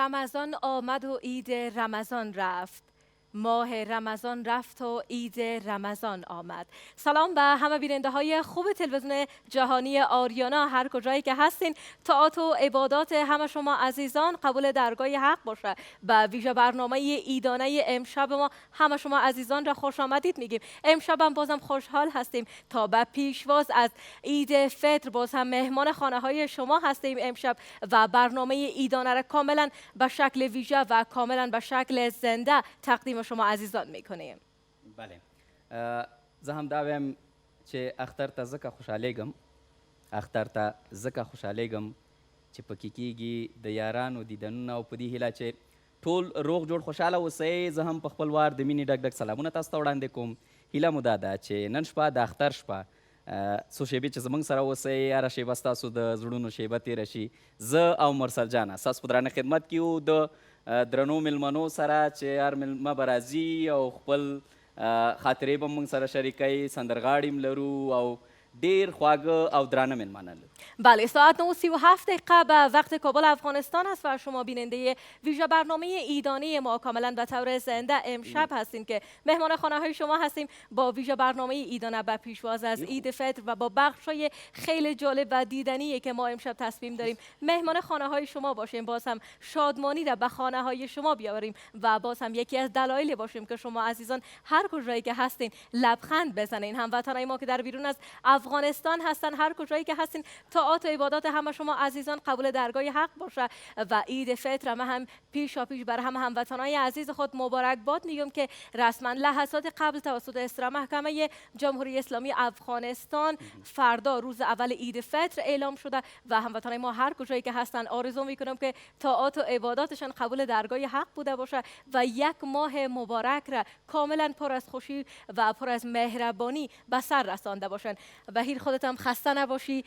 رمضان آمد و عید رمضان رفت، ماه رمضان رفت و عید رمضان آمد. سلام به همه بیننده های خوب تلویزیون جهانی آریانا، هر کجایی که هستین. طاعات و عبادات همه شما عزیزان قبول درگاه حق باشه. به ویژه برنامه ایدانه امشب ما همه شما عزیزان را خوش آمدید میگیم. امشب هم بازم خوشحال هستیم تا به پیشواز از عید فطر باز هم مهمان خانه های شما هستیم امشب و برنامه ایدانه را کاملا به شکل ویژه و کاملا به شکل زنده تقدیم شما عزیزان میکنیم. بله زه هم دا وایم چې اختر ته ځکه خوشحالیږم چې پکې کېږي د یارانو دیدنونه او په دې هیله چې ټول روغ جوړ خوشحاله اوسئ. زه هم په خپل وار د مینې ډک ډک سلامونه تاسو ته وړاندې کوم. هیله مو دا ده چې نن شپه د اختر شپه څو شیبې چې زموږ سره اوسئ، هره شیبه ستاسو د زړونو شیبه تېره شي. زه او مرسل جانه ستاسو په درانه خدمت کې یو د درنو میلمنو سره چې هر میلمه به راځي او خپل خاطرې به موږ سره شریکوي، سندرغاړي هم لرو او ډیر خواږه او درانه میلمانه لرو. بله، ساعت 9:37 به وقت کابل افغانستان است و شما بیننده ویژه برنامه ایدانه ما کاملا به طور زنده امشب هستیم که مهمان خانه های شما هستیم با ویژه برنامه ایدانه به پیشواز از عید فطر و با بخش‌های خیلی جالب و دیدنی که ما امشب تصمیم داریم مهمان خانه های شما باشیم، باز هم شادمانی را به خانه های شما بیاوریم و باز هم یکی از دلایل باشیم که شما عزیزان هر کجایی که هستین لبخند بزنین. هموطنای ما که در بیرون از افغانستان هستن، هر کجایی که هستین، طاعات و عبادات همه شما عزیزان قبول درگاه حق باشه و عید فطر هم پیشاپیش بر هموطنای عزیز خود مبارکباد میگم که رسما لحظات قبل توسط اسرا محکمه جمهوری اسلامی افغانستان فردا روز اول عید فطر اعلام شده و هموطنای ما هر کجایی که هستن آرزو میکنم که طاعات و عباداتشان قبول درگاه حق بوده باشه و یک ماه مبارک را کاملا پر از خوشی و پر از مهربانی به سر رسانده باشن. بهیر خودت هم خسته نباشی،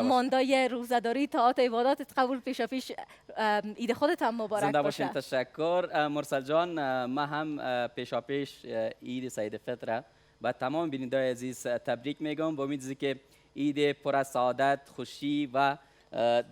ماندای روزداری، طاعات عبادات قبول پیشاپیش، عید خودت هم مبارک زنده باشه. باشین. تشکر مرسل جان. ما هم پیشاپیش عید سعید فطر به تمام بینندگان عزیز تبریک میگم با امید که عید پر از سعادت، خوشی و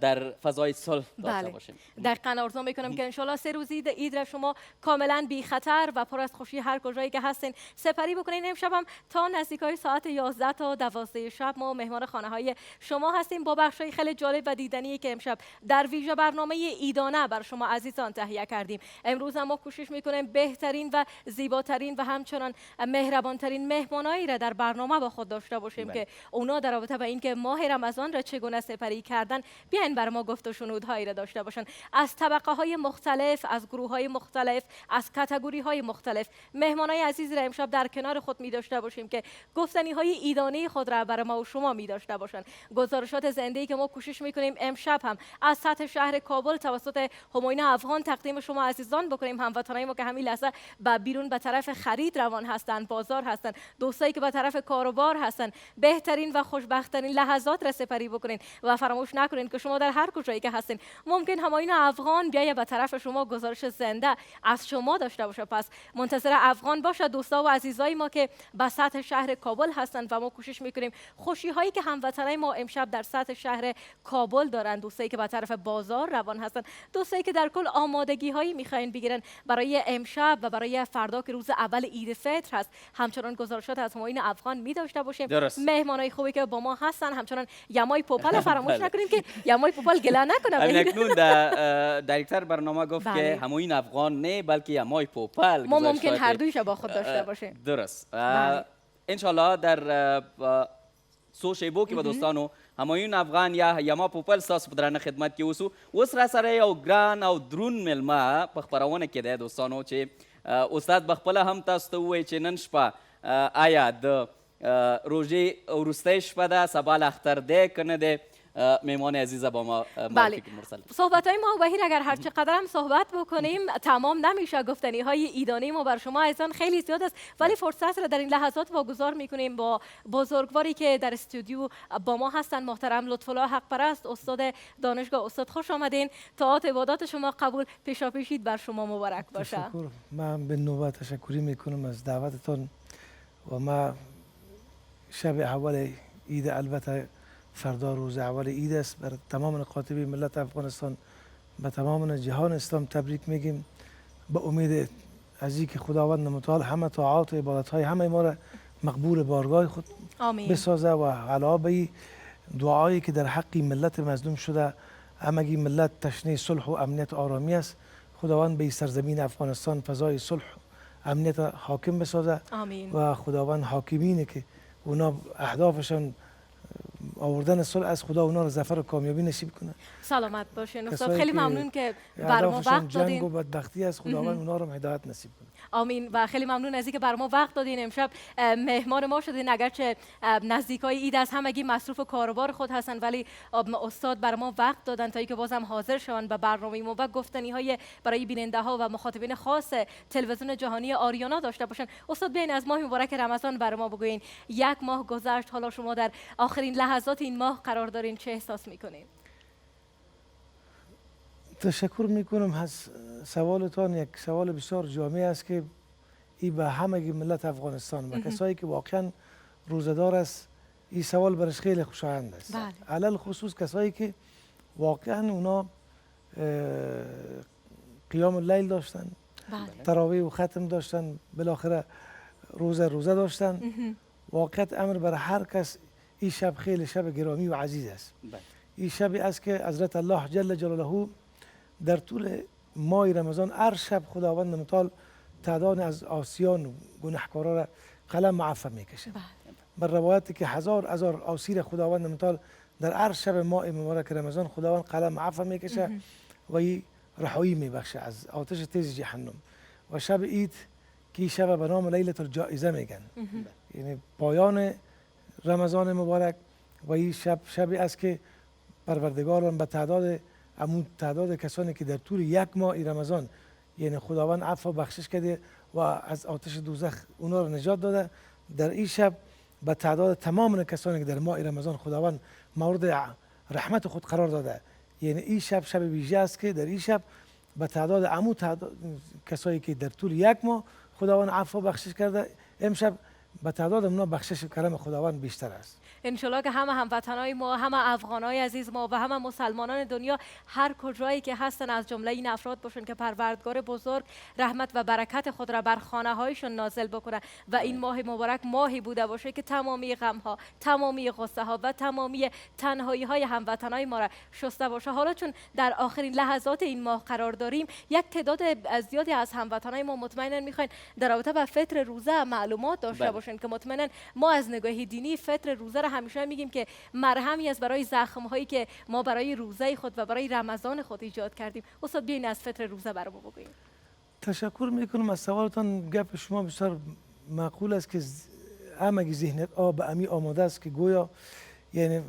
در فضای صلح داشته باشیم. دقیقاً آرزو میکنم که انشالله 3 روز عید را شما کاملا بی خطر و پر از خوشی هر کجایی که هستین سپری بکنین. امشب هم تا نزدیکای ساعت 11 تا 12 شب ما مهمان خانه های شما هستیم با بخشای خیلی جالب و دیدنی که امشب در ویژه برنامه ایدانه بر شما عزیزان تهیه کردیم. امروز هم ما کوشش میکنیم بهترین و زیباترین و همچنان مهربانترین مهمانایی را در برنامه با خود داشته باشیم که اونا در رابطه با اینکه ماه رمضان را چگونه سپری کردن بیاین بر ما گفت و شنودهایی را داشته باشن از طبقه های مختلف، از گروه های مختلف، از کاتگوری های مختلف. مهمانای عزیز را امشب در کنار خود می داشته باشیم که گفتنی های ایدانه خود را بر ما و شما می داشته باشن. گزارشات زنده که ما کوشش می کنیم امشب هم از سطح شهر کابل توسط همایون افغان تقدیم شما عزیزان بکنیم. هموطنای ما که همین لحظه به بیرون به طرف خرید روان هستند، بازار هستند، دوستایی که به طرف کاروبار هستند، بهترین و خوشبختترین لحظات را سپری بکنین و فراموش نکنین که شما در هر کجایی که هستین ممکن همایون افغان بیایه به طرف شما گزارش زنده از شما داشته باشه. پس منتظر افغان باشه دوستا و عزیزای ما که به سطح شهر کابل هستن و ما کوشش میکنیم خوشی هایی که هموطنای ما امشب در سطح شهر کابل دارن، دوستایی که به طرف بازار روان هستن، دوستایی که در کل آمادگی هایی میخواین بگیرن برای امشب و برای فردا که روز اول عید فطر هست، همچنان گزارشات از همایون افغان می داشته باشیم. مهمانای خوبی که با ما هستن، همچنان یمای پوپل فراموش نکنیم که یمای پوپل گله نکنه. همین اکنون دایرکتر برنامه گفت که همایون افغان نه بلکه یمای پوپل ما ممکن هر دویش با خود داشته باشیم. درست. انشالله در سو شیبو کې به دوستانو همایون افغان یا یما پوپل ستاسو په درانه خدمت کې اوسو. اوس را سره یو ګران او درون میلمه په خپرونه کې دی دوستانو چې استاد به خپله هم تاسو ته ووایي چې نن شپه آیا د روژې وروستی شپه ده، سبا اختر دی که نه دی؟ مهمان عزیز با ما بله. صحبت های ما بهیر اگر هر چقدر هم صحبت بکنیم تمام نمیشه. گفتنی های ایدانه ما بر شما عزیزان خیلی زیاد است ولی فرصت را در این لحظات واگذار میکنیم با بزرگواری که در استودیو با ما هستن، محترم لطف‌الله حق پرست، استاد دانشگاه. استاد خوش آمدین. طاعات عبادات شما قبول پیشاپیشید بر شما مبارک باشه. تشکر. من به نوبت تشکری میکنم از دعوتتون و ما شب اول عید، البته فردا روز اول عید است، بر تمام نقاط ملت افغانستان به تمام جهان اسلام تبریک میگیم، به امید از اینکه خداوند متعال همه طاعات و عبادت های همه ما را مقبول بارگاه خود آمین. بسازه و علاوه به این دعایی که در حق ملت مظلوم شده، همگی ملت تشنه صلح و امنیت و آرامی است، خداوند به این سرزمین افغانستان فضای صلح و امنیت حاکم بسازه آمین. و خداوند حاکمینه که اونا اهدافشان آوردن صلح از خدا اونا رو ظفر و کامیابی نصیب کنه. سلامت باشین استاد، کسایی خیلی که ممنون که بر ما اهدافشان وقت جنگ و دادین. بدبختی است، خداوند اونا رو هدایت نصیب کنه. آمین. و خیلی ممنون از اینکه بر ما وقت دادین، امشب مهمان ما شدین. اگرچه نزدیکای عید از همگی مصروف و کاروبار خود هستن، ولی استاد بر ما وقت دادن تا اینکه بازم حاضر شوند به برنامه ما و گفتنی های برای بیننده ها و مخاطبین خاص تلویزیون جهانی آریانا داشته باشن. استاد بیاین از ماه مبارک رمضان بر ما بگوین. یک ماه گذشت، حالا شما در آخرین لحظات این ماه قرار دارین، چه احساس میکنین؟ تشکر میکنم از سوالتان. یک سوال بسیار جامع است که این به همه ملت افغانستان و کسایی که واقعا روزدار است این سوال برش خیلی خوشایند است. بله. علل خصوص کسایی که واقعا اونا قیام اللیل داشتن، بله. تراویح و ختم داشتن، بالاخره روزه داشتن. واقعا امر برای هر کس این شب خیلی شب گرامی و عزیز است. این شبی است که حضرت الله جل جلاله در طول ماه رمضان هر شب خداوند متعال تعداد از آسیان و گناهکارا را قلم معفو میکشه. بر روایتی که هزار آسیر خداوند متعال در هر شب ماه مبارک رمضان خداوند قلم معفو میکشه و این رهایی میبخشه از آتش تیز جهنم. و شب عید که این شب به نام لیلة الجائزه میگن، یعنی پایان رمضان مبارک، و این شبی است که پروردگاران به تعداد کسانی که در طول یک ماه رمضان یعنی خداوند عفو و بخشش کرده و از آتش دوزخ اونا رو نجات داده، در این شب به تعداد تمام کسانی که در ماه رمضان خداوند مورد رحمت خود قرار داده، یعنی این شب ویژه است که در این شب به تعداد کسایی که در طول یک ماه خداوند عفو و بخشش کرده، امشب به تعداد اونا بخشش و کرم خداوند بیشتر است. انشالله که همه هموطنای ما، همه افغانای عزیز ما و همه مسلمانان دنیا هر کجایی که هستن از جمله این افراد باشن که پروردگار بزرگ رحمت و برکت خود را بر خانه هایشون نازل بکنه و این ماه مبارک ماهی بوده باشه که تمامی غم ها، تمامی غصه ها و تمامی تنهایی های هموطنای ما را شسته باشه. حالا چون در آخرین لحظات این ماه قرار داریم، یک تعداد زیادی از هموطنای ما مطمئنا میخواین در رابطه با فطر روزه معلومات داشته باشن که مطمئنا ما از نگاه دینی فطر روزه را همیشه میگیم که مرهمی است برای زخم هایی که ما برای روزه خود و برای رمضان خود ایجاد کردیم. استاد بیاین از فطر روزه برام بگویید. تشکر میکنم از سوالتان. گپ شما بسیار معقول است که همگی ذهنت به امی آماده است که گویا یعنی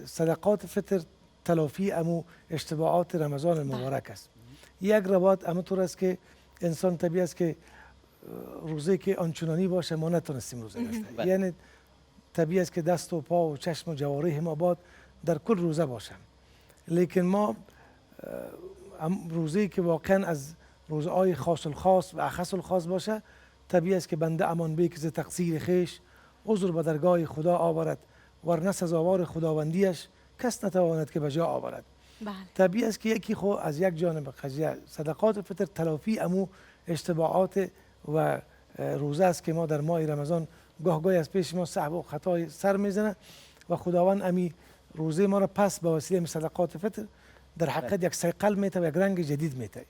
صدقات فطر تلافی امو اشتباهات رمضان مبارک است. یک روایت امطور است که انسان طبیعی است که روزه که آنچنانی باشه ما نتونستیم روزه داشته، یعنی طبیعی است که دست و پا و چشم و جوارح ما باد در کل روزه باشن، لیکن ما روزه که واقعا از روزهای خاص الخاص و اخص الخاص باشه، طبیعی است که بنده امان به که ز تقصیر خویش عذر به درگاه خدا آورد، ورنه سزاوار خداوندیش کس نتواند که به جا آورد. طبیعی است که یکی خو از یک جانب قضیه صدقات فطر تلافی امو اشتباهات و روزه است که ما در ماه رمضان گاهی از پیش ما سهو و خطای سر میزنه و خداوند امی روزه ما را پس به وسیله صدقات فطر در حقیقت یک صیقل میته و یک رنگ جدید میته.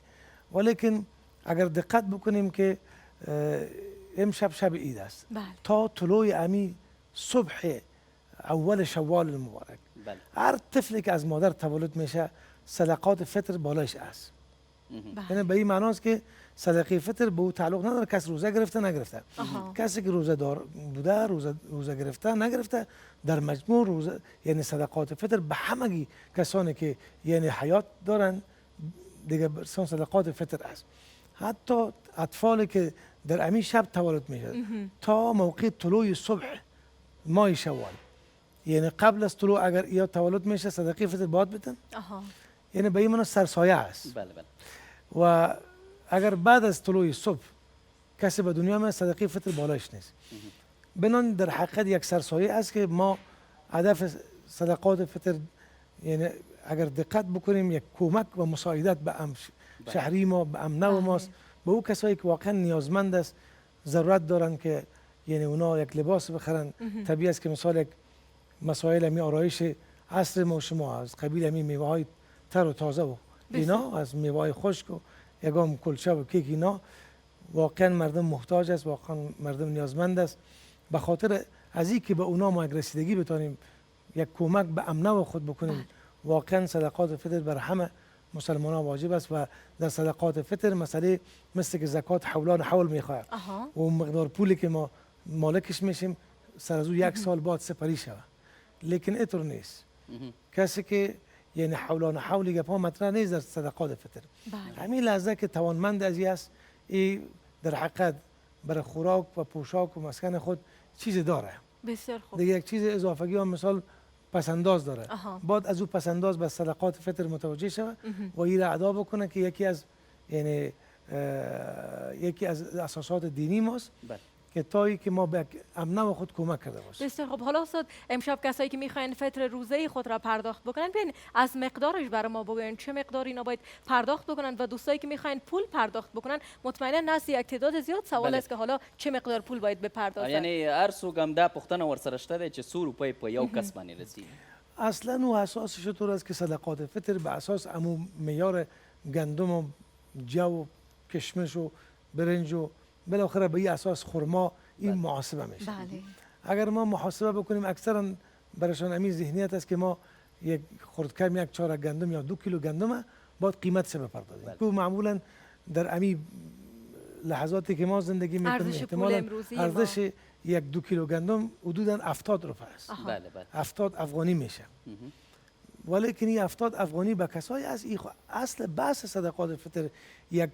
ولیکن اگر دقت بکنیم که امشب شب عید است، تا طلوع امی صبح اول شوال المبارک هر طفلی که از مادر تولد میشه صدقات فطر بالایش است. یعنی به این معناست که صدقه فطر به او تعلق نداره کس روزه گرفته نگرفته. کسی که روزه دار بوده روزه گرفته نگرفته، در مجموع روزه یعنی صدقات فطر به همگی کسانی که یعنی حیات دارن دیگه برسان صدقات فطر است. حتی اطفالی که در امی شب تولد میشه تا موقع طلوع صبح ماه شوال، یعنی قبل از طلوع اگر یا تولد میشه صدقه فطر باید بدن، یعنی به این معنی سرسایه است. و اگر بعد از طلوع صبح کسی به دنیا میاد صدقه فطر بالایش نیست. بنان در حقیقت یک سرسایه است که ما هدف صدقات فطر یعنی اگر دقت بکنیم یک کمک و مساعدت به شهری ما، به امنو ماست، به او کسایی که واقعا نیازمند است، ضرورت دارن که یعنی اونا یک لباس بخرن. طبیعی است که مثال یک مسائل می آرایش عصر ما و شما از قبیل می میوه های تر و تازه و اینا، از میوه های خشک و یگام کلچه و کیک، اینا واقعا مردم محتاج است، واقعا مردم نیازمند است. به خاطر از این که به اونا ما یک رسیدگی بتانیم، یک کمک به امنو خود بکنیم. واقعا صدقات فطر بر همه مسلمان ها واجب است و در صدقات فطر مسئله مثل که زکات حولان حول میخواد و مقدار پولی که ما مالکش میشیم سر از او یک سال بعد سپری شود. لیکن اینطور نیست. کسی که یعنی حولان حولی گپ ها مطرح نیست در صدقات فطر. همین لحظه که توانمند از است، این در حقیقت برای خوراک و پوشاک و مسکن خود چیز داره. بسیار خوب. دیگه یک چیز اضافگی هم مثال پسنداز داره. بعد از او پسنداز به صدقات فطر متوجه شود و این را ادا بکنه که یکی از یعنی یکی از اساسات دینی ماست که تایی که ما به امنو خود کمک کرده باشیم. بسیار خب. حالا استاد، امشب کسایی که میخواین فطر روزه خود را پرداخت بکنن، ببین از مقدارش برای ما بگوین چه مقداری اینا باید پرداخت بکنن، و دوستایی که میخواین پول پرداخت بکنن مطمئنا نزد یک تعداد زیاد سوال است که حالا چه مقدار پول باید بپردازن. یعنی هر څوک هم دا پوښتنه ورسره شته دی چې 100 روپۍ په یو کس باندې رسیږي. اصلا و اساسش طور است که صدقات فطر به اساس امو معیار گندم و جو و کشمش و برنج و بالاخره به این اساس خرما این محاسبه میشه. اگر ما محاسبه بکنیم اکثرا برایشان همین ذهنیت است که ما یک خرد کم یک چهارک گندم یا 2 کیلو گندم باید قیمتش بپردازیم. که معمولا در امی لحظاتی که ما زندگی میکنیم احتمالاً ارزش یک 2 کیلو گندم حدوداً 70 روپیه است. 70 افغانی میشه. ولیکن این 70 افغانی به کسایی از اصل بحث صدقات فطر یک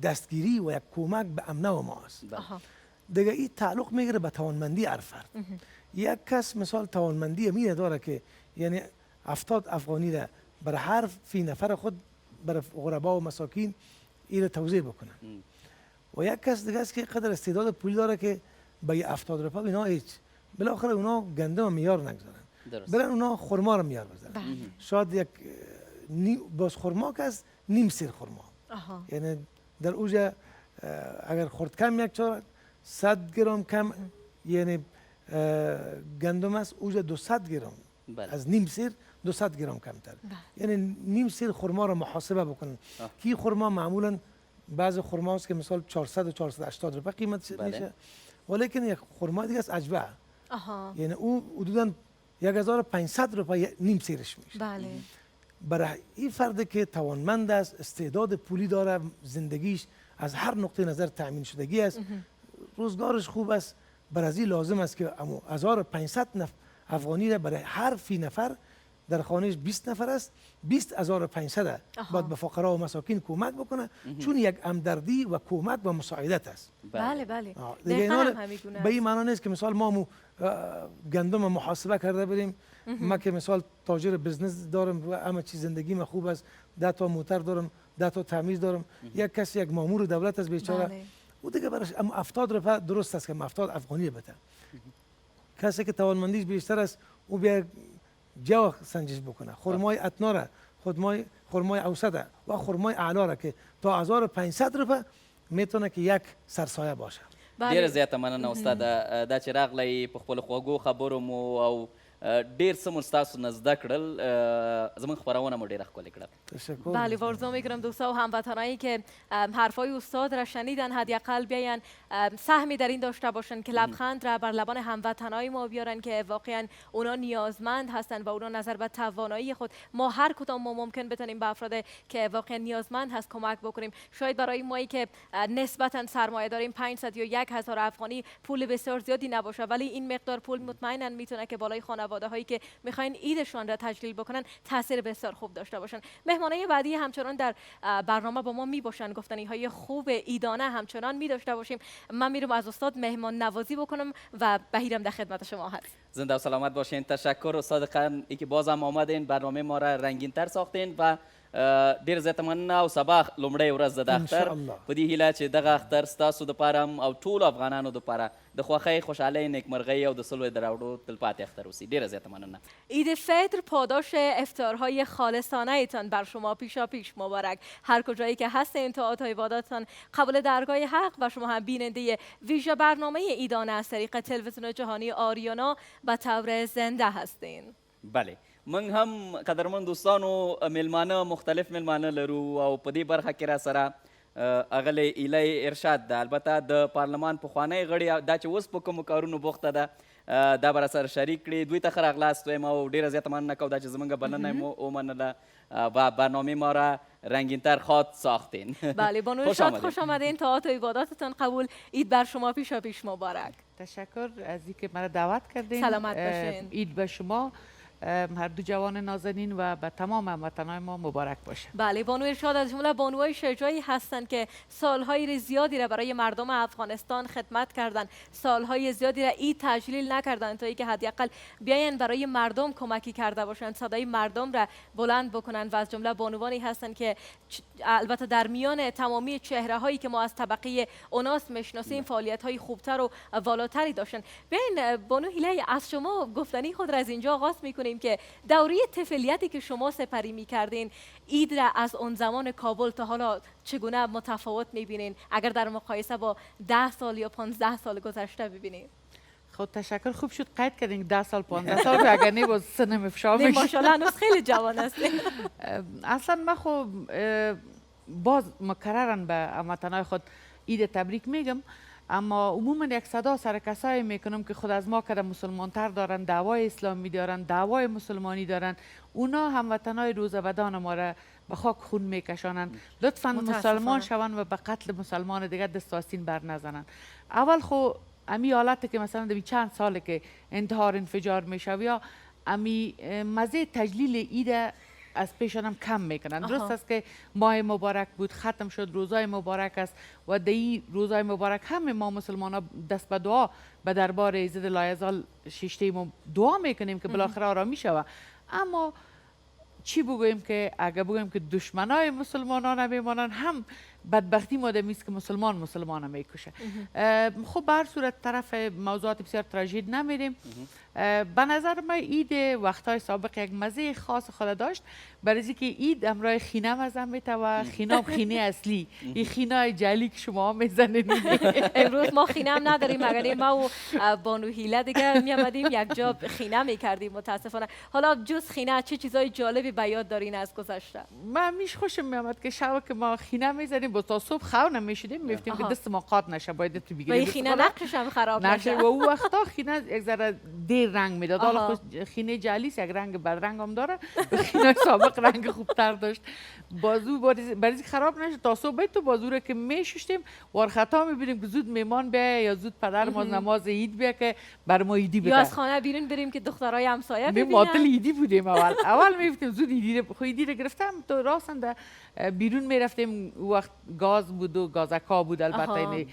دستگیری و یک کمک به امنو ما است. دیگه این تعلق میگیره به توانمندی هر فرد. یک کس مثال توانمندی می داره که یعنی 70 افغانی را برای هر فی نفر خود برای غربا و مساکین این توزیع بکنه. و یک کس دیگه است که قدر استعداد پولی داره که به 70 روپیه اینا هیچ، بالاخره اونا گندم میار نگذارن، برن اونا خرما رو میار بزنن. شاید یک باز خرما که است نیم سیر خرما، یعنی در اوجه اگر خورد کم یک چهار 100 گرم کم یعنی گندم است، اوجه 200 گرم از نیم سیر 200 گرم کمتر. یعنی نیم سیر خرما رو محاسبه بکنن که خرما معمولا بعض خرما است که مثال 400 و 480 روپیه قیمت میشه، ولیکن یک خرما دیگه است عجبه، یعنی او حدودا 1500 روپیه نیم سیرش میشه. برای این فرد که توانمند است، استعداد پولی داره، زندگیش از هر نقطه نظر تأمین شدگی است، روزگارش خوب است، برای این لازم است که 1500 افغانی را برای هر فی نفر در خانهش 20 نفر است، 20500 باید به فقرا و مساکین کمک بکنه، چون یک همدردی و کمک و مساعدت است. بله بله. به این معنا نیست که مثال ما گندم محاسبه کرده بریم. ما که مثال تاجر بزنس دارم و همه چیز زندگی ما خوب است، 10 تا موتر دارم، 10 تا تمیز دارم، یک کسی یک مامور دولت است بیچاره، او دیگه براش 70 روپیه درست است که 70 افغانی بده. کسی که توانمندیش بیشتر است او بیا جو سنجش بکنه، خرمای اتنا را، خرمای اوسط و خرمای اعلا را که تا 1500 روپیه میتونه که یک سرسایه باشه. ډیره زیاته مننه استاد دا چې راغلی په خپلو خوږو خبرو مو او ډیر څه مو ستاسو نه زده کړل. زموږ خپرونه مو ډیره ښکلې کړه. بله، آرزو میکنم دوستا و هموطنایی که حرفای استاد را شنیدن حداقل بیاین سهمی در این داشته باشن که لبخند را بر لبان هموطنای ما بیارن که واقعا اونا نیازمند هستن و اونا نظر به توانایی خود ما هر کدام ما ممکن بتونیم به افراد که واقعا نیازمند هست کمک بکنیم. شاید برای مایی که نسبتا سرمایه داریم 500 یا 1000 افغانی پول بسیار زیادی نباشه، ولی این مقدار پول مطمئنا میتونه که بالای خانواده هایی که میخواین عیدشان را تجلیل بکنن تاثیر بسیار خوب داشته باشن. مهمانای بعدی همچنان در برنامه با ما می باشن، گفتنی های خوب عیدانه همچنان می داشته باشیم. من میرم از استاد مهمان نوازی بکنم و بهیرم در خدمت شما هست. زنده و سلامت باشین. تشکر استاد قرن ای که باز هم آمدین، برنامه ما را رنگین تر ساختین و ډېر زیاته مننه او سبا لومړۍ ورځ ده د اختر انشاءالله. په دې هیله چې دغه اختر ستاسو دپاره هم او ټولو افغانانو دپاره د خوښۍ خوشحالۍ نیکمرغۍ او د صلح در راوړو تلپاتې اختر اوسي. ډېره زیاته مننه. عید فطر پاداش افطارهای خالصانه ایتان بر شما پیشا پیش مبارک. هر کجایی که هستین طاعات و عباداتتان قبول درگاه حق و شما هم بیننده ویژه برنامه ایدانه از طریق تلویزیون جهانی آریانا به طور زنده هستین. بله موږ هم قدرمن دوستانو میلمانه مختلف میلمانه لرو او په دې برخه کې را سره اغلی ایلی ارشاد ده. البته د پارلمان پخوانی غړي دا چې اوس په کومو کارونو بوخته ده دا به راسره شریک کړي. دوی ته ښه راغلاست وایم او ډېره زیاته مننه کوم دا چې زموږ بلنه مو ومنله و برنامه ما را رنگین‌تر خواد ساختین. بله بانو ارشاد خوش آمدین. طاعات و عباداتتان قبول. عید بر شما پیشا پیش مبارک. تشکر از اینکه مرا دعوت کردین. سلامت باشین. عید به شما هر دو جوان نازنین و به تمام هموطنان ما مبارک باشه. بله بانو ارشاد از جمله بانوهای شجاعی هستند که سالهای زیادی را برای مردم افغانستان خدمت کردند، سالهای زیادی را عید تجلیل نکردند تا اینکه حداقل بیاین برای مردم کمکی کرده باشند، صدای مردم را بلند بکنند و از جمله بانوانی هستند که البته در میان تمامی چهره هایی که ما از طبقه اوناس میشناسیم فعالیت های خوبتر و والاتری داشتند. بیاین بانو هیلی از شما گفتنی خود را از اینجا آغاز میکنیم که دوره طفلیتی که شما سپری میکردین عید را از اون زمان کابل تا حالا چگونه متفاوت میبینین اگر در مقایسه با 10 سال یا 15 سال گذشته ببینین؟ خود تشکر، خوب شد قید کردین 10 سال 15 سال اگر نه باز سنم افشا میشه. ماشاءالله هنوز خیلی جوان هستین. اصلا من خب باز مکررن به هموطنای خود عید تبریک میگم، اما عموما یک صدا سر کسایی میکنم که خود از ما کده مسلمانتر دارن، دعوای اسلامی دارن، دعوای مسلمانی دارن، اونا هموطنای روزودان ما را به خاک خون میکشانن. لطفا مسلمان شون و به قتل مسلمان دیگه دست آستین بر نزنن. اول خو امی حالت که مثلا دوی چند ساله که انتحار انفجار میشه یا امی مزه تجلیل عید از پیشانم کم میکنن. درست است که ماه مبارک بود ختم شد، روزای مبارک است و دی روزای مبارک همه ما مسلمان ها دست به دعا به دربار ایزد لایزال شیشته دعا میکنیم که بالاخره آرامی شود. اما چی بگوییم که اگر بگوییم که دشمنای مسلمانان نمیمانن هم بدبختی مادمی است که مسلمان میکشه. خب به هر صورت طرف موضوعات بسیار تراژید نمیریم. به نظر من عید وقتهای سابق یک مزه خاص خود داشت، برای اینکه عید همراه خینه مزه میته و خینه اصلی این خینه جعلی که شما میزنید. امروز ما خینه هم نداریم مگر ما و بانو هیله دیگه میامدیم یک جا خینه میکردیم متاسفانه. حالا جز خینه چه چیزای جالبی به یاد دارین از گذشته؟ من میش خوشم میامد که شب که ما خینه میزنیم با تا صبح خو نمیشدیم میفتیم که دست ما قات نشه، باید تو بگیریم. و خینه نقشش هم خراب نشه. و او وقتا خینه یک ذره دیر رنگ میداد. حالا خینه جعلی یک رنگ بدرنگ هم داره، خینه سابق رنگ خوبتر داشت. بازو برای خراب نشه تا صبح تو بازو رو که میشستیم وار خطا میبینیم که زود میمان بیا یا زود پدر ما نماز عید بیا که بر ما عیدی بده، یا از خانه بیرون بریم که دخترای همسایه ببینن. ما معطل عیدی بودیم اول میفتیم زود عیدی رو گرفتم تو راستن بیرون میرفتیم. وقت گاز بود و گازکا بود البته این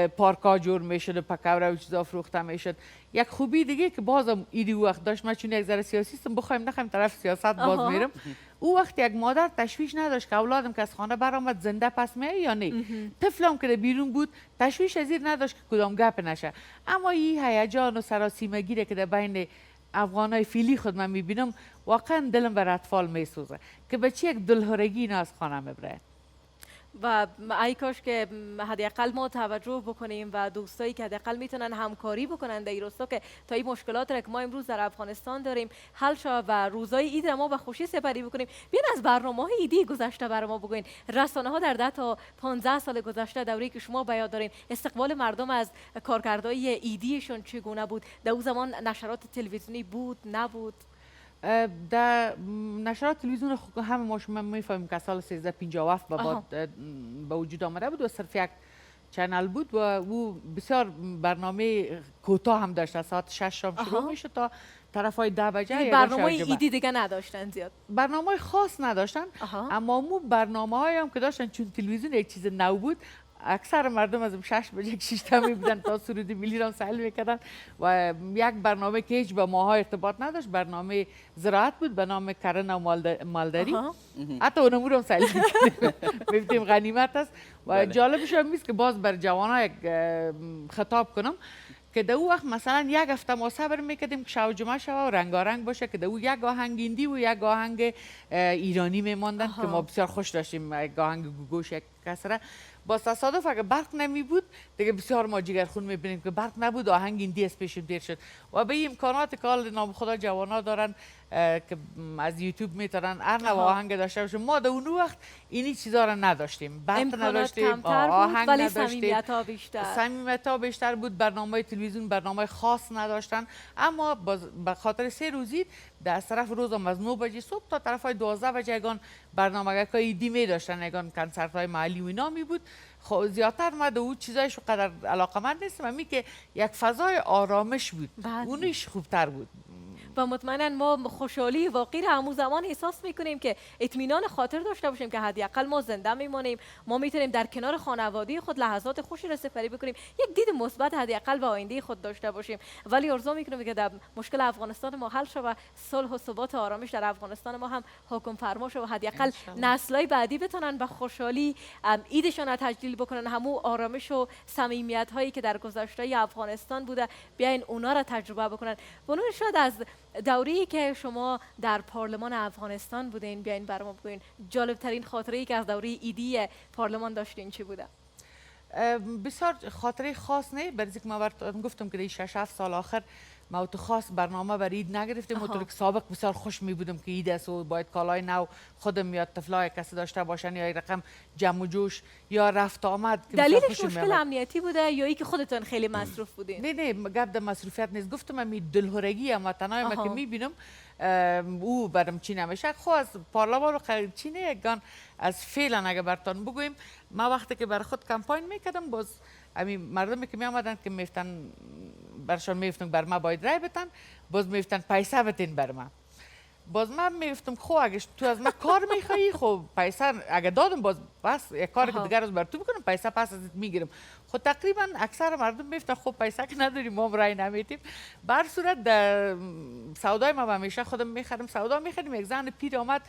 پارکا جور میشد و پکوره و چیزا فروخته میشد. یک خوبی دیگه که بازم ایدی وقت داشت، من چون یک ذره سیاسیستم بخوایم نخوایم طرف سیاست باز میرم. او وقت یک مادر تشویش نداشت که اولادم که از خانه برآمد زنده پس میای یا نه. طفلم که بیرون بود تشویش از این نداشت که کدام گپ نشه. اما این هیجان و سراسیمگی که در بین افغانای فیلی خود من میبینم واقعا دلم بر اطفال میسوزه که بچه یک دلهرگی اینا از خانه میبره. و ای کاش که حداقل ما توجه بکنیم و دوستایی که حداقل میتونن همکاری بکنن در این راستا که تا این مشکلات را که ما امروز در افغانستان داریم حل شود و روزای عید را ما به خوشی سپری بکنیم. بیاین از برنامه‌های عیدی گذشته برای ما بگوین. رسانه‌ها در 10 تا 15 سال گذشته دوره‌ای که شما به یاد دارین استقبال مردم از کارکردهای عیدیشون چگونه بود؟ در اون زمان نشرات تلویزیونی بود نبود؟ در نشرات تلویزیون همه ما شما میفهمیم که سال 1357 به وجود آمده بود و صرف یک چنل بود و او بسیار برنامه کوتاه هم داشت. از ساعت 6 شام شروع میشد تا طرف های 10 بجه. برنامه ایدی دیگه نداشتن زیاد، برنامه خاص نداشتن. اما مو برنامه های هم که داشتن چون تلویزیون یک چیز نو بود اکثر مردم از 6 بجه 6 تا می بودن تا سرود ملی را سهل میکردن و یک برنامه که هیچ با ماها ارتباط نداشت، برنامه زراعت بود به نام کرن و مالداری. حتی اونمو رو سهل میکردیم، میفتیم غنیمت است. و جالبش هم میست که باز بر جوانها یک خطاب کنم که در او وقت مثلا یک هفته ما صبر میکردیم که شب جمعه شود و رنگارنگ باشه که در او یک آهنگ هندی و یک آهنگ ایرانی میماندن که ما بسیار خوش داشتیم. یک آهنگ گوگوش یک کسره با تصادف اگه برق نمی بود دیگه بسیار ما جگرخون میبینیم که برق نبود آهنگ هندی از پیشم دیر شد و به این امکانات که حال نام خدا جوانا دارن که از یوتیوب میتونن هر نوع آهنگ داشته باشیم. ما در اون وقت اینی چیزا را نداشتیم، برق نداشتیم، آهنگ نداشتیم، صمیمیت‌ها بیشتر بود. برنامه تلویزیون برنامه خاص نداشتن، اما به خاطر 3 روزی در طرف روزم از 9 بجه صبح تا طرف 12 بجه یگان برنامه که ایدی می داشتن، یگان کنسرت های محلی و اینا می بود. خب زیادتر ما دو چیزایشو قدر علاقمند نیستم، امی که یک فضای آرامش بود، اونش خوبتر بود. و مطمئنا ما خوشحالی واقعی را همون زمان احساس میکنیم که اطمینان خاطر داشته باشیم که حداقل ما زنده میمانیم، ما میتونیم در کنار خانواده خود لحظات خوشی را سپری بکنیم، یک دید مثبت حداقل به آینده خود داشته باشیم. ولی آرزو میکنم که در مشکل افغانستان ما حل شود، صلح و ثبات و آرامش در افغانستان ما هم حکم فرما شود و حداقل نسل‌های بعدی بتونن به خوشحالی عیدشان را تجلیل بکنن، همون آرامش و صمیمیت هایی که در گذشته افغانستان بوده بیاین اونا را تجربه بکنن. بنو شاید از دوره‌ای که شما در پارلمان افغانستان بودین بیاین برام بگوین جالب ترین خاطره‌ای که از دوره ایدی پارلمان داشتین چی بوده؟ بسیار خاطره خاص نه، برای اینکه ما گفتم که در 6-7 سال آخر ما تو خاص برنامه برای عید نگرفتیم. مطور که سابق بسیار خوش می بودم که عید است و باید کالای نو خودم یا طفلای کسی داشته باشن یا یک رقم جمع و جوش یا رفت آمد. دلیلش مشکل امنیتی بوده یا اینکه خودتون خیلی مصروف بودین؟ نه گپ در مصروفیت نیست. گفتم می دلهرگی هموطنای ما که میبینم او برم چی نمیشه. خو از پارلمان رو خرید چینه یکگان از فعلا اگه برتان بگویم ما وقتی که بر خود کمپاین میکردم باز همین مردمی که می آمدن که میفتن برشان میفتن بر ما باید رای بتن، باز میفتن پیسه بتین بر ما. باز من میفتم خو اگه تو از من کار میخوایی خب پیسه اگه دادم باز بس یک کار که دیگر از بر تو بکنم پیسه پس ازت میگیرم. خب تقریبا اکثر مردم میفتن خب پیسه که نداریم ما رای نمیتیم. بر صورت در سودای ما همیشه خودم میخرم سودا میخریم. یک زن پیر آمد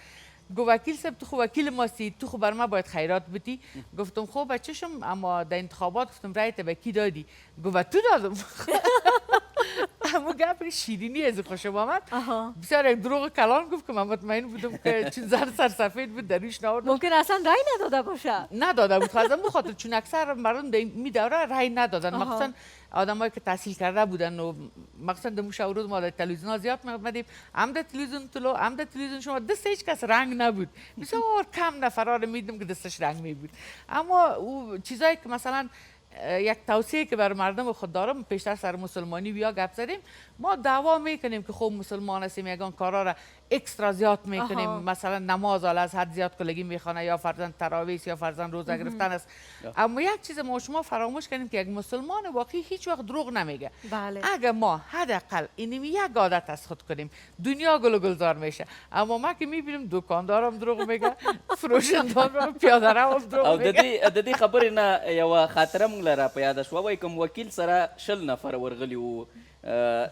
گو وکیل صاحب تو خو وکیل ماستی، تو خو بر ما باید خیرات بدی. گفتم خب بچه‌شم اما در انتخابات گفتم رای به کی دادی؟ گو تو دادم. اما گپ شیرینی از خوشم آمد. بسیار یک دروغ کلان گفت که من مطمئن بودم که چون زن سرسفید بود درویش نورد. ممکن اصلا رای نداده باشه. نداده بود خواستم بخاطر چون اکثر مردم در می دوره رای ندادن، مخصوصا آدمایی که تحصیل کرده بودن و مخصوصا در مشاورات ما در تلویزیون زیاد می‌آمدیم. هم در تلویزیون طلو هم در تلویزیون شما دست هیچ کس رنگ نبود، بسیار کم نفرا رو میدیدم که دستش رنگ می بود. اما او چیزایی که مثلا یک توصیه که بر مردم خود دارم پیشتر سر مسلمانی بیا گپ زدیم. ما دعوا میکنیم که خب مسلمان هستیم یگان کارا را اکسترا زیاد میکنیم. مثلا نماز از حد زیاد کلگی میخوانه یا فرزند تراویح یا فرزند روزه گرفتن است. اما یک چیز ما شما فراموش کنیم که یک مسلمان واقعی هیچ وقت دروغ نمیگه. اگر ما حداقل اینم یک عادت از خود کنیم دنیا گل و گلزار میشه. اما ما که میبینیم دکاندارم دروغ میگه، فروشنده‌ام پیاده رو دروغ میگه. او د دې خبرې نه یو خاطره مونږ لره په یاد شوه. وایي کوم وکیل سره 10 نفر ورغلي وو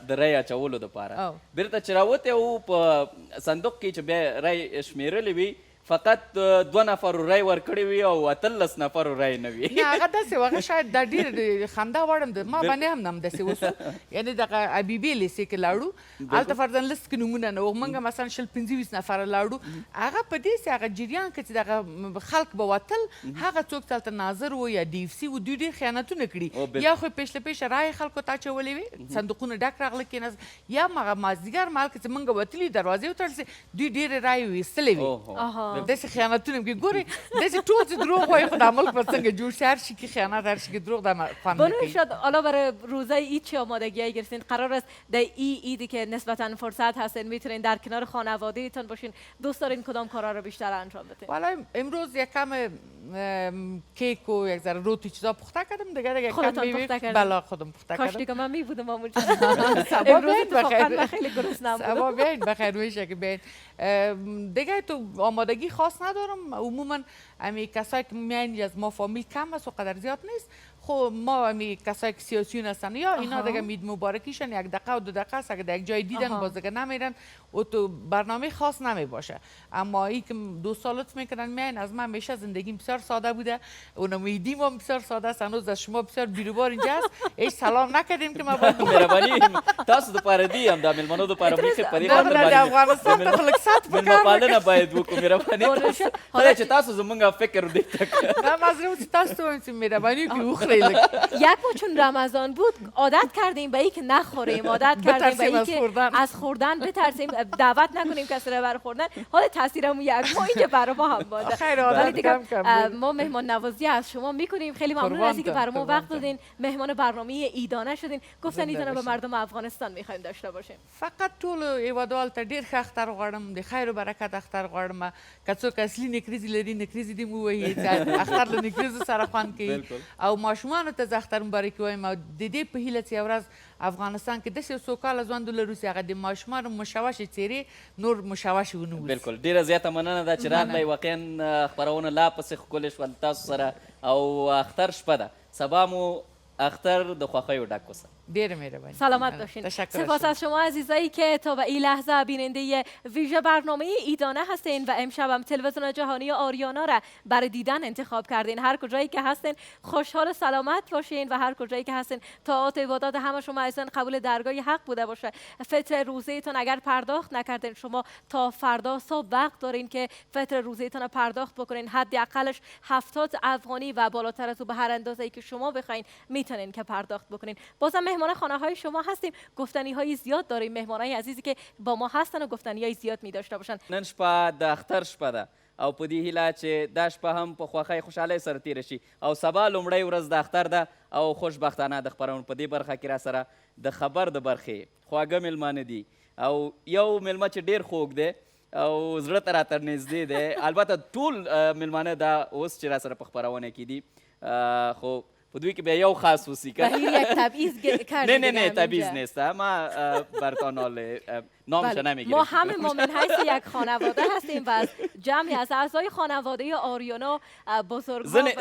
د رای اچولو دپاره. بیرته چې راوتی وو په صندوق کې چې بیا رای شمیرلې وي فقط 2 نفر رای ورکړی وي او 18 نفر رای نه وي. نه هغه داسې وغه شاید د ډېر خندا وړم ما باندې هم نم داسې وسو. یعنی دغه ابيبي لیسې کې لاړو هلته فرضاً لست کې نمونه نه و موږ مثلا 25 نفر لاړو. هغه په دې سي هغه جریان کې چې دغه خلک به وتل هغه څوک تلته ناظر و یا ډي اف سي و دوی ډېر خیانتونه کړي. یا خو پیشله پیش رای خلکو ته اچولې وي صندوقونه ډک راغله کېناست یا مغه مازدیګر مال کې چې موږ وتلي دروازې وتړل دوی ډېرې رای ویستلې وي. داسې خیانتونه کې ګوري داسې ټول چې دروغ وایي خو د ملک به څنګه جوړ شي. هر شي کې خیانت هر شي کې دروغ در خوند بانو ارشاد حالا برای روزه عید چه آمادگی‌هایی گرفتین؟ قرار است در این عیدی که نسبتاً فرصت هستین میتونین در کنار خانواده‌تون باشین، دوست دارین کدام کارا رو بیشتر انجام بدین؟ والا امروز یک کم کیک و یک ذره روتی چیزا پخته کردم دیگه خودتون پخته کردین؟ بله خودم پخته کردم. کاش دیگه من میبودم اونجا. سبا بیاین بخیر. خیلی گرسنه بودم. سبا بیاین بخیر میشه که بیاین. دیگه تو آمادگی خاص ندارم. عموما امی کسایی که میان از ما فامیل کم است و قدر زیاد نیست، خب ما امی کسایی که سیاسیون هستن یا اینا دیگه مید مبارکیشن یک دقیقه و 2 دقیقه است، اگه در یک جای دیدن باز دیگه نمیرن و تو برنامه خاص نمی باشه. اما این که 2 سال لطف میکنن میان، از من همیشه زندگیم بسیار ساده بوده، اون امیدیم هم بسیار ساده است. هنوز از شما بسیار بیروبار اینجا است، هیچ سلام نکردیم که ما باید مهربانی تاسو د پاره دی هم د میلمنو د پاره میخه په دې خاطر د افغانستان ته خلک سات میلمه پالنه باید وکړو. مهرباني خدای چې تاسو زمونږ فکر دې تک نه مزرعه تاسو ته هم مهربانی که اوخری یک ما چون رمضان بود عادت کردیم به این که نخوریم، عادت کردیم به این که از خوردن بترسیم، دعوت نکنیم کسی رو برای خوردن. حالا تاثیرمون یک ما اینجا برای ما هم باشه. خیر ولی دیگه ما مهمان نوازی از شما میکنیم. خیلی ممنون از اینکه برای ما وقت دادین، مهمان برنامه ایدانه شدین. گفتن ایدانه به مردم افغانستان میخوایم داشته باشیم. فقط ټول هیوادوال ته ډیر ښه اختر غواړم، د خیر او برکت اختر غواړم. که څوک اصلي نکریزې لري نکریزې دې مو ووهي چې اختر له نکریزو سره خوند کوي. او ماشومانو ته زه اختر مبارکي وایم او د دې په هیله چې یو ورځ افغانستان کې داسې یو سوکاله ژوند ولرو چې هغه د ماشومانو مشوشې څیرې نور مشوشې ونه اوسي. بالکل ډیره زیاته مننه ده چې راغلی. واقعا خپرونه لا پسې ښکلې شول تاسو سره او اختر شپه ده. سبا مو اختر د خوښیو ډک اوسه. ډیر مهربانی. سلامت باشین. تشکر. سپاس از شما عزیزایی که تا به این لحظه بیننده ویژه برنامه ایدانه هستین و امشب هم تلویزیون جهانی آریانا را برای دیدن انتخاب کردین. هر کجایی که هستین خوشحال و سلامت باشین و هر کجایی که هستین طاعات و عبادات همه شما عزیزان قبول درگاه حق بوده باشه. فطر روزهتون اگر پرداخت نکردین شما تا فردا صبح وقت دارین که فطر روزهتون رو پرداخت بکنین. حداقلش 70 افغانی و بالاتر از او به هر اندازه‌ای که شما بخواین میتونین که پرداخت بکنین. بازم مهمان خانه های شما هستیم. گفتنی های زیاد داریم. مهمان های عزیزی که با ما هستن و گفتنی های زیاد می داشته باشن. نن شپه د اختر شپه ده او په دې هیله چې دا شپه هم په خوښۍ خوشحالۍ سره تېره شي او سبا لومړی ورځ د اختر ده او خوشبختانه د خپرونې په دې برخه کې را سره د خبر د برخې خواږه میلمانه دي او یو میلمه چې ډېر خوږ دی او زړه ته راته نږدې دی. البته ټول میلمانه دا اوس چې را سره په خپرونه کې دي خو په دوی کې بیا یو خاص اوسي که یک تبعیض کردیم. نه تبعیض نیست. ما برتان حال نامش نمیگیریم. ما همه من حیث یک خانواده هستیم و از جمعی از اعضای خانواده آریانا بزرگوار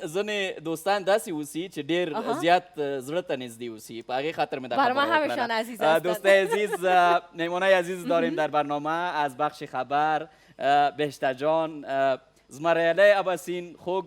زن دوستان داسې اوسي چې ډېر زیات زړه ته نږدې اوسي. په هغې خاطر مې دا برای ما خبره همشان وکړله. عزیز هستند. دوستای عزیز مهمانای عزیز داریم در برنامه از بخش خبر. بهشته جان، زمریالی اباسین، خوږ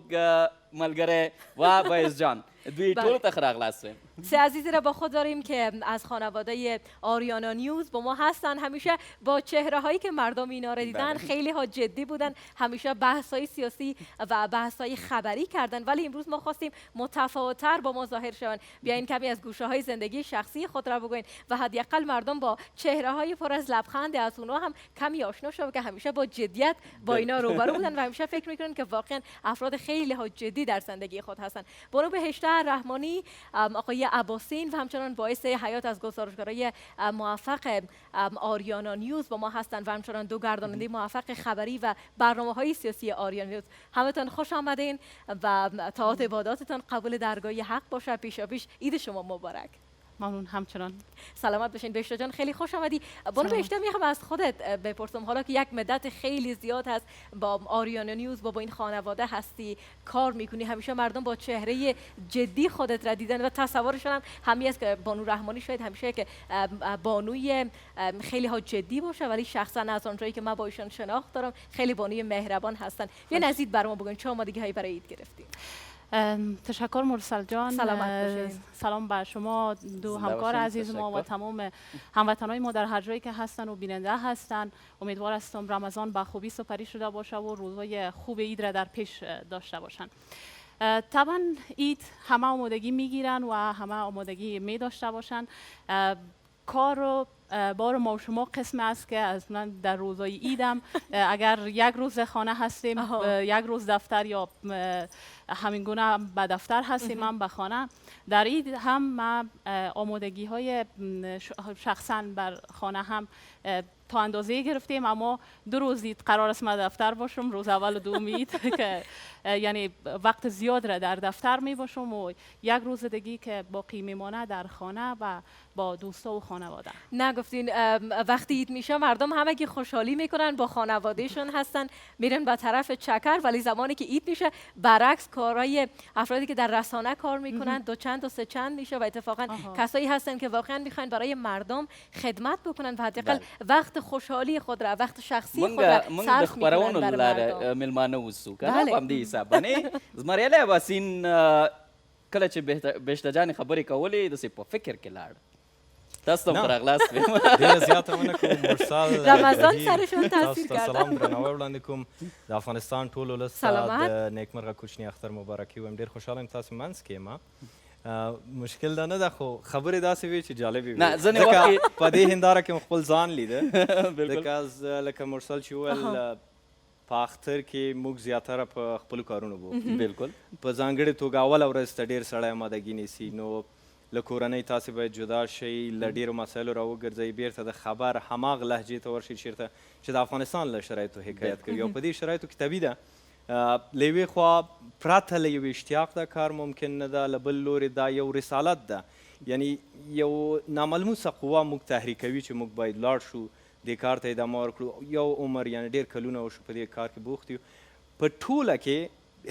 ملګری و باعث جان دوی ټولو ته ښه راغلاست. سه عزیزی را با خود داریم که از خانواده آریانا نیوز با ما هستن. همیشه با چهره هایی که مردم اینا را دیدن خیلی ها جدی بودن، همیشه بحث های سیاسی و بحث های خبری کردن، ولی امروز ما خواستیم متفاوت‌تر با ما ظاهر شوند. بیاین کمی از گوشه های زندگی شخصی خود را بگوین و حداقل مردم با چهره های پر از لبخند از اونها هم کمی آشنا شوند که همیشه با جدیت با اینا روبرو بودن و همیشه فکر میکنن که واقعا افراد خیلی ها جدی در زندگی خود هستن. بانو بهشته رحمانی، آقای عباسین و همچنان باعث حیات از گزارشگرای موفق آریانا نیوز با ما هستند و همچنان دو گرداننده موفق خبری و برنامه‌های سیاسی آریانا نیوز. همتون خوش آمدین و طاعات عباداتتان قبول درگاه حق باشه. پیشاپیش عید شما مبارک. ممنون. همچنان سلامت باشین. بهشته جان خیلی خوش آمدی. بانو بهشته میخوام از خودت بپرسم، حالا که یک مدت خیلی زیاد هست با آریانا نیوز با این خانواده هستی کار میکنی، همیشه مردم با چهره جدی خودت را دیدن و تصورشون هم همین است که بانو رحمانی شاید همیشه که بانوی خیلی ها جدی باشه، ولی شخصا از اونجایی که من با ایشون شناخت دارم خیلی بانوی مهربان هستن. یه نزید برام بگین چه آمادگی هایی برای عید گرفتین؟ تشکر مرسل جان. سلامت باشین. سلام بر شما دو همکار عزیز ما و تمام هموطنای ما در هر جایی که هستن و بیننده هستن. امیدوار هستم رمضان با خوبی سپری شده باشه و روزهای خوب عید را در پیش داشته باشن. طبعا عید همه آمادگی میگیرن و همه آمادگی می داشته باشن. کار رو بار ما و شما قسم است که اصلا در روزهای عیدم اگر یک روز خانه هستیم یک روز دفتر یا همین گونه به دفتر هستیم هم به خانه. در عید هم من آمادگی های شخصا بر خانه هم تا اندازه گرفتیم، اما 2 روز عید قرار است من دفتر باشم، روز اول و دوم عید که یعنی وقت زیاد را در دفتر می باشم و یک روز دیگه که باقی میمانه در خانه و با دوستا و خانواده. گفتین وقتی عید میشه مردم همگی خوشحالی میکنن، با خانوادهشون هستن، میرن به طرف چکر، ولی زمانی که عید میشه برعکس کارهای افرادی که در رسانه کار میکنن دو چند و سه چند میشه و اتفاقا کسایی هستن که واقعا میخواین برای مردم خدمت بکنن و حداقل وقت خوشحالی خود را، وقت شخصی خود را صرف میکنن برای مردم. ملمانه وسو کنه هم دې حساب باندې زمریاله واسین کله چې بهشته جان خبرې کولې داسې په فکر کې لاړ تاسو ته راغلاست ډېره زیاته ونه کوم مرسل رمضان سرشون تاثیر تاسو ته سلام درناوی وړاندې کوم د افغانستان ټول ولس ته د نیکمرغه کوچني اختر مبارکي وایم. ډېر خوشحاله یم تاسو منځ کې یم. مشکل دا نه ده خو خبرې داسې وي چې جالبې وي. ځینې وخت په دې هنداره کې مو خپل ځان لیده ځکه لکه مرسل چې وویل په اختر کې موږ زیاتره په خپلو کارونو بوخت بالکل په ځانګړې توګه اوله ورځ ته ډېر سړی امادګي نیسي نو له کورنۍ تاسې باید جدا شئ له ډېرو مسایلو راوګرځئ بیرته د خبر هماغه لهجې ته ورشئ چېرته چې د افغانستان له شرایطو حکایت کوي او په دې شرایطو کې طبیعي ده له یوې خوا پرته له یو اشتیاق دا کار ممکن نه ده، له بل لورې دا یو رسالت ده، یعنی یو ناملموسه قوه موږ تحریکوي چې موږ باید لاړ شو دې کار ته ادامه ورکړو. یو عمر یعنې ډېر کلونه وشو په دې کار کې بوخت یو. په ټوله کې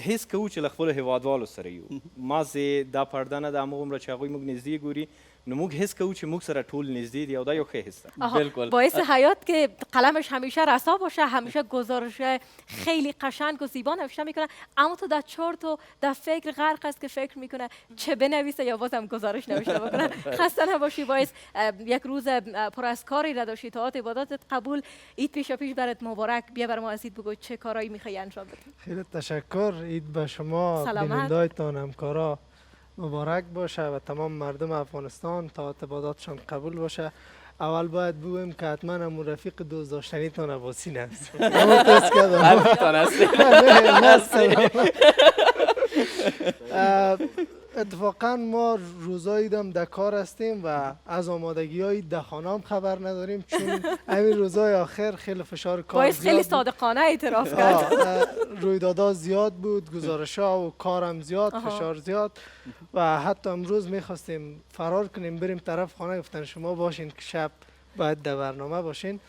حس کوو چې له خپلو هېوادوالو سره یو. مازې دا پرده نه ده هماغومره چې هغوی موږ نږدې ګوري نو موږ حس کوو چې موږ سره ټول نږدې دي او دا یو ښه حس ده. بالکل باعث حیات که قلمش همیشه رسا باشه، همیشه گزارش خیلی قشنگ و زیبا نوشته میکنه، اما تو در چرت و در فکر غرق است که فکر میکنه چه بنویسه یا بازم گزارش نوشته بکنه. خسته نباشی. باعث یک روز پر از کاری را داشتی، طاعات عباداتت قبول، عید پیش برات مبارک. بیا بر ما از عید بگو چه کارایی میخوای انجام بدی. خیلی تشکر. عید به شما، بیننده‌تان، همکارا مبارک باشه و تمام مردم افغانستان طاعات عباداتشان قبول باشه. اول باید بگویم که حتما همون رفیق دوست داشتنی تان عباسین است. همون تست کردم. اتفاقا ما روزایی دم در کار هستیم و از آمادگی های دهخانه هم خبر نداریم چون همین روزای آخر خیلی فشار کار باعث خیلی صادقانه اعتراف کرد. رویدادها زیاد بود، گزارش ها و کارم زیاد، فشار زیاد و حتی امروز میخواستیم فرار کنیم بریم طرف خانه، گفتن شما باشین که شب باید در برنامه باشین.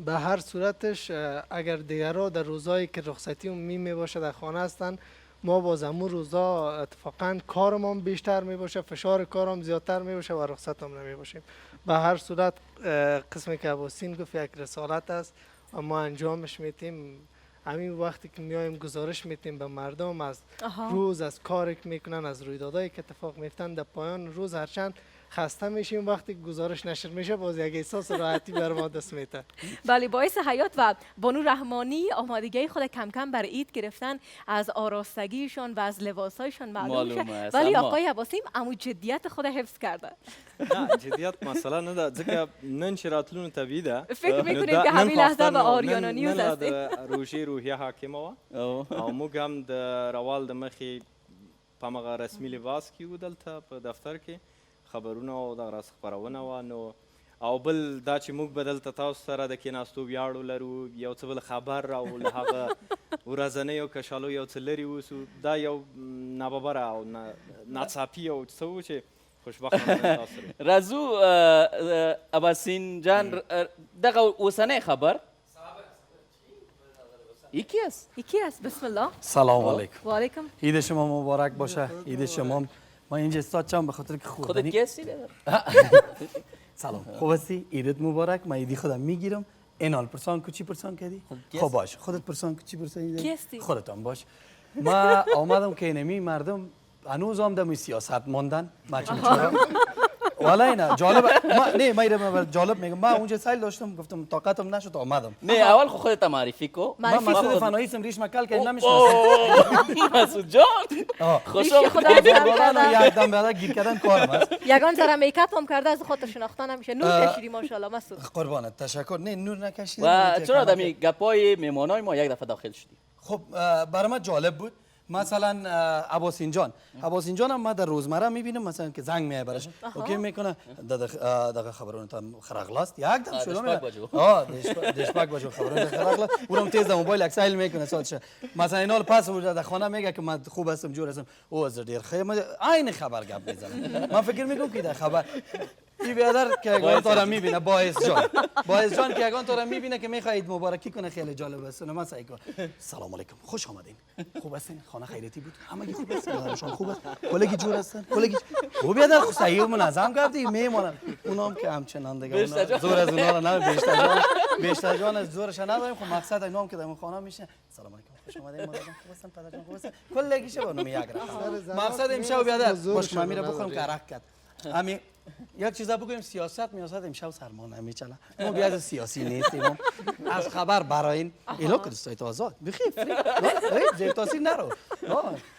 به هر صورتش اگر دیگرها در روزایی که رخصتی می باشه در خانه هستن، ما باز همون روزا اتفاقا کارمون بیشتر می باشه، فشار کارم زیادتر می باشه و رخصت هم نمی باشیم. به هر صورت قسمی که عباسین گفت یک رسالت است و ما انجامش میتیم. همین وقتی که میایم گزارش میتیم به مردم از روز، از کاری که میکنن، از رویدادهایی که اتفاق میفتن در پایان روز، هرچند خسته میشیم وقتی گزارش نشر میشه باز یک احساس راحتی بر ما دست میده. بله، باعث حیات و بانو رحمانی آمادگی خود کم کم برای عید گرفتن، از آراستگیشون و از لباسایشون معلوم میشه، ولی آقای عباسیم امو جدیت خود حفظ کرده. نه جدیت مسئله نه ده، ځکه نن چې راتلونو طبیعي ده. فکر میکنیم که همین لحظه به آریانا نیوز هستیم. نن د روژې روحیه حاکمه وه او موږ هم د روال د مخې په همغه رسمي لباس کې وو دلته په دفتر کې خبرونه او دغه راڅخه خپرونه وه. نو او بل دا چې موږ به دلته تاسو سره د کېناستو ویاړ ولرو، یو څه بل خبر او له هغه ورځنیو کشالو یو څه لرې اوسو، دا یو ناببره او ناڅاپي او څه و چې خوشبختانه تاسو رازو عباسین جان دغه اوسنی خبر یکی است. بسم الله. سلام علیکم. و علیکم. عید شما مبارک باشه. عید شما. ما اینجا استاد به خاطر که خودت کی هستی؟ سلام. خوب هستی؟ عیدت مبارک. من عیدی خودم میگیرم. اینال پرسان کو چی پرسان کردی؟ خب باش. خودت پرسان کو چی پرسان کی هستی؟ خودت هم باش. ما آمدم که اینمی مردم هنوز هم دم سیاست ماندن. ما چه می‌چورم؟ والا نه جالب. ما جالب میگم. ما اونجا سایل داشتم گفتم طاقتم نشد آمدم. نه اول خو خودت معرفی کو. من مسعود فنایی سم ریش مکل که نمیشناسم. مسعود جان. خوشم خدا یک دم بعد گیر کردن کارم است. یگان ذره میکاپ هم کرده از خودت شناختن نمیشه. نور کشیدی ماشاءالله مسعود. قربانت تشکر. نه نور نکشیدم. و چرا دمی گپای میمونای ما یک دفعه داخل شدی؟ خب برای من جالب بود. مثلا عباسین جان هم ما در روزمره میبینم مثلا که زنگ میای براش اوکی میکنه دغه خبرونه تا خرغلاست یک دم شروع میکنه دشپاک باجو خبرونه خرغلا اونم تیز موبایل اکسایل میکنه سالش مثلا اینال پاس در خانه میگه که من خوب هستم جور هستم او از دیر خیر عین خبر گپ میزنه. من فکر میکنم که در خبر این بیادر که اگان تو را میبینه باعث جان که اگان تو را میبینه که میخواهید مبارکی کنه خیلی جالب است. ما سعی کن. سلام علیکم، خوش آمدین. خوب هستین؟ خانه خیریتی بود؟ همگی خوب است؟ مادرشان خوب است؟ کلگی جور هستن؟ کلگی خوب بیادر صحیح و منظم گفتی میمونن. اونام که همچنان دیگه زور از اونا را نه بیشتر جان از زورش نداریم. خب مقصد اینام که در خانه میشه سلام علیکم خوش آمدین مادرجان خوب هستن پدرجان خوب هستن کلگی شو نمی یک رقم. مقصد امشب بیادر باش ما میره بخورم که عرق کرد. همین یک چیزا بگویم سیاست امشب سرما نمیچله. ما بیاد سیاسی نیستیم. از خبر برای این اینا که دوستای آزاد بخیر زیر تاثیر نرو.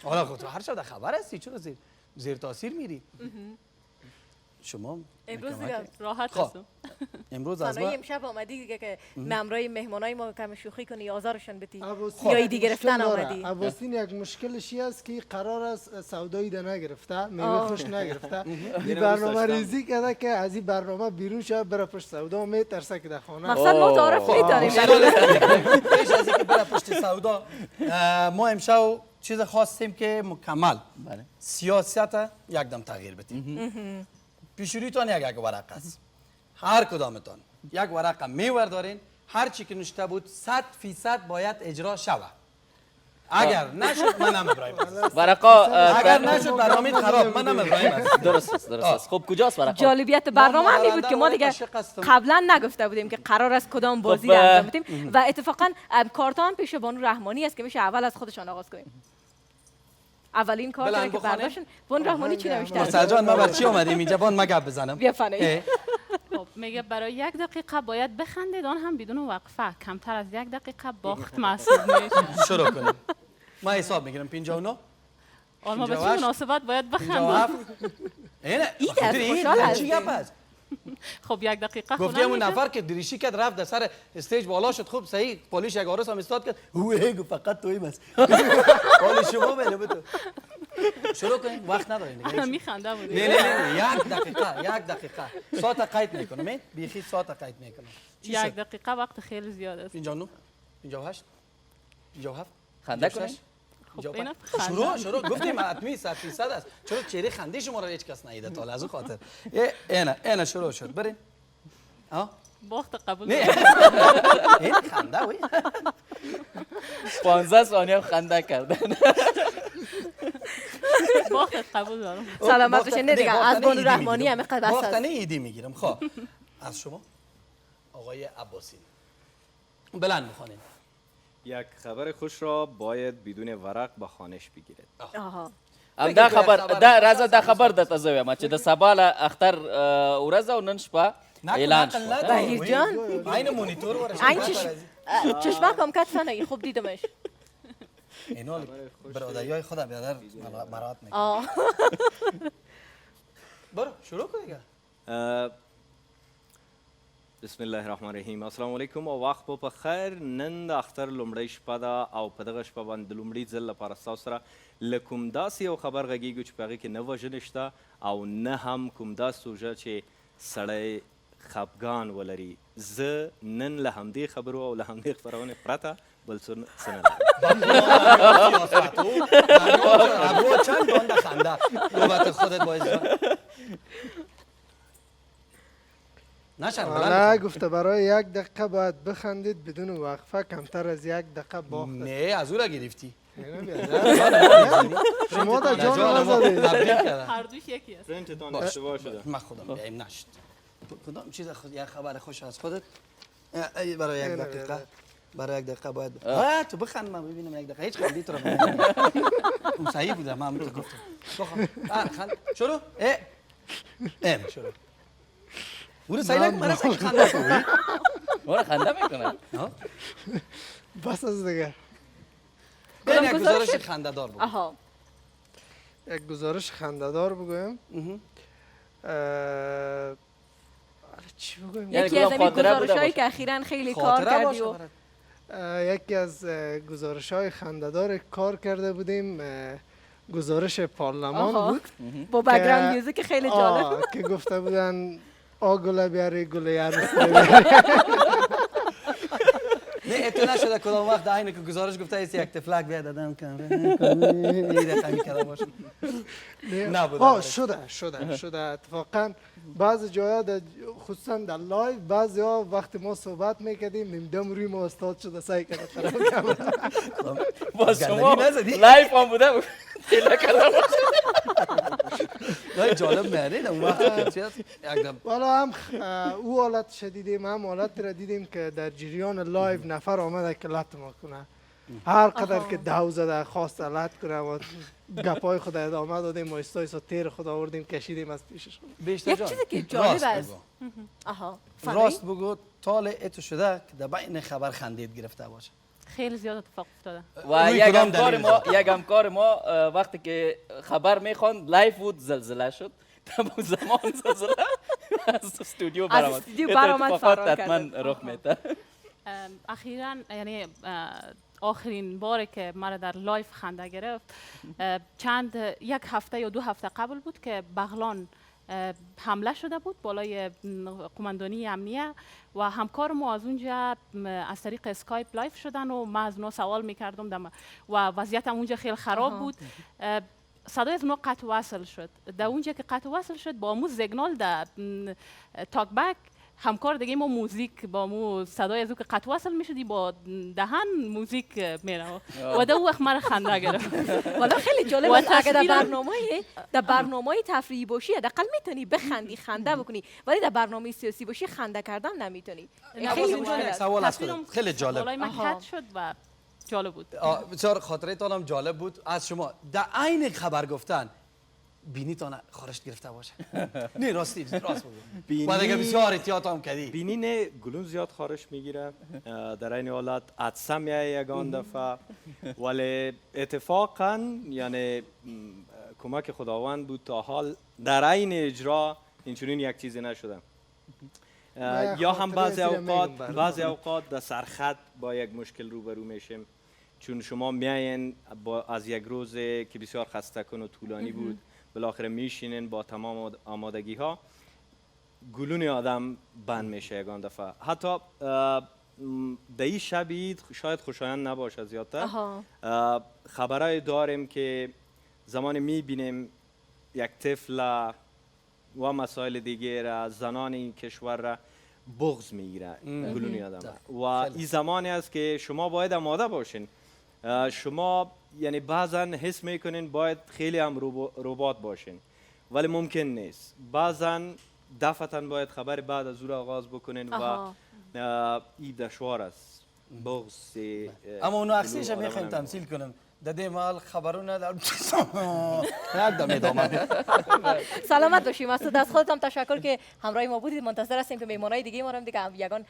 حالا خود هر شب خبر هستی چرا زیر تاثیر میری؟ شما امروز دیگه راحت هستم. امروز از ما امشب آمدی دیگه که ممرای مهمانای ما کم شوخی کنی آزارشون بدی یا ایدی گرفتن آمدی. ابوسین یک مشکلش است که قرار است سودایی ده نگرفته میوه خوش نگرفته این برنامه ریزی کرده که از این برنامه بیرون شد بره پشت سودا میترسه که در خانه مقصد ما تعارف می‌داریم. پیش از اینکه بره پشت سودا ما امشب چیز خواستیم که مکمل سیاست یکدم تغییر بدیم. پیشوریتان یک ورق است. هر کدامتان یک ورق میوردارین هر چی که نوشته بود 100% باید اجرا شود. اگر نشد من هم ابراهیم است. ورقا اگر نشد برنامه خراب من هم ابراهیم است. درست است. خب کجاست ورقا؟ جالبیت برنامه همین بود که ما دیگه قبلا نگفته بودیم که قرار است کدام بازی انجام بدیم و اتفاقا کارتان پیش بانو رحمانی است که میشه اول از خودشان آغاز کنیم. اولین کار که برداشتن بانو رحمانی چی نوشته؟ سرجان ما بر چی اومدیم اینجا بان ما گپ بزنم. بیا فنایی. خب میگه برای 1 دقیقه باید بخندید آن هم بدون وقفه کمتر از 1 دقیقه باخت محسوب میشه. شروع کنیم. ما حساب میگیرم 59 ما به چه مناسبت باید بخندیم؟ اینه خوشحال است. چی گپ است؟ خب 1 دقیقه گفتیم اون نفر که دریشی کرد رفت در سر استیج بالا شد خوب صحیح پالیش یک آرس هم استاد کرد اوه فقط تویی بس پالیش شما بله تو شروع کنیم وقت نداریم دیگه میخنده بود. نه 1 دقیقه ساعت قید میکنم بیخی ساعت قید میکنم 1 دقیقه وقت خیلی زیاد است. 59 58 57 خنده کنید. خب اینا شروع گفتیم حتمی 100% است چرا چهره خنده شما را هیچ کس ندیده تا از اون خاطر اینا شروع شد بریم باخت قبول این خنده وی 15 ثانیه خنده کردن. باخت قبول دارم. سلامت باشین. نه دیگه از بانو رحمانی همه قد بس است. باختنه ایدی میگیرم. خب از شما آقای عباسی بلند میخوانید. یک خبر خوش را باید بدون ورق به خانش بگیرید. ام دا خبر دا رازه دا خبر د تزوی ما چې د سبا له اختر ورځ او نن شپه اعلان شو. بهیر جان عین مونیتور ورش این چشمک هم کت فنایی خوب دیدمش. اینا برادریای خودم بیادر مراد میکنه. برو شروع کن دیگه. بسم الله الرحمن الرحیم. السلام علیکم او وخت په خیر. نن د اختر لومړی شپه ده او په دغه شپه باندې د لومړي ځل لپاره ستاسو سره له کوم داسې یو خبر غږیږو چې په هغې کې نه وژنې شته او نه هم کوم داسې سوژه چې سړی خفګان ولري. زه نن له همدې خبرو او له همدې خپرونې پرته بل څه نه لرم. چند باند خنده نوبت خودت باعث نه گفته برای 1 دقیقه باید بخندید بدون وقفه کمتر از 1 دقیقه باخت. نه از او را گرفتی شما در جان آزادید. هر دوش یکی است. پرینتتان اشتباه شده. من خودم بیایم نشد. کدام چیز یک خبر خوش از خودت برای 1 دقیقه برای 1 دقیقه باید تو بخند من ببینم 1 دقیقه هیچ خندی تو را ببینم. اون صحیح بوده من تو گفتم خند شروع شروع اون صحیح نکن من صحیح خنده کنی اون خنده میکنه. بس از دیگه یک گزارش خنده دار بگو. یک گزارش خنده دار بگویم. چی بگویم؟ یکی از این گزارش‌هایی که اخیراً خیلی کار کردی و یکی از گزارش‌های خنده‌دار کار کرده بودیم گزارش پارلمان بود با بک‌گراند میوزیک خیلی جالب که گفته بودن آگله بیاری گله یارسته نه که نشده کدام وقت عین که گزارش گفته است یک تفلک بیاد دادم این رقمی کرده باشه نبوده شده اتفاقا بعضی جاها خصوصا در لایو بعضی ها وقتی ما صحبت میکردیم نیمدم روی ما استاد شده سعی کرده طرف کامera با شما لایف هم بوده تیلا کرده باشه جالب میادید اون وقت که والا هم او حالت دیدیم هم حالت را دیدیم که در جریان لایو نفر آمده که لط ما کنه هر قدر که دو زده خواست لط کنه و گپای خود ادامه دادیم و استایسا تیر خود آوردیم کشیدیم از پیشش. بیشتر یک جان چیزی که جالب است راست بگو طال اتو شده که در بین خبر خندید گرفته باشه خیلی زیاد اتفاق افتاده و یک همکار ما وقتی که خبر میخواند لایف بود زلزله شد اون زمان زلزله از استودیو برآمد اتفاقات حتما رخ میده اخیراً یعنی آخرین باری که مرا در لایف خنده گرفت یک هفته یا 2 هفته قبل بود که بغلان حمله شده بود بالای قماندانی امنیه و همکار ما از اونجا از طریق اسکایپ لایف شدن و من از اونا سوال میکردم و وضعیت اونجا خیلی خراب بود. صدای از اونا قطع وصل شد. در اونجا که قطع وصل شد با مو سیگنال در تاک بک همکار دیگه ما موزیک با مو صدای از او که قطع وصل میشدی با دهن موزیک میره و در وقت مرا خنده گرفت. والا خیلی جالب است اگه در برنامه تفریحی باشی حداقل میتونی بخندی خنده بکنی ولی در برنامه سیاسی باشی خنده کردن نمیتونی. خیلی یک سوال از خودت خیلی جالب بالای من کت شد و جالب بود. بسیار خاطره تانم جالب بود از شما در عین خبر گفتن بینیتان خارش گرفته باشه نه راستی راست بگو بعد اگه بسیار احتیاط هم کردی بینی نه گلون زیاد خارش میگیره در این حالت عطسه میایه یگان دفعه ولی اتفاقا یعنی کمک خداوند بود تا حال در این اجرا اینچنین یک چیزی نشده یا هم بعضی اوقات در سرخط با یک مشکل روبرو میشیم چون شما میاین از یک روز که بسیار خسته کن و طولانی بود بالاخره میشینین با تمام آمادگی ها گلون آدم بند میشه یگان دفعه حتی در این شب عید شاید خوشایند نباشه زیادتر خبرهای داریم که زمان میبینیم یک طفل و مسائل دیگه را زنان این کشور را بغض میگیره گلون آدم و این زمانی است که شما باید آماده باشین شما یعنی بعضا حس میکنین باید خیلی هم ربات باشین ولی ممکن نیست بعضا دفعتا باید خبر بعد از او را آغاز بکنین و این دشوار است بغض اما اونو عکسیش هم میخوایم تمثیل کنم داده مال خبرونه در یکدم ادامه سلامت باشیم. از خودتان تشکر که همراه ما بودید. منتظر هستیم که میمونای دیگه ما هم دیگه یگان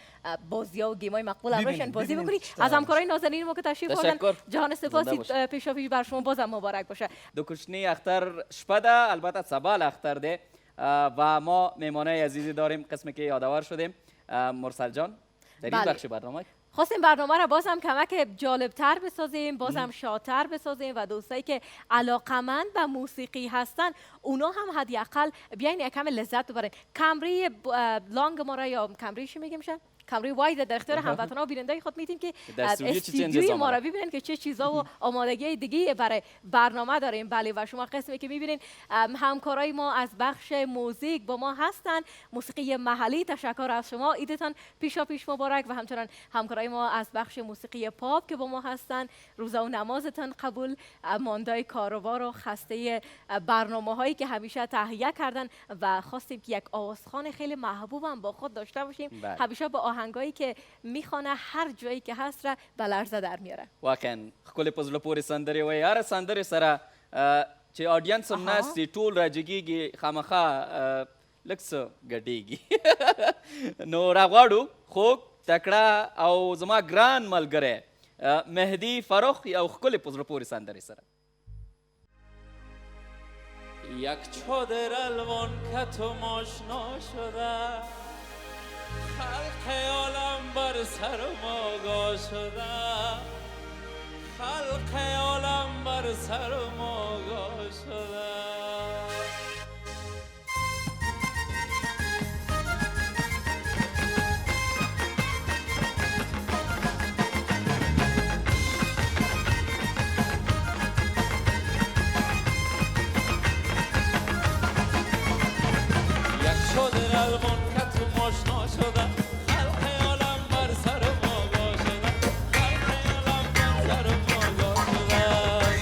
بازی‌ها و گیم‌های مقبول همراهشان بازی بکنید. از همکارای نازنین ما که تشریف آوردن جهان سپاسی پیشاپیش بر شما بازم مبارک باشه. دو کشنی اختر شپه ده البته سبال اختر ده و ما میمانای عزیزی داریم قسمی که یادآور شدیم مرسل جان در این بخش برنامه خواستیم برنامه را باز هم کمک جالبتر بسازیم باز هم شادتر بسازیم و دوستایی که علاقمند به موسیقی هستن اونا هم حداقل بیاین یکم لذت ببرن. کمری لانگ ما را یا کمریش میگیم شه کمری واید در اختیار هموطنان و بیننده خود میدیم که استودیوی ما را ببینن که چه چیزا و آمادگی دیگه برای برنامه داریم. بله و شما قسمی که میبینین همکارای ما از بخش موزیک با ما هستن موسیقی محلی. تشکر از شما عیدتان پیشاپیش مبارک و همچنان همکارای ما از بخش موسیقی پاپ که با ما هستن روزا و نمازتان قبول ماندای کاروبار و خسته برنامه هایی که همیشه تهیه کردن و خواستیم که یک آوازخوان خیلی محبوب هم با خود داشته باشیم همیشه با آهنگایی که میخوانه هر جایی که هست را به لرزه در میاره. واقعا خپل پزله پورې سندرې وایي هر سندرې سره چې آډینس هم ناست دي ټول راجګېږي خامخا لږ څه ګډېږي نو راغواړو خوږ تکړه او زما ګران ملګری مهدي فروخ یو ښکلې پزله پورې سندرې سره یک چادر الوان کتم آشنا شده خلق عالم بر سر ما آگاه شده خلق عالم بر سر ما آگاه شده الوان کتوم آشنا شدن خلق عالم بر سر ما گا شدن خلق عالم بر سر ما گا شدن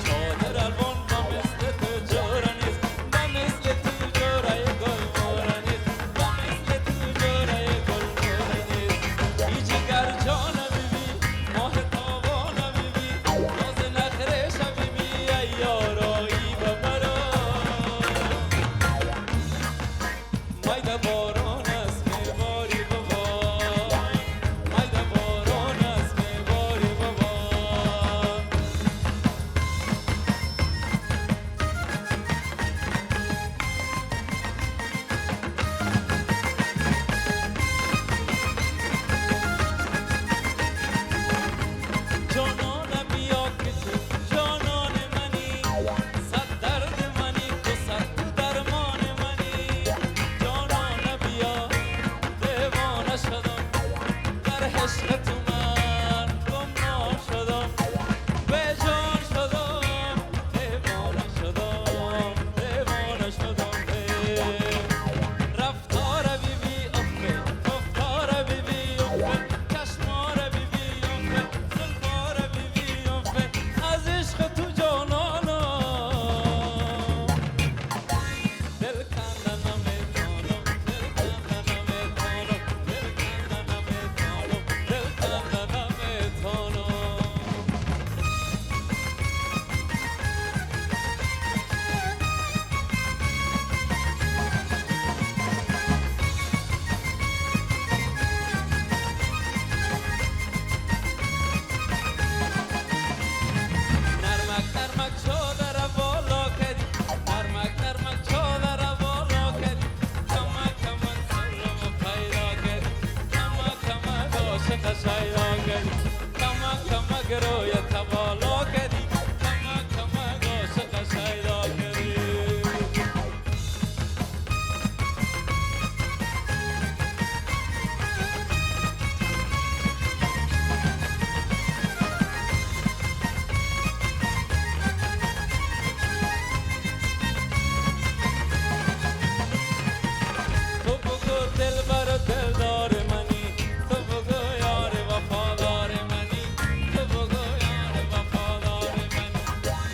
چادر الوان با مثل تو جوره نیست با مثل تو جوره گل موره نیست با مثل تو جوره گل موره نیست ای جگر جان بیبی ماه تابان بیبی ناز نخرش بیبی ای یارایی ببرا مایده باران است میباری بابا مایده باران است میباری بابا جانان بیا که تو جانان منی صد درد منی تو صد درمان منی جانان بیا دیوانه شدم در عشق تو من گمنام شدم به جان شدم دیوانه شدم دیوانه شدم رفتار بیبی افه گفتار بیبی افه چشمار بیبی افه زلفار بیبی افه از عشق تو جانانا دل کندن نمیتونم دل کندن نمیتونم دل کندن نمیتونم دل کندن نمیتونم نرمک نرمک چادر بالا کردی نرمک نرمک چادر بالا کردی کمک کمک سرم پیدا کردی کمک کمک عاشق شیدا کردی کمک کمک روی تبالا کردی کمک کمک عاشق شیدا کردی تو بگو دلبر و دلدار منی تو بگو یار وفادار منی تو بگو یار وفادار منی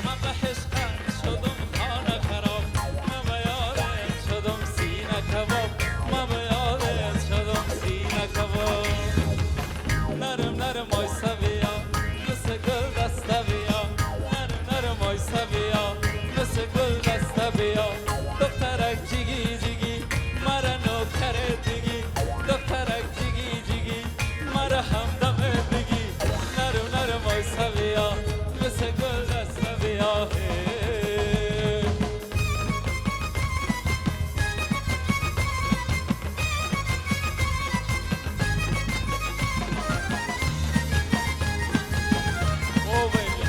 من به عشقت شدم خانه خراب من به یادت شدم سینه کباب من به یادت شدم سینه کباب نرم نرم آی سویا مثل گل دسته بیا نرم نرم آی سویا مثل گل دسته بیا دخترک جیگی جیگی مرا نوکر دیگی دخترک جیگی جیگی مرا همدم دیگی نرم نرم آی سویا مثل گل دسته بیا او بیبی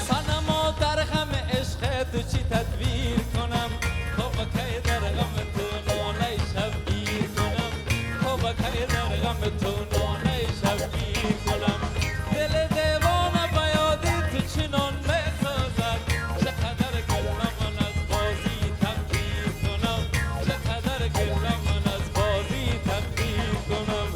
صنما در غم عشق تو چی تدبیر کنم خوبا که در غم تو نانه شبگیر کنم خوبا که در غم تو نانه شبگیر کنم دل دیوانه بیادی تو چنان میسازد چقدر گلم من از بازی تقدیر کنم چقدر گلم من از بازی تقدیر کنم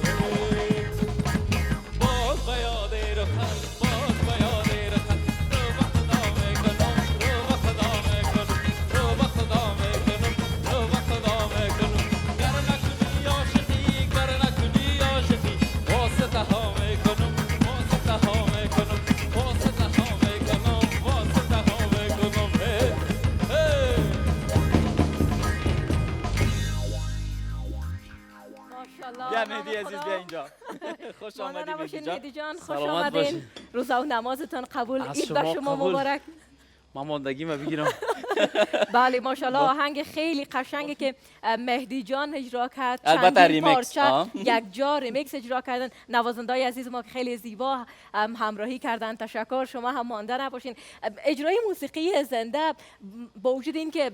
باز بیاده رو خل باز بیاده رو خل رو به خدا میکنم رو به خدا میکنم رو به خدا میکنم رو به خدا میکنم گر نکنی عاشقی گر نکنی عاشقی واسطه ها میکنم واسطه ها میکنم واسطه ها میکنم واسطه ها میکنم ماشاءالله بیا نام مهدی عزیز خدا. بیا اینجا خوش مانع آمدی نباشین مهدی جان مهدی جان خوش سلامت آمدین باشین. روزا و نمازتان قبول از عید بر شما شما قبول. مبارک من ماندگی ما بگیرم بله ماشاءالله آهنگ خیلی قشنگی که مهدی جان اجرا کرد. البته چندین ریمیکس، پارچه یک جا ریمیکس اجرا کردن. نوازنده‌های عزیز ما که خیلی زیبا همراهی کردن. تشکر، شما هم مانده نباشین. اجرای موسیقی زنده با وجود اینکه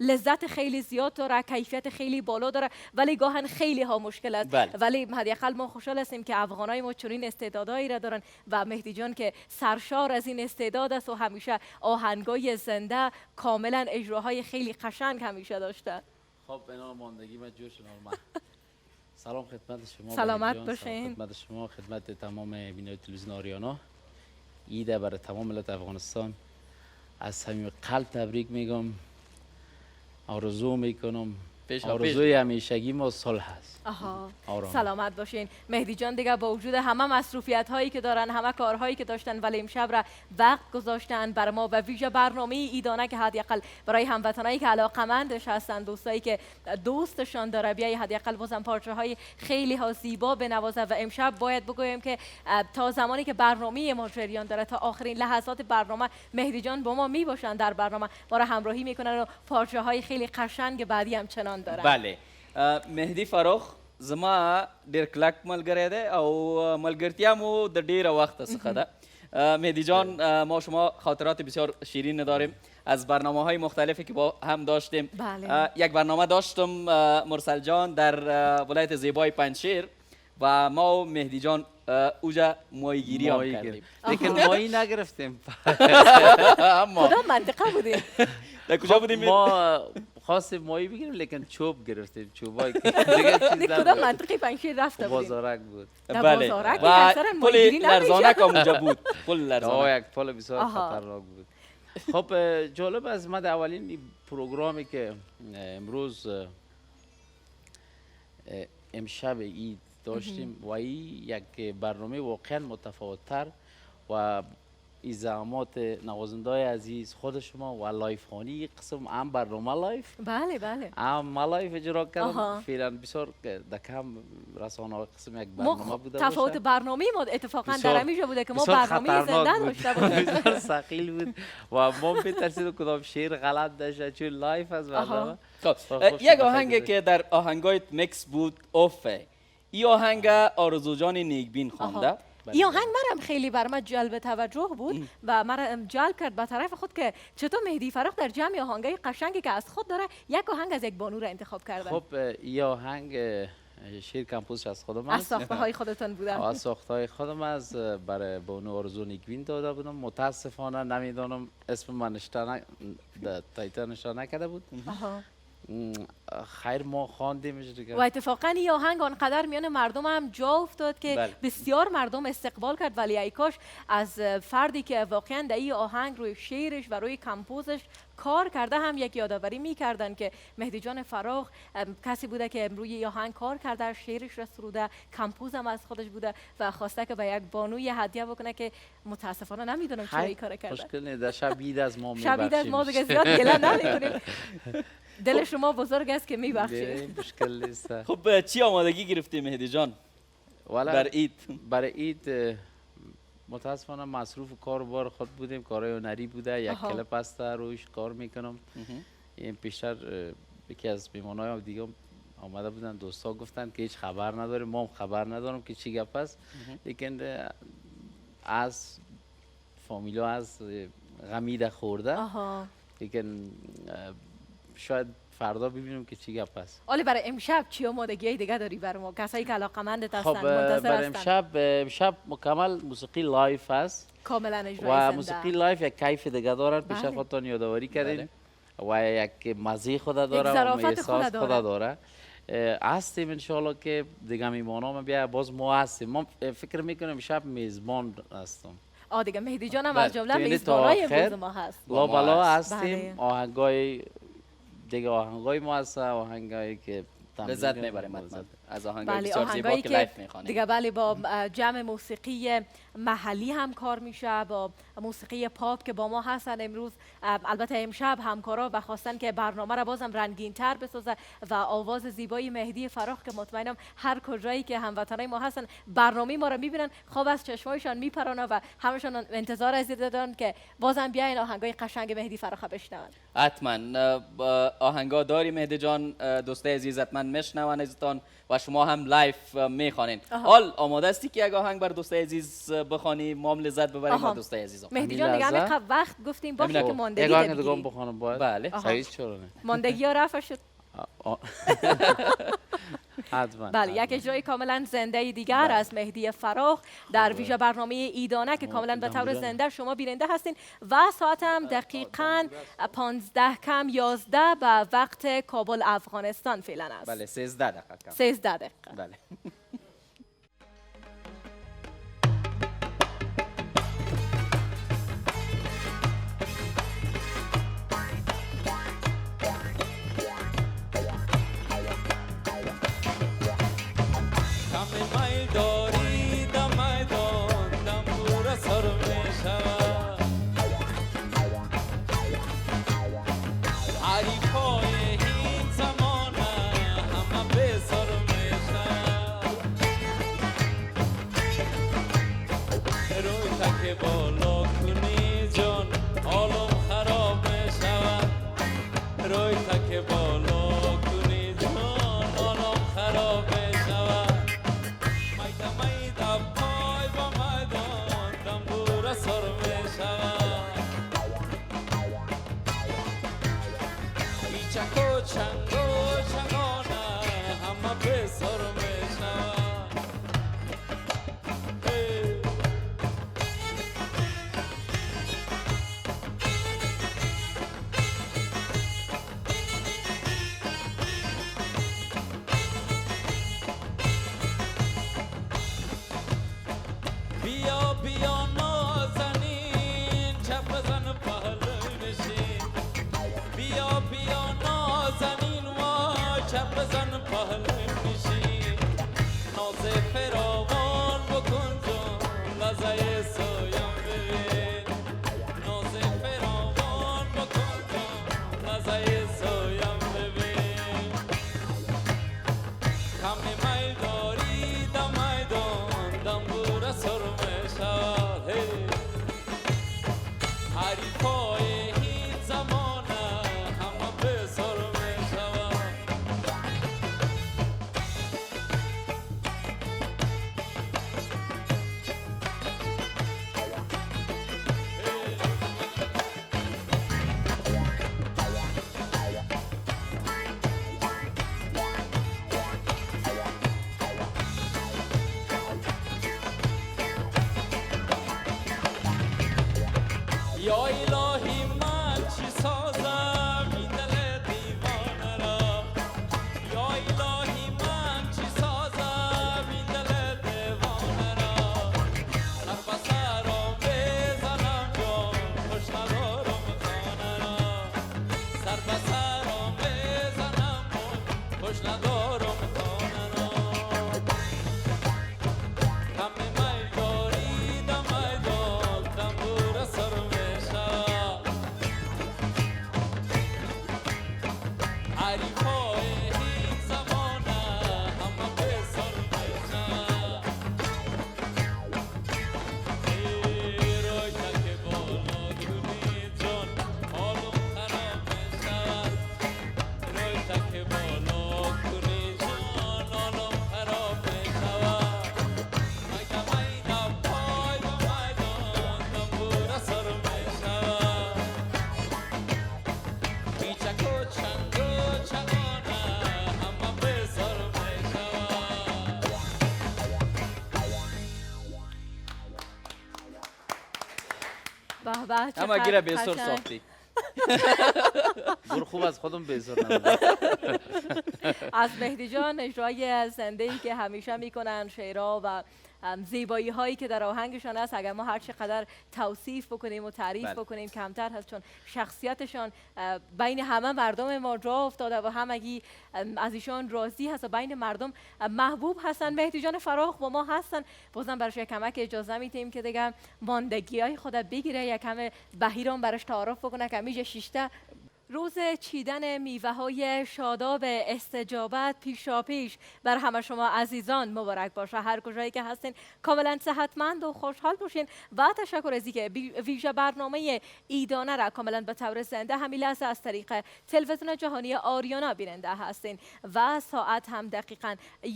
لذت خیلی زیاد داره، کیفیت خیلی بالا داره، ولی گاهن خیلی ها مشکل است. بله. ولی حداقل ما خوشحال هستیم که افغانای ما چنین استعدادایی را دارن و مهدی جان که سرشار از این استعداد است و همیشه آهنگای زنده کاملا اجراهای خیلی قشنگ همیشه داشته. خب به نام ماندگی من جوش نورمال. سلام خدمت شما. سلامت جان. باشین. سلام خدمت شما، خدمت تمام بیننده تلویزیون آریانا. ایده برای تمام ملت افغانستان از صمیم قلب تبریک میگم. آرزو میکنم آرزوی همیشگی ما صلح هست. آرام. سلامت باشین. مهدی جان دیگه با وجود همه مصروفیت هایی که دارن، همه کارهایی که داشتن، ولی امشب را وقت گذاشتن بر ما و ویژه برنامه ایدانه که حداقل برای هموطنایی که علاقمندش هستن، دوستایی که دوستشان داره بیای حداقل بازم پارچه های خیلی ها زیبا بنوازه. و امشب باید بگویم که تا زمانی که برنامه ما جریان داره، تا آخرین لحظات برنامه مهدی جان با ما می باشن، در برنامه ما را همراهی میکنن و پارچه های خیلی قشنگ بعدی هم چنان دارن. بله. مهدی فاروق زما ډیر کلک ملګری دی او ملګرتیا مو د ډیره وخت څخه ده. مهدی جان، ما شما خاطرات بسیار شیرین داریم از برنامه های مختلفی که با هم داشتیم. بله. یک برنامه داشتم مرسل جان در ولایت زیبای پنجشیر و ما و مهدی جان اوجا ماهیگیری هم کردیم. لیکن ماهی نگرفتیم. اما کدام منطقه بودیم؟ در کجا بودیم؟ ما خواستیم ماهی بگیریم لیکن چوب گرفتیم. چوبای دیگه چیز کدام منطقه پنجشیر رفته بودیم؟ بازارک بود. در بله. بازارک و اکثرا ماهیگیری پل لرزانک هم اونجا بود. پل آه لرزانک. یک پل بسیار خطرناک بود. خب جالب از من اولین پروگرامی که امروز امشب عید داشتیم و این یک برنامه واقعا متفاوت‌تر و زحمات نوازنده‌های عزیز خود شما و لایف خوانی قسم هم برنامه لایف بله بله هم لایف اجرا کردم. فعلا بسیار دکم رسانه های قسم یک برنامه بوده تفاوت برنامه ما اتفاقا در همیشه بوده که ما برنامه زنده داشته بودیم. بسیار ثقیل بود و ما بترسید کدام شعر غلط داشته چون لایف از برنامه. یک آهنگ که در آهنگایت میکس بود اوفه. این آهنگ آرزو جان نیکبین خوانده. این آهنگ مرم خیلی بر من جلب توجه بود و مرا جلب کرد به طرف خود که چطور مهدی فاروق در جمع آهنگای قشنگی که از خود داره یک آهنگ از یک بانو را انتخاب کردن. خب این آهنگ شیر کمپوزش از خودم از است. ساخته های خودتون بودن؟ از ساخته های خودم از برای بانو آرزو نیکبین داده بودم. متاسفانه نمیدانم اسم من تایتل نشان نکرده بود. خیر ما خواندیمش دیگه. و اتفاقا این آهنگ آنقدر میان مردم هم جا افتاد که بسیار مردم استقبال کرد. ولی ای کاش از فردی که واقعا در این آهنگ روی شعرش و روی کمپوزش کار کرده هم یک یادآوری میکردن که مهدی جان فاروق کسی بوده که روی این آهنگ کار کرده، شعرش را سروده، کمپوز هم از خودش بوده و خواسته که به یک بانوی هدیه بکنه که متاسفانه نمیدونم چرا این کار کرده. مشکل نیست، شبید از ما شبید از ما دیگه زیاد گله نمیکنیم. دل شما بزرگ است که میبخشید. مشکل نیست. خب چی آمادگی گرفتی مهدی جان بر عید؟ برای عید متاسفانه مصروف کار بار خود بودیم، کارهای هنری بوده. یک کلپ هست روش کار میکنم. این پیشتر یکی از میمانای دیگه آمده بودن، دوستا گفتن که هیچ خبر نداریم، ما هم خبر ندارم که چی گپ است. لیکن از فامیلا از غمیده خورده. لیکن شاید فردا ببینیم که چی گپ است. ولی برای امشب چی آمادگی دیگه داری برای ما؟ کسایی که علاقه‌مند هستن، خب منتظر هستن. امشب مکمل موسیقی لایف است کاملا اجرای زنده. و موسیقی لایف یک کیف دیگه داره. پیش خودتون یادآوری کردین و یک مزه خود داره و احساس خود داره. هستیم انشالله که دیگه میمانم بیا باز ما هستیم. ما فکر میکنم امشب میزبان هستم. دیگه مهدی جان هم از جمله میزبانای امروز ما هست. لا بلا هستیم. آهنگای دیگه آهنگای ما هست، آهنگایی که لذت میبریم. از آهنگای بله، بسیار زیبا آهنگایی که که لایف میخوانیم. دیگه بله با جمع موسیقی محلی هم کار میشه، با موسیقی پاپ که با ما هستن امروز. البته امشب همکارا و خواستن که برنامه را بازم رنگین تر بسازه و آواز زیبای مهدی فراخ که مطمئنم هر کجایی که هموطنای ما هستن برنامه ما را میبینن، خواب از چشمایشان میپرانه و همشون انتظار از دارن که بازم بیاین آهنگای قشنگ مهدی فراخ بشنون. حتما آهنگا داری مهدی جان، دوستای عزیز حتما میشنون ازتان و شما هم لایف میخوانین. حال آماده استی که یک آهنگ بر دوستای عزیز بخوانی، ما هم لذت ببریم و دوستای عزیزم. مهدی جان دیگه همین وقت گفتیم باشه که ماندگی یک آهنگ دیگه بخوانم باید. بله. سعید چرا نه؟ ماندگی ها رفع شد. حتما. بله، یک اجرای کاملا زنده دیگر از مهدی فراخ در ویژه برنامه ایدانه که کاملا به طور زنده شما بیننده هستین و ساعت هم دقیقاً 15 کم 11 به وقت کابل افغانستان فعلا است. بله 13 دقیقه. 13 دقیقه. بله. اما گیره بیسور ساختی. برو خوب از خودم بیزار نبود. از مهدی جان اجرای زنده‌ای که همیشه میکنن شعرها و زیبایی هایی که در آهنگشان است اگر ما هر چقدر توصیف بکنیم و تعریف بله. بکنیم کمتر هست، چون شخصیتشان بین همه مردم ما جا افتاده و همگی از ایشان راضی هست و بین مردم محبوب هستن. مهدی جان فراخ با ما هستن، بازم برش یک کمک اجازه میتیم که دیگه ماندگی های خود بگیره، یک همه بهیران برش تعارف بکنه که میشه شیشته. روز چیدن میوه های شاداب استجابت پیشاپیش بر همه شما عزیزان مبارک باشه. هر کجایی که هستین کاملا صحتمند و خوشحال باشین و تشکر از اینکه ویژه برنامه ایدانه را کاملا به طور زنده همین لحظه از طریق تلویزیون جهانی آریانا بیننده هستین و ساعت هم دقیقاً 11:25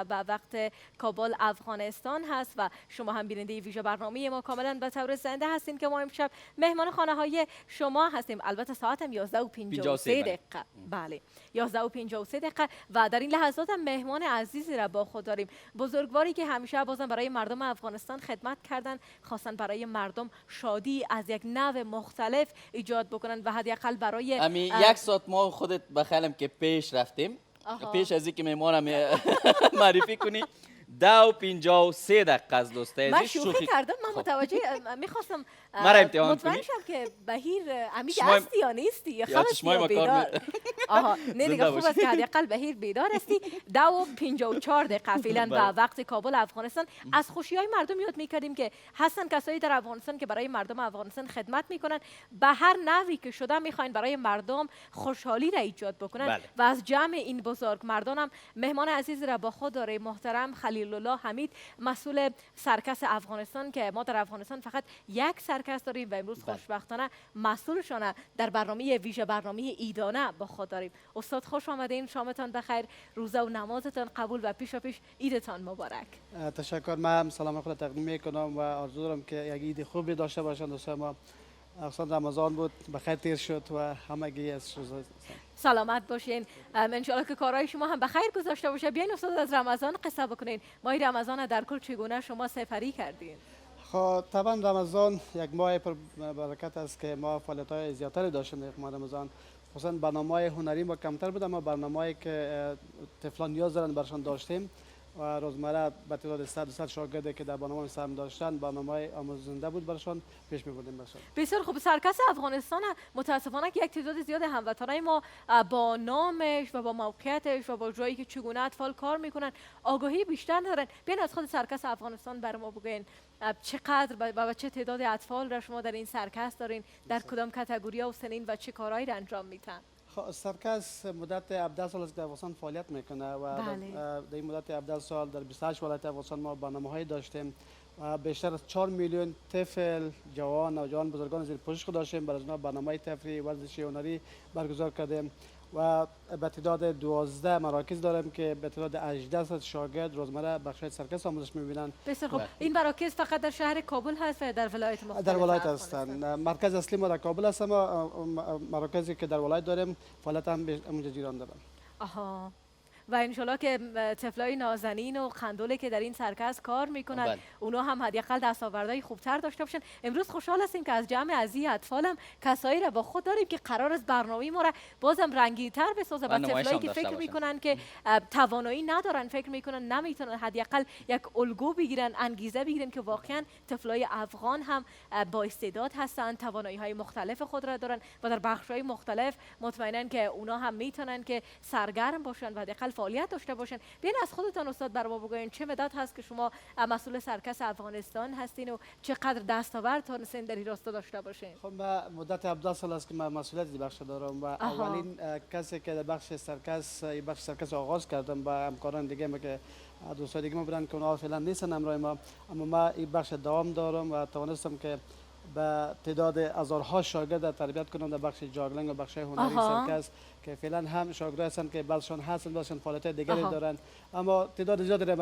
به وقت کابل افغانستان هست و شما هم بیننده ویژه برنامه ما کاملا به طور زنده هستین که ما امشب مهمان خانه های شما هستیم. البته ساعت هم 11:53 بله 11:53 و در این لحظات هم مهمان عزیزی را با خود داریم، بزرگواری که همیشه بازم برای مردم افغانستان خدمت کردن، خواستن برای مردم شادی از یک نوع مختلف ایجاد بکنن و حداقل برای یک ساعت ما خودت بخیلم که پیش رفتیم. پیش از اینکه مهمانم معرفی کنی 10:53 از دوسته من شوخی کردم، من متوجه میخواستم مرا امتحان مطمئن کنی؟ شم که بهیر امیگ هستی یا نیستی یا خلص یا بیدار. آها نه دیگه خوب است که حداقل بهیر بیدار هستی. 10:54 فعلا به وقت کابل افغانستان. از خوشی های مردم یاد میکردیم که هستن کسایی در افغانستان که برای مردم افغانستان خدمت میکنن، به هر نحوی که شده میخواین برای مردم خوشحالی را ایجاد بکنن و از جمع این بزرگ مردانم مهمان عزیز را با خود داره، محترم خلیل الله حمید، مسئول سرکس افغانستان که ما در افغانستان فقط یک سرکس داریم و امروز خوشبختانه مسئولشان در برنامه ویژه برنامه ایدانه با خود داریم. استاد خوش آمدین، شامتان بخیر، روزه و نمازتان قبول و پیش عیدتان مبارک. تشکر. من سلام خود تقدیم میکنم و آرزو دارم که یک عید خوبی داشته باشن دوستان ما. اصلا رمضان بود بخیر تیر شد و همگی از روزا سلامت باشین. انشالله که کارهای شما هم بخیر گذاشته باشه. بیاین استاد از رمضان قصه بکنین، ماه رمضان در کل چگونه شما سپری کردین؟ خب طبعا رمضان یک ماه پر برکت است که ما فعالیت‌های زیادتری داشتیم در ماه رمضان. خصوصا برنامه‌های هنری ما کمتر بود، اما برنامه‌ای که طفلان نیاز دارن برشان داشتیم و روزمره به تعداد 100 شاگردی که در برنامه سهم داشتن برنامه‌های آموزنده بود برشان پیش می‌بردیم برشان. بسیار خوب. سرکس افغانستان متاسفانه که یک تعداد زیاد هموطنای ما با نامش و با موقعیتش و با جایی که چگونه اطفال کار میکنن آگاهی بیشتر ندارن. بیاین از خود سرکس افغانستان بر ما بگین چقدر و چه تعداد اطفال را شما در این سرکس دارین، در کدام کاتگوری و سنین و چه کارهایی را انجام میتن؟ سرکس مدت 17 سال است که در افغانستان فعالیت میکنه و در این مدت 17 سال در 28 ولایت افغانستان ما برنامه‌هایی داشتیم و بیشتر از 4 میلیون طفل، جوان، نوجوان، بزرگان زیر پوشش خود داشتیم. برای اونها برنامه‌های تفریحی، ورزشی، هنری برگزار کردیم و به تعداد 12 مراکز داریم که به تعداد 18 شاگرد روزمره بخش سرکس آموزش می‌بینن. بسیار خوب. این مراکز فقط در شهر کابل هست و در ولایت مختلف؟ در ولایت هستند. مرکز اصلی ما در کابل است، اما مراکزی که در ولایت داریم فعالیت هم اونجا جیران دارن. آها. و انشالله که طفلای نازنین و خندوله که در این سرکس کار میکنن اونا هم حداقل دستاوردهای خوبتر داشته باشن. امروز خوشحال هستیم که از جمع از این اطفالم کسایی را با خود داریم که قرار است برنامه ما را بازم رنگین‌تر بسازه و طفلایی که فکر میکنن که توانایی ندارن، فکر میکنن نمیتونن حداقل یک الگو بگیرن، انگیزه بگیرن که واقعا طفلای افغان هم با استعداد هستن، توانایی‌های مختلف خود را دارن و در بخش‌های مختلف مطمئنن که اونا هم میتونن که سرگرم باشن و حداقل فعالیت داشته باشن. بیاین از خودتان استاد بر ما بگوین چه مدت هست که شما مسئول سرکس افغانستان هستین و چقدر دستاورد تونستین در این راستا داشته باشین؟ خب من مدت 17 سال است که من مسئولیت این بخش دارم و اولین کسی که در بخش سرکس آغاز کردم با همکاران دیگه که دوستان دیگه ما بودن که اونها فعلا نیستن همراه ما، اما ما این بخش دوام دارم و توانستم که به تعداد هزارها شاگرد تربیت کنم در بخش جاگلنگ و بخش هنری سرکس که فعلا هم شاگرد هستن که بعضشون هستن بعضشون فعالیت دیگری دارن، اما تعداد زیادی را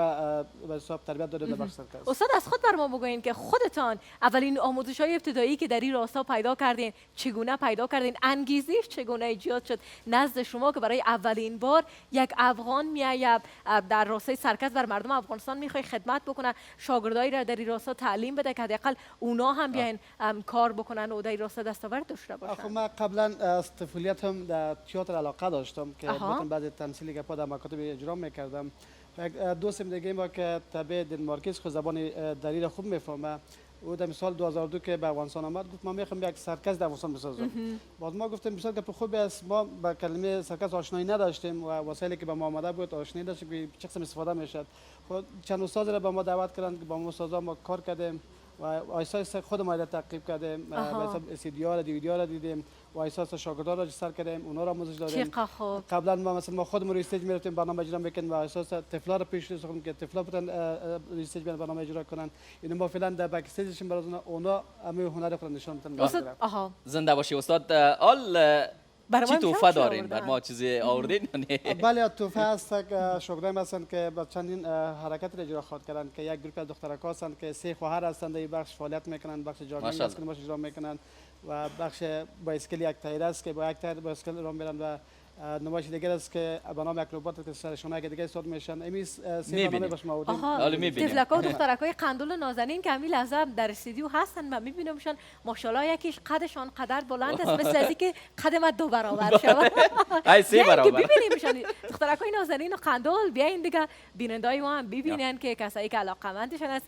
به حساب تربیت دادیم در بخش سرکس. استاد از خود بر ما بگوین که خودتان اولین آموزش‌های ابتدایی که در این راستا پیدا کردین چگونه پیدا کردین، انگیزش چگونه ایجاد شد نزد شما که برای اولین بار یک افغان میآید در راستای سرکس بر مردم افغانستان میخوای خدمت بکنه، شاگردایی را در این راستا تعلیم بده که حداقل اونا هم بیاین کار بکنن و در این راستا دستاورد داشته باشن؟ خب من قبلا از طفولیتم در تئاتر علاقه داشتم که بعضی تمثیلی که در مکاتب اجرا میکردم. یک دوستم دیگه ما که تبع دنمارکیست خود زبان دری را خوب میفهمه. او در سال 2002 که به افغانستان آمد گفت ما میخوام یک سرکس در افغانستان بسازم. باز ما گفتیم بسیار که خوبی است، ما با کلمه سرکس آشنایی نداشتیم و وسایلی که به ما آمده بود آشنایی داشتیم که چه قسم استفاده میشد. خود چند استاد را به ما دعوت کردند که با ما استادا ما کار کردیم و آیسا خود ما را تعقیب کردیم، مثلا سیدی‌ها را دیویدی‌ها را دیدیم و آیسا شاگردان را رجستر کردیم، اونا را آموزش دادیم. چقدر خوب. قبلا ما مثلا ما خودمون رو استیج میرفتیم برنامه اجرا میکنیم و اساس طفلا رو پیش ساختیم که طفلا بتونن استیج برنامه اجرا کنن. اینو ما فعلا در بک استیجشون برای اونا همه هنر خود نشون میدن. استاد آها زنده باشی استاد. آل چی تحفه دارین بر ما؟ چیزی آوردین؟ بله تحفه هست که شاگردان هستند که با چندین حرکت را اجرا خواهد کردند که یک گروه از دخترک هستند که 3 خواهر هستند در این بخش فعالیت میکنند، بخش جاگینگ است که باش اجرا میکنند و بخش بایسکل یک تایر است که با یک تایر بایسکل را میرن و نمایش دیگر است که به نام اکروبات که سرشونه که دیگه استاد میشن. امیس سه برنامه باش ما آوردیم. طفلک‌ها و دخترک‌های قندول نازنین که همین لحظه در استودیو هستن و میبینمشان ماشاءالله یکیش قدشان قدر بلند است مثل از که قد ما 2 برابر شود. ای 3 برابر. ببینیمشان دخترک‌های نازنین و قندول بیاین دیگه بینندای ما هم ببینن که کسایی که علاقه‌مندشان است.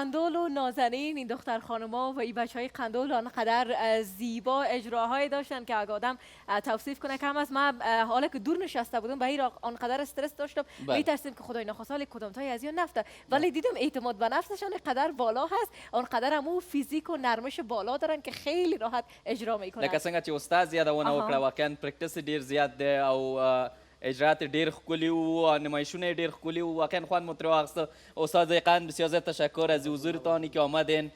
قندول و نازنین، این دختر خانوما و این بچهای قندول آنقدر زیبا اجراهایی داشتن که اگه آدم توصیف کنه کم از من حالا که دور نشسته بودم به این آنقدر استرس داشتم میترسیم که خدای نخواسته حال کدام تایی از این نفته، ولی دیدم اعتماد به نفسشان قدر بالا هست، آنقدر همو فیزیک و نرمش بالا دارن که خیلی راحت اجرا میکنن. لکه څنګه چې استاد یادونه وکړه واقعا پریکټس ډیر زیات دی او اجرات ډیر ښکلي وو او نمایشونه ډیر ښکلي وو. واقعا خوند مو ترې واخیسته. استاد قند بسیار زیاد تشکر از حضورتان که آمدین.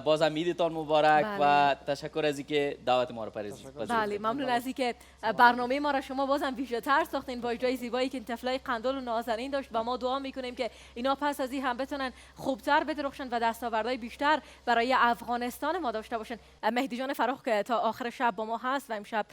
باز هم عیدتان مبارک و تشکر از اینکه دعوت ما رو پذیرفتید. بله ممنون از اینکه برنامه ما را شما بازم ویژه‌تر ساختین با اجرای زیبایی که این طفلای قندول و نازنین داشت و ما دعا میکنیم که اینا پس از این هم بتونن خوبتر بدرخشن و دستاوردهای بیشتر برای افغانستان ما داشته باشن. مهدی جان فراخ که تا آخر شب با ما هست و امشب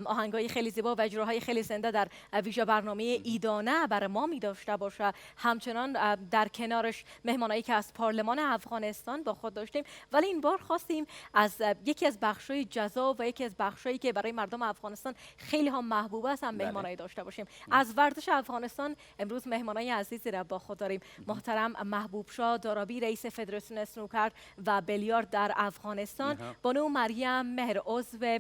آهنگای خیلی زیبا و اجراهای خیلی زنده در ویژه برنامه ایدانه برای ما می داشته باشه، همچنان در کنارش مهمانایی که از پارلمان افغانستان با خود داشتیم، ولی این بار خواستیم از یکی از بخش‌های جذاب و یکی از بخش‌هایی که برای مردم افغانستان خیلی هم محبوب است هم مهمانایی داشته باشیم. از ورزش افغانستان امروز مهمانای عزیزی را با خود داریم. محترم محبوب شاه دارابی رئیس فدراسیون اسنوکر و بیلیارد در افغانستان، بانو مریم مهر عضو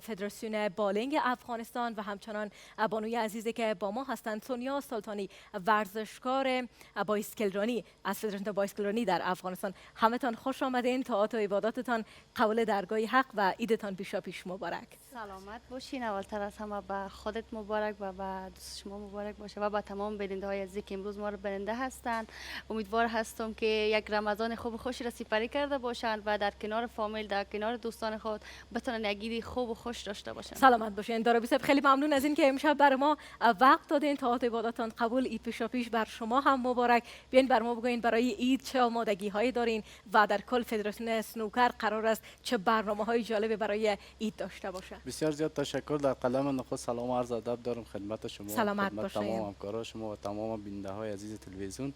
فدراسیون بالینگ افغانستان و همچنان بانوی عزیزی که با ما هستند سونیا سلطانی ورزشکار بایسکلرانی از فدراسیون بایسکلرانی در افغانستان. همتان خوش آمدین. طاعات و عباداتتان قبول درگاه حق و عیدتان پیشاپیش مبارک. سلامت باشین. اولتر از همه به خودت مبارک و به دوست شما مبارک باشه و به تمام بیننده های عزیزی که امروز ما رو بیننده هستند. امیدوار هستم که یک رمضان خوب و خوشی را سپری کرده باشند و در کنار فامیل، در کنار دوستان خود بتونن یک عید خوب و خوش داشته باشند. سلامت باشین. دارابی صاحب خیلی ممنون از این که امشب برای ما وقت دادین. طاعات و عباداتتان قبول. عید پیشاپیش بر شما هم مبارک. بیاین بر ما بگوین برای عید چه آمادگی هایی دارین و در کل فدراسیون اسنوکر قرار است چه برنامه‌های جالبی برای عید داشته باشه. بسیار زیاد تشکر. در قلم نخست سلام و عرض ادب دارم خدمت شما، سلامت خدمت باشین. تمام همکاران شما و تمام بیننده‌های عزیز تلویزیون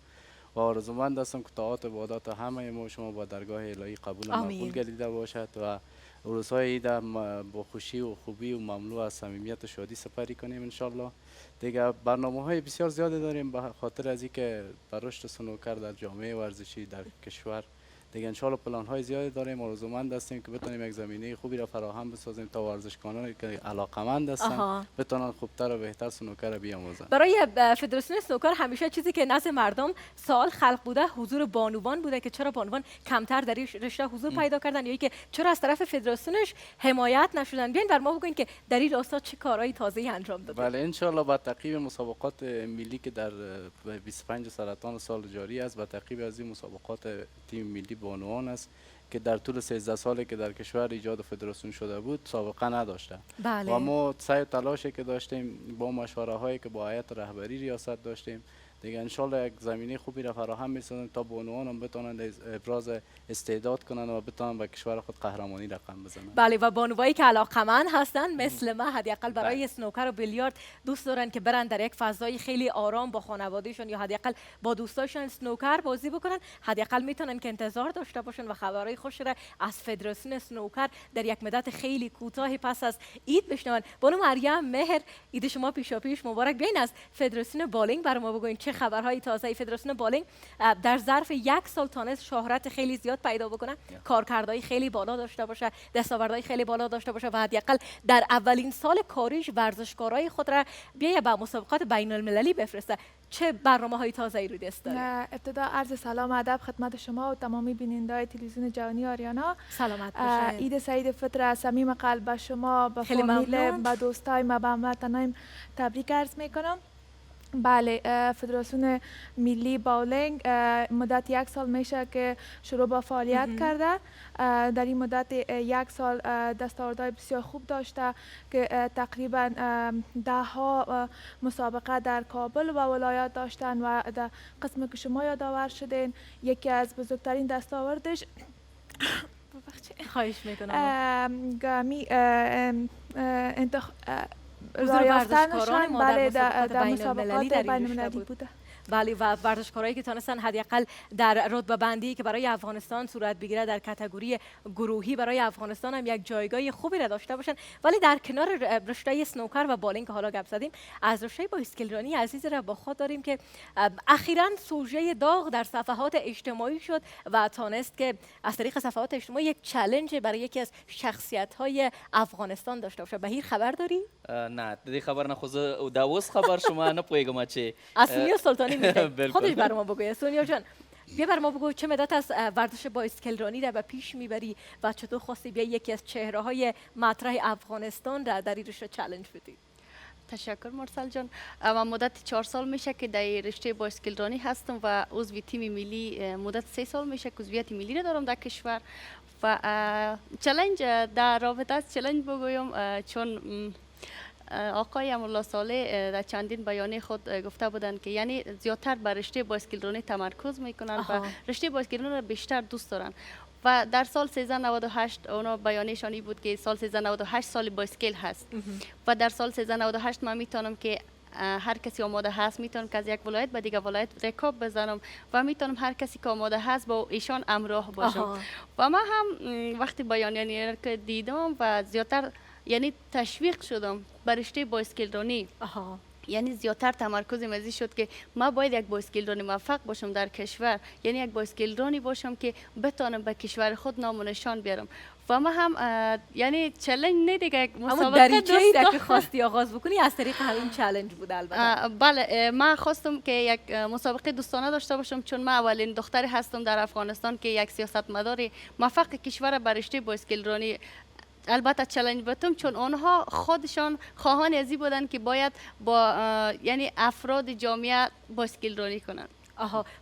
و آرزومند هستم که طاعات و عبادات همه ما شما با درگاه الهی قبول و مقبول گردیده باشد و روزهای عید با خوشی و خوبی و مملو از صمیمیت و شادی سپری کنیم ان شاء الله. دیگه برنامه‌های بسیار زیادی داریم به خاطر از اینکه بر رشد سنوکر در جامعه ورزشی در کشور دیگه انشالله پلان‌های زیادی داریم. آرزومند هستیم که بتونیم یک زمینه خوبی را فراهم بسازیم تا ورزشکارانی که علاقه‌مند هستن بتونن خوبتر و بهتر سنوکر را بیاموزند. برای فدراسیون سنوکر همیشه چیزی که نزد مردم سوال خلق بوده حضور بانوان بوده که چرا بانوان کمتر در این رشته حضور پیدا کردن یا که چرا از طرف فدراسیونش حمایت نشدن. بیاین بر ما بگوین که در این راستا چه کارهای تازه‌ای انجام داده. بله انشالله با تعقیب مسابقات ملی که در 25 سرطان سال جاری است، با تعقیب از این مسابقات تیم ملی بانوان است که در طول 13 سالی که در کشور ایجاد فدراسیون شده بود سابقه نداشته. بله. و ما سعی و تلاشی که داشتیم با مشوره هایی که با هیئت رهبری ریاست داشتیم دیگه انشالله یک زمینه خوبی را فراهم می‌سازیم تا بانوان هم بتونن ابراز استعداد کنن و بتونن به کشور خود قهرمانی رقم بزنن. بله و بانوایی که علاقه‌مند هستن مثل من حداقل برای اسنوکر و بیلیارد دوست دارن که برن در یک فضای خیلی آرام با خانوادهشون یا حداقل با دوستاشون اسنوکر بازی بکنن، حداقل میتونن که انتظار داشته باشن و خبرهای خوش را از فدراسیون اسنوکر در یک مدت خیلی کوتاه پس از عید بشنون. بانو مریم مهر، عید شما پیشاپیش مبارک. بیاین از فدراسیون بالینگ برای ما بگوین چه خبرهای تازه. فدراسیون بالینگ در ظرف یک سال تونست شهرت خیلی زیاد پیدا بکنه، کارکردهای خیلی بالا داشته باشه، دستاوردهای خیلی بالا داشته باشه و حداقل در اولین سال کاریش ورزشکارای خود را بیایه به مسابقات بین المللی بفرسته. چه برنامه‌های تازه‌ای رو دست داره؟ ابتدا عرض سلام و ادب خدمت شما و تمامی بیننده‌های تلویزیون جهانی آریانا. سلامت باشید. عید سعید فطر از صمیم قلب به شما، به فامیل، به دوستای ما، به هموطنایم تبریک عرض میکنم. بله فدراسیون ملی باولینگ مدت یک سال میشه که شروع با فعالیت کرده. در این مدت یک سال دستاوردهای بسیار خوب داشته که تقریبا 10 مسابقه در کابل و ولایات داشتن و در قسمی که شما یادآور شدین یکی از بزرگترین دستاوردش خواهش میکنم رایافتنشان بله در مسابقات بین المللی بوده. بله و ورزشکارایی که تونستن حداقل در رتبه بندی که برای افغانستان صورت بگیره در کاتگوری گروهی برای افغانستان هم یک جایگاه خوبی را داشته باشن. ولی در کنار رشته سنوکر و بالینگ که حالا گپ زدیم، از رشته بایسکلرانی عزیز را با خود داریم که اخیراً سوژه داغ در صفحات اجتماعی شد و تونست که از طریق صفحات اجتماعی یک چالش برای یکی از شخصیت‌های افغانستان داشته باشه. بهیر خبر داری؟ نه دې خبر نه، خو زه دا اوس خبر شما نه پوهېږم چې از سونیا سلطانی میگه بالکل. خودش بر ما بگوید. سونیا جان بیا بر ما بگو چه مدت از ورزش بایسکلرانی را به پیش میبری و چطور خواستی بیا یکی از چهره‌های مطرح افغانستان را در این رشته چالش بدی؟ تشکر مرسل جان. من مدت 4 سال میشه که در رشته بایسکلرانی هستم و عضو تیم ملی مدت 3 سال میشه که عضویت ملی را دارم در کشور و چالش در رابطه از چالش بگویم چون آقای امرالله صالح در چندین بیانیه خود گفته بودند که یعنی زیادتر بر رشته بایسکلرانی تمرکز میکنن و رشته بایسکلرانی را بیشتر دوست دارن و در سال 1398 اونا بیانیه‌شان بود که سال 1398 سال بایسکل هست و در سال 1398 من میتونم که هر کسی آماده هست میتونم که از یک ولایت به دیگه ولایت رکاب بزنم و میتونم هر کسی که آماده هست با ایشان همراه باشم و من هم وقتی بیانیه که دیدم و زیادتر یعنی تشویق شدم به رشته بایسکلرانی. یعنی زیادتر تمرکزم از این شد که من باید یک بایسکلرانی موفق باشم در کشور، یعنی یک بایسکلرانی باشم که بتونم به کشور خود نام و نشان بیارم و ما هم یعنی چالش نه دیگه، یک مسابقه دریچه‌ای را که خواستی آغاز بکنی از طریق همین چالش بود البته. بله من خواستم که یک مسابقه دوستانه داشته باشم چون من اولین دختری هستم در افغانستان که یک سیاستمدار موفق کشور به رشته بایسکلرانی البته چالش بتم چون آنها خودشان خواهان ازی بودن که باید با یعنی افراد جامعه بایسکلرانی کنند.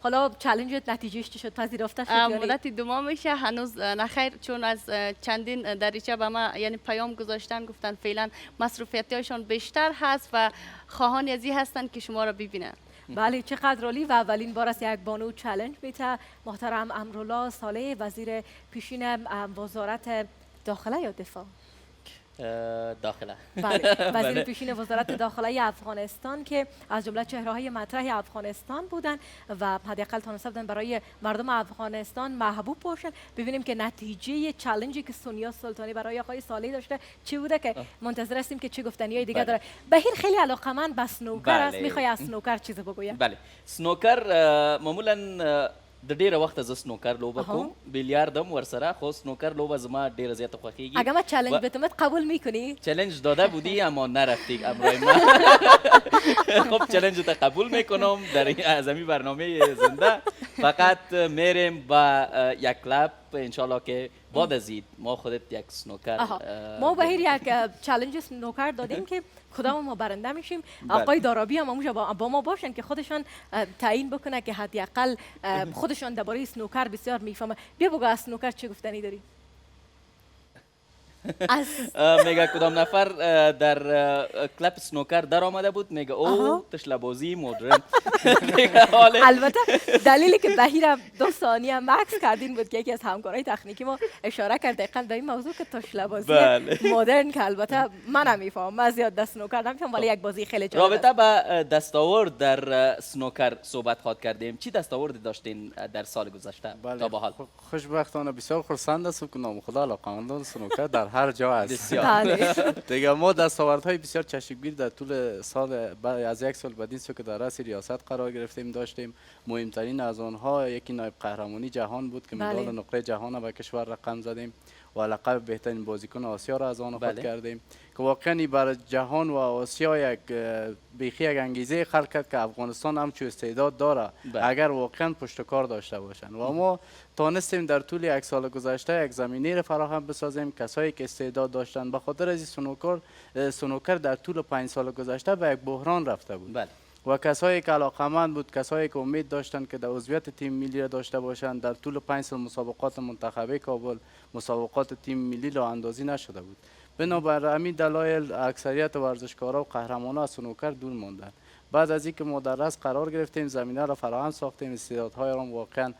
حالا چالش نتیجهش چی شد؟ پذیرفته شد؟ مدت 2 ماه میشه هنوز نخیر چون از چندین دریچه به ما یعنی پیام گذاشتن گفتن فعلا مصروفیت‌هایشان بیشتر هست و خواهان ازی هستن که شما را ببینن. بله چقدر عالی و اولین بار است یک بانو چالش میته. محترم امرالله صالح وزیر پیشین وزارت داخله یا دفاع؟ داخله. بله وزیر پیشین وزارت داخله افغانستان که از جمله چهره‌های مطرح افغانستان بودن و حداقل تونسته بودن برای مردم افغانستان محبوب باشن. ببینیم که نتیجه چالنجی که سونیا سلطانی برای آقای صالح داشته چی بوده که منتظر هستیم که چه گفتنی‌های دیگه داره. بهیر خیلی علاقه‌مند به سنوکر است، میخوای از سنوکر چیزی بگویی؟ بله سنوکر معمولا د ډیره وخت زه سنوکر لوبه کوم، بیلیارد هم ورسره، خو سنوکر لوبه زما ډیره زیاته خوښیږي. اگه ما چالش بتمت قبول میکنی؟ چالش داده بودی اما نرفتی امروز ما. خب چالش تا قبول میکنم در از این برنامه زنده، فقط میریم با یک کلاب انشالله که بعد از این ما خودت یک سنوکر ما بهیر یک چالش سنوکر دادیم که کدام ما برنده میشیم. آقای دارابی هم اونجا با ما باشن که خودشان تعیین بکنه که حداقل خودشان درباره سنوکر بسیار میفهمه. بیا بگو از سنوکر چه گفتنی داری؟ میگه کدام نفر در کلاب سنوکر در آمده بود میگه او تشلبازی مدرن. البته دلیلی که بهیر 2 ثانیه مکس کردین بود که یکی از همکارای تکنیکی ما اشاره کرد دقیقاً به این موضوع که تشلبازی مدرن که البته من نمیفهمم، من زیاد دست سنوکر نمیفهمم ولی یک بازی خیلی جالب. رابطه به دستاورد در سنوکر صحبت خواهد کردیم. چی دستاوردی داشتین در سال گذشته تا به حال؟ خوشبختانه بسیار خرسند هستم که نام خدا علاقه‌مندان سنوکر در هر جا هست. دیگه ما دستاوردهای بسیار چشمگیر در طول سال از 1 سال بعد این سو که در رأس ریاست قرار گرفتیم داشتیم. مهمترین از آنها یکی نایب قهرمانی جهان بود که مدال نقره جهان به کشور رقم زدیم و لقب بهترین بازیکن آسیا را از آن خود کردیم که واقعا برای جهان و آسیا یک بیخی یک انگیزه خلق کرد که افغانستان هم چو استعداد داره اگر واقعا پشت کار داشته باشن و ما تانستیم در طول 1 سال گذشته یک زمینه را فراهم بسازیم. کسایی که استعداد داشتن به خاطر از سنوکر در طول 5 سال گذشته به یک بحران رفته بود و کسایی که علاقمند بود، کسایی که امید داشتن که در عضویت تیم ملی را داشته باشند، در طول 5 سال مسابقات منتخبه کابل، مسابقات تیم ملی را اندازی نشده بود. بنابر همین دلایل اکثریت ورزشکارا و قهرمانا از سنوکر دور ماندن. بعد از اینکه ما در رأس قرار گرفتیم، زمینه را فراهم ساختیم، استعدادهای را واقعا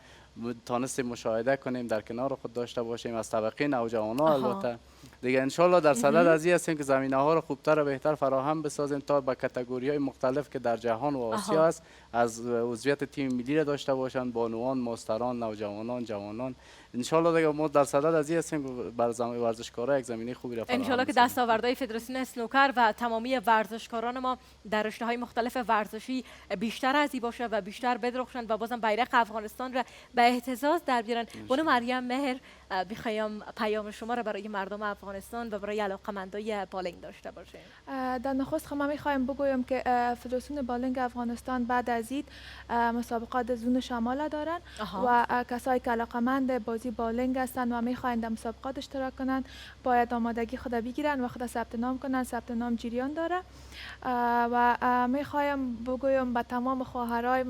تانستیم مشاهده کنیم، در کنار خود داشته باشیم از طبقه نوجوانان البته دیگه انشالله در صدد از این هستیم که زمینه ها رو خوبتر و بهتر فراهم بسازیم تا به کاتگوری های مختلف که در جهان و آسیا است از عضویت تیم ملی را داشته باشند، بانوان، مستران، نوجوانان، جوانان. انشالله دیگه ما در صدد از این هستیم که بر ورزشکارا یک زمینه خوبی را فراهم انشالله که بسازیم. دستاوردهای فدراسیون اسنوکر و تمامی ورزشکاران ما در رشته‌های مختلف ورزشی بیشتر از این باشه و بیشتر بدرخشند و بازم بیرق افغانستان را به اهتزاز در بیارن. بانو مریم مهر، بخوایم پیام شما را برای مردم افغانستان و برای علاقه‌مندای بالینگ داشته باشیم. در نخست ما میخوایم بگویم که فدراسیون بالینگ افغانستان بعد از این مسابقات زون شمال دارن و کسایی که علاقه‌مند بازی بالینگ هستند و میخواین در مسابقات اشتراک کنند باید آمادگی خود بگیرن و خود ثبت نام کنن. ثبت نام جریان داره و میخوایم بگویم به تمام خواهرای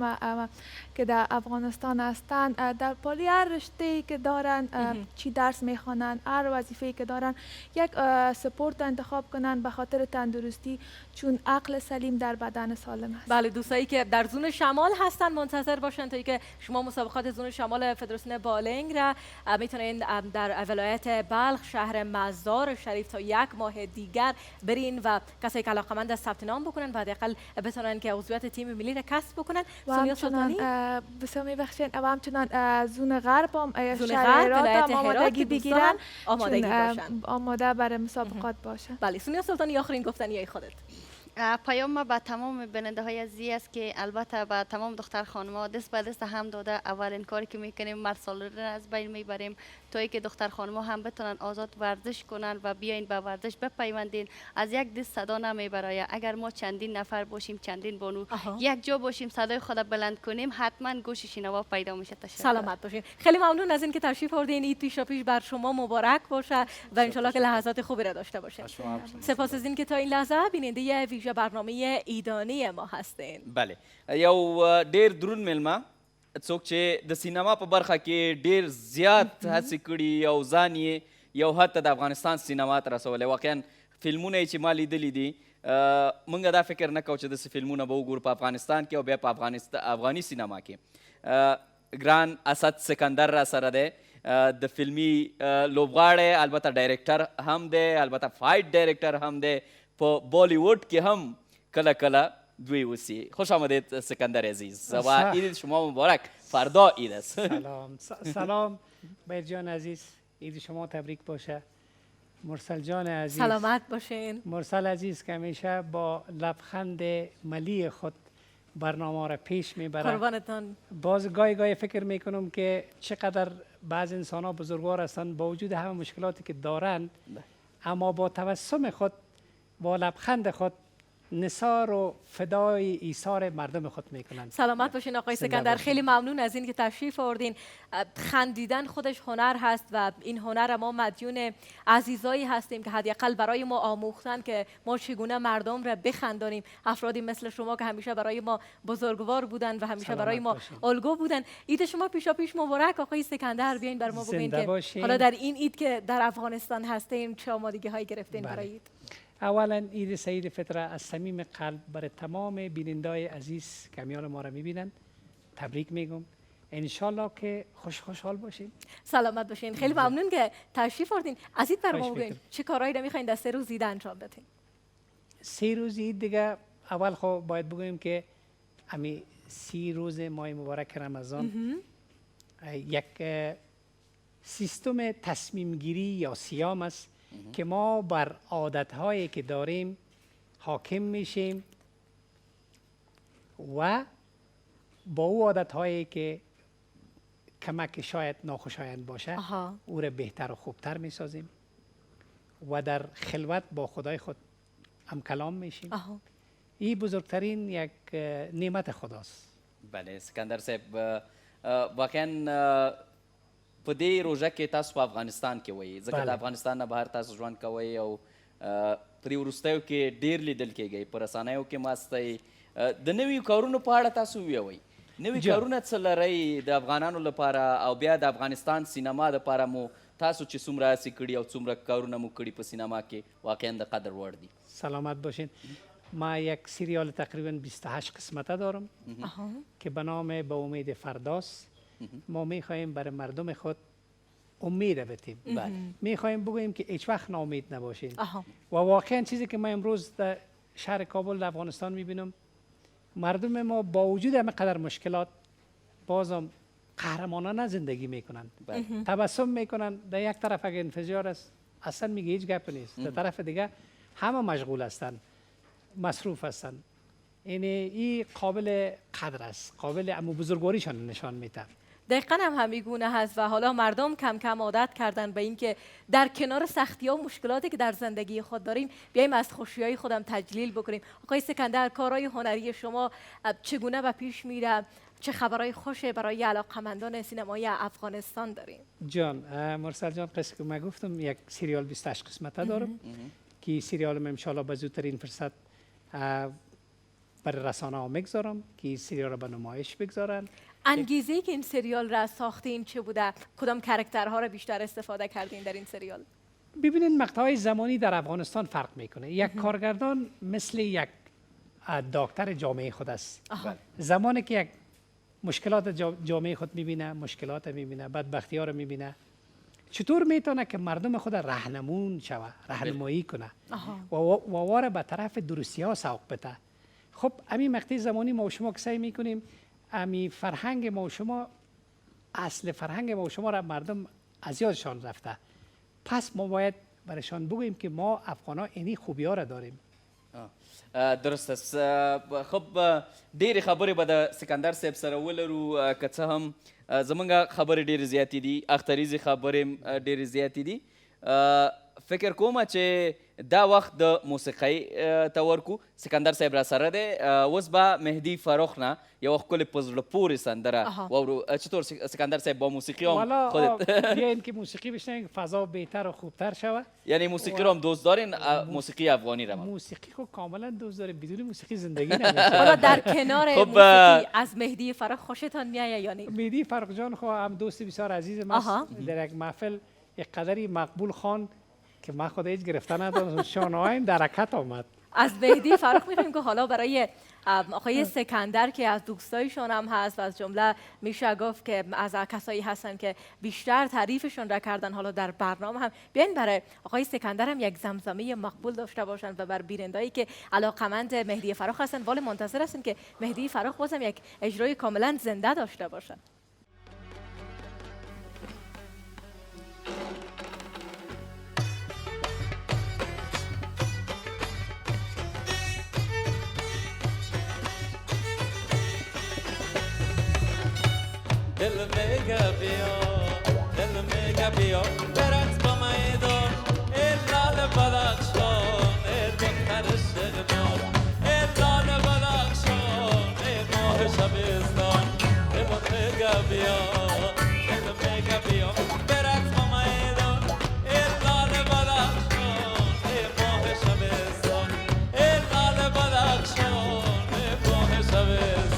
که در افغانستان هستند در پالی هر رشته‌ای که دارن، چی درس میخوانن، هر وظیفه‌ای که دارن، یک سپورت انتخاب کنن به خاطر تندرستی، چون عقل سلیم در بدن سالم است. بله، دوستایی که در زون شمال هستن منتظر باشن تا اینکه شما مسابقات زون شمال فدراسیون بالینگ را میتونین در ولایت بلخ شهر مزار شریف تا 1 ماه دیگر برین و کسایی که علاقه‌مند ثبت نام بکنن و حداقل بتونن که عضویت تیم ملی را کسب بکنن. و همچنان بسیار میبخشین و همچنان زون غرب ولایت آمادگی بگیرن، آمادگی باشن، آماده برای مسابقات باشن. بله، سونیا سلطانی، آخرین گفتنی خودت. پیام ما به تمام بیننده های عزیز است که البته به تمام دختر خانم‌ها دست به دست هم داده اولین کاری که میکنیم مرد سالاران از بین میبریم تا اینکه دختر خانم‌ها هم بتونن آزاد ورزش کنن و بیاین به ورزش بپیوندین. از یک دست صدا نمیبره. اگر ما چندین نفر باشیم، چندین بانو یک جا باشیم، صدای خود بلند کنیم، حتما گوش شنوا پیدا میشه. تشکر. سلامت باشین. خیلی ممنون از اینکه تشریف آوردین. عید پیشاپیش بر شما مبارک باشه و ان که لحظات خوبی را داشته باشین. سپاس از اینکه تا این لحظه بیننده ویژه برنامه ایدانی ما هستین. بله، یو ډیر درون ملما څوک چې د سینما په برخه کې ډیر زیات هڅې کړي او ځان یې یو حد ته د افغانستان سینما ته رسولی. واقعا فلمونه یې چې ما لیدلي دي، موږ دا فکر نه کوو چې داسې فلمونه به وګورو په افغانستان کې او بیا په افغاني سینما کې. ګران اسد سکندر را سره دی، د فلمي لوبغاړی، البته ډایرکټر هم دی، البته فایټ ډایرکټر هم دی، په بالیووډ کې هم کله کله دوی اوسي. خوش آمدید سکندر عزیز و عید شما مبارک. فردا عید است. سلام بیر جان عزیز، عید شما تبریک باشه. مرسل جان عزیز سلامت باشین. مرسل عزیز که همیشه با لبخند ملی خود برنامه را پیش میبره. قربانتان. باز گاهی فکر میکنم که چقدر بعض انسان ها بزرگوار هستند با وجود همه مشکلاتی که دارند، اما با تبسم خود، با لبخند خود نثار و فدای ایثار مردم خود میکنند. سلامت باشین آقای سکندر. خیلی ممنون از این که تشریف آوردین. خندیدن خودش هنر هست و این هنر ما مدیون عزیزایی هستیم که حداقل برای ما آموختن که ما چگونه مردم را بخندانیم. افرادی مثل شما که همیشه برای ما بزرگوار بودن و همیشه برای ما الگو بودن. عید شما پیشاپیش مبارک آقای سکندر. بیاین بر ما بگوین که حالا در این عید که در افغانستان هستیم چه آمادگی هایی گرفتین برای عید؟ اولا عید سعید فطر از صمیم قلب برای تمام بینندای عزیز که میان ما را میبینند تبریک میگم. انشالله که خوشحال باشیم. سلامت باشین. خیلی ممنون که تشریف آوردین. از عید بر ما بگوین چه کارهایی را میخواین در 3 روز عید انجام بدین؟ 3 روز عید دیگه اول خب باید بگویم که همین 30 روز ماه مبارک رمضان یک سیستم تصمیم گیری یا صیام است که ما بر عادت‌هایی که داریم حاکم میشیم و با او عادت‌هایی که کمک شاید ناخوشایند باشه او را بهتر و خوبتر میسازیم و در خلوت با خدای خود هم کلام میشیم. این بزرگترین یک نعمت خداست. بله سکندر صاحب، واقعا په دې روژه کې تاسو په افغانستان کې وئ، ځکه د افغانستان نه بهر تاسو ژوند کوئ او په دې وروستیو کې ډېر لیدل کېږئ، په رسنیو کې ماستئ. د نویو کارونو په اړه تاسو ووایئ، نوي کارونه څه لرئ د افغانانو لپاره او بیا د افغانستان سینما دپاره مو تاسو چې څومره هڅې کړي او څومره کارونه مو کړي په سینما کې واقعا د قدر وړ دي. سلامت باشین. ما یک سریال تقریبا 28 قسمته دارم که به نام به امید فرداست. ما میخواهیم برای مردم خود امید بتیم. بله. میخوایم بگوییم که هیچ وقت ناامید نباشین. آها. و واقعا چیزی که من امروز در شهر کابل در افغانستان میبینم، مردم ما با وجود همه قدر مشکلات بازم قهرمانانه زندگی میکنن. تبسم میکنن. در یک طرف اگه انفجار است اصلا میگه هیچ گپ نیست. در طرف دیگه همه مشغول هستن، مصروف هستن. این قابل قدر است، قابل اما بزرگواریشان نشان میده. دقیقا هم همیگونه هست و حالا مردم کم کم عادت کردن به اینکه در کنار سختی ها و مشکلاتی که در زندگی خود داریم بیایم از خوشی های خودم تجلیل بکنیم. آقای سکندر، کارهای هنری شما چگونه به پیش میره؟ چه خبرهای خوشه برای علاقمندان سینمای افغانستان داریم؟ جان، مرسل جان، قصه که من گفتم یک سریال 28 قسمته دارم که سریال من انشالله به زودترین فرصت برای رسانه ها میگذارم که سریال را به نمایش بگذارن. انگیزه که این سریال را ساختین چه بوده؟ کدام کاراکترها را بیشتر استفاده کردین در این سریال؟ ببینید مقطعهای زمانی در افغانستان فرق میکنه. یک کارگردان مثل یک دکتر جامعه خود است. زمانی که یک مشکلات جامعه خود میبینه، مشکلات میبینه، بدبختی ها رو میبینه، چطور میتونه که مردم خود راهنمون شوه، راهنمایی کنه و واره به طرف درستی ها سوق بده. خب همین مقطع زمانی ما و شما که سعی میکنیم امی فرهنگ ما و شما، اصل فرهنگ ما و شما را مردم از یادشان رفته. پس ما باید برایشان بگوییم که ما افغان ها اینی خوبی ها را داریم. درست است. خب ډېرې خبرې به د سکندر صاحب سره ولرو، که څه هم زمونږ خبرې ډېرې زیاتې دي، اختریزې خبرې هم ډېرې زیاتې دي. فکر کومه چې دا وخت د موسیقۍ ته ورکو. سکندر صاحب را سره دی. اوس به مهدی فاروق نه یوه ښکلې په زړه پورې سندره واورو. چطور سکندر صاحب با موسیقی هم خودت؟ بیاین که موسیقی بشنویم فضا بهتر و خوبتر شود. یعنی موسیقی رو هم دوست دارین؟ موسیقی افغانی رو؟ موسیقی خب کاملا دوست داره، بدون موسیقی زندگی نمیشه. حالا در کنار موسیقی از مهدی فاروق خوشتان میآید یا نه؟ مهدی فاروق جان خو هم دوست بسیار عزیزم است. در یک محفل یک قدری مقبول خواند که من خود هیچ گرفته ندارم، شانه‌هایم در حرکت آمد. از مهدی فاروق می‌خوایم که حالا برای آقای سکندر که از دوستایشون هم هست و از جمله میشه گفت که از کسایی هستن که بیشتر تعریفشون را کردن حالا در برنامه هم، بیاین برای آقای سکندر هم یک زمزمه مقبول داشته باشن و بر بینندهایی که علاقمند مهدی فاروق هستن ولی منتظر هستن که مهدی فاروق بازم یک اجرای کاملا زنده داشته باشن. دل میگه بیا برقص با میدان ای لال بدخشان ای دختر شغنان ای لال بدخشان ای ماه شبستان دل میگه بیا برقص با میدان ای لال بدخشان ای ماه شبستان ای لال بدخشان ای ماه شبستان.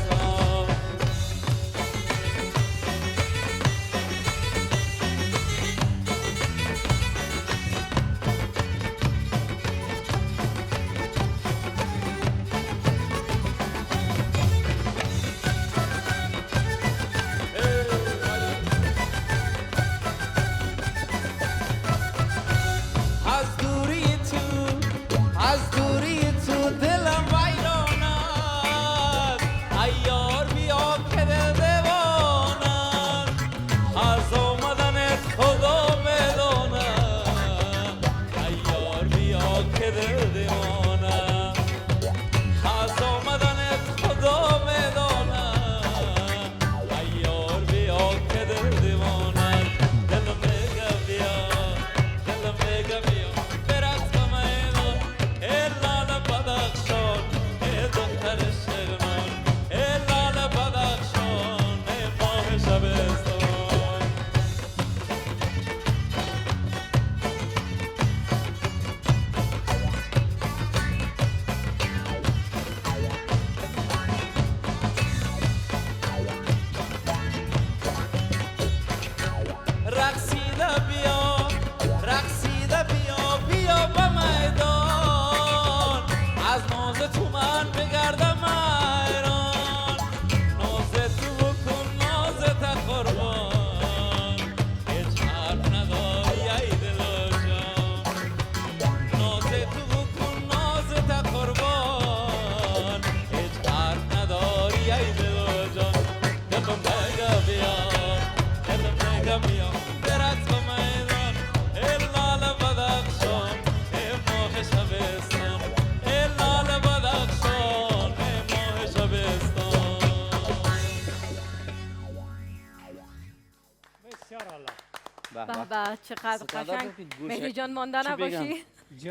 چقدر قشنگ. مهدی جان مانده نباشی.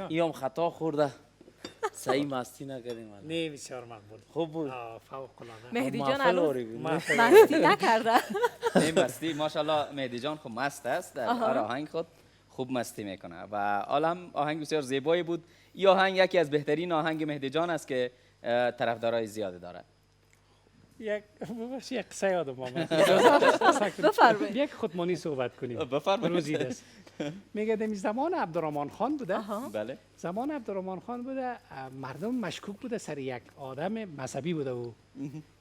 این هم خطا خورده. صحیح مستی نکردیم. نه بسیار مقبول. خوب بود. فوق العاده. مهدی جان مستی نکرده. این مستی ماشاءالله مهدی جان خب مست است در هر آهنگ خود خوب مستی میکنه و عالم آهنگ بسیار زیبایی بود. این آهنگ یکی از بهترین آهنگ مهدی جان است که طرفدارای زیادی داره. یک قصه یادم آمد. بفرمایید. یک خودمانی صحبت کنیم. بفرمایید. روزی دست. میگه در زمان عبدالرحمن خان بوده. بله. زمان عبدالرحمن خان بوده، مردم مشکوک بوده سر یک آدم مذهبی بوده و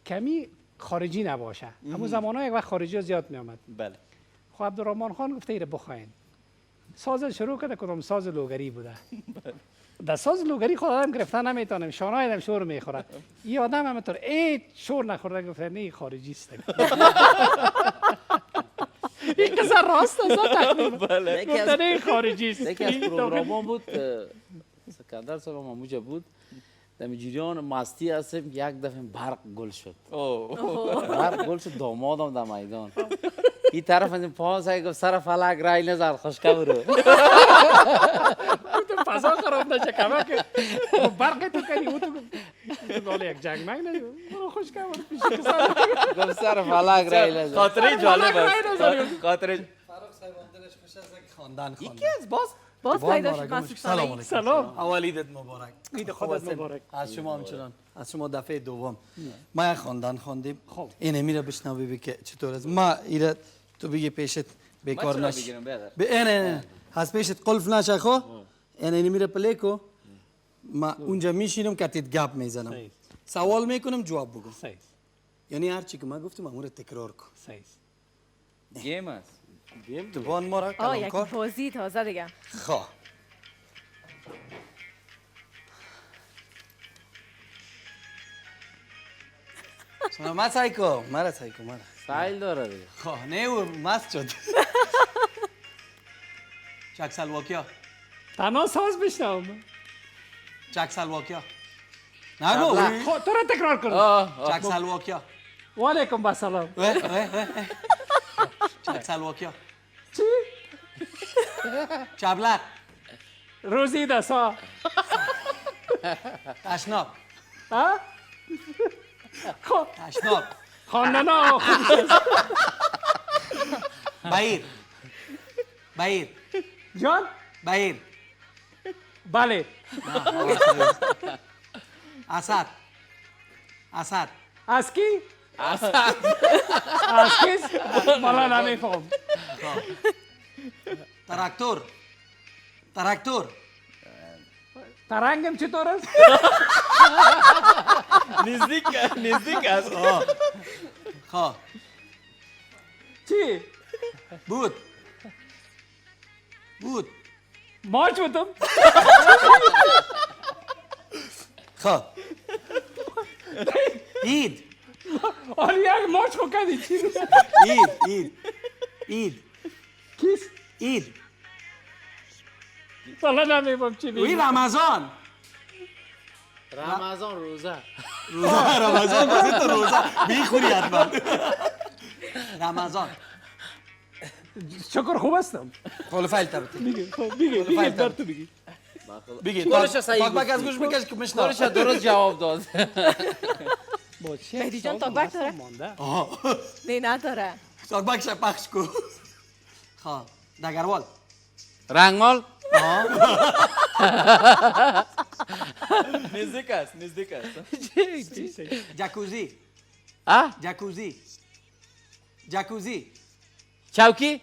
کمی خارجی نباشه. اما زمانها یک وقت خارجی زیاد می آمد. بله. خب عبدالرحمن خان گفته ایره بخواین. ساز شروع کرده، کدام ساز لوگری بوده. در ساز لوگری خود آدم گرفتن نمیتونم، شانه آدم شور میخوره. این آدم همینطور شور نخورده، گفته نه خارجی است. این قصه راست است تقریبا. بله. گفته نه خارجی است. یکی از پروگرام بود سکندر صاحب هم موجود بود. در جریان مستی هستیم یک دفعه برق گل شد. برق گل شد، دامادم در میدان. این طرف از این پاس گفت سر فلک رای نزد خشکه برو. فضا خراب نشه کمه که برق تو کنی او تو گال یک جنگ مگ نه برو خشکه برو پیش گفت سر فلک رای نزد. خاطره جالب است. خاطره فاروق صاحب دلش خوش است که خواندن یکی از باز پیدا شد. مسعود سلام صالحی. علیکم. سلام. اول عیدت مبارک. عید خودت مبارک. از شما همچنان. از شما دفعه دوم. ما یک خواندن خواندیم. این میره بشنوی ببین که چطور است. ما ایره تو بگی پیشت بیکار نش. نه از پیشت قلف نشه خو. این میره پلیکو. ما اونجا میشینم کتیت گپ میزنم. سوال میکنم جواب بگو. یعنی هر چی که ما گفتم امور تکرار کن. گیم است. تو بان ما را یک کلانکار. بازی تازه دیگه. خواه. ما سایکو مرا سایل داره دیگه. خواه نه او مست شد. چک سلواکیا تنها ساز بشنوم. چک سلواکیا نگو تو را تکرار کن. چک سلواکیا و علیکم بسلام. چک سلواکیا چی؟ چبلق روزی دسا. تشناب ها؟ خب تشناب خواندنا خوب است. بیر جان؟ بیر بله. اسد از کی؟ از کیست؟ مالا نمیفهم. تراکتور ترنگم چطور است؟ نزدیک است. خواه چی؟ بود ماچ بودم. خواه اید آره یک ماچ خو کردی چی؟ اید کیست؟ اید والا نمیفهم چی وی میگی. رمضان روزه رمضان بازی تو روزه بیخوری حتما. رمضان شکر خوب هستم. قول فایل تبتی بگی در تو بگی. بگی کارش صحیح تاک از گوش بکش که مشنا کارش درست جواب داد. مهدی جان تاک داره؟ نه نداره. تاک بکش پخش کو. خواه دگروال رنگمال نزدیک است. جکوزی چوکی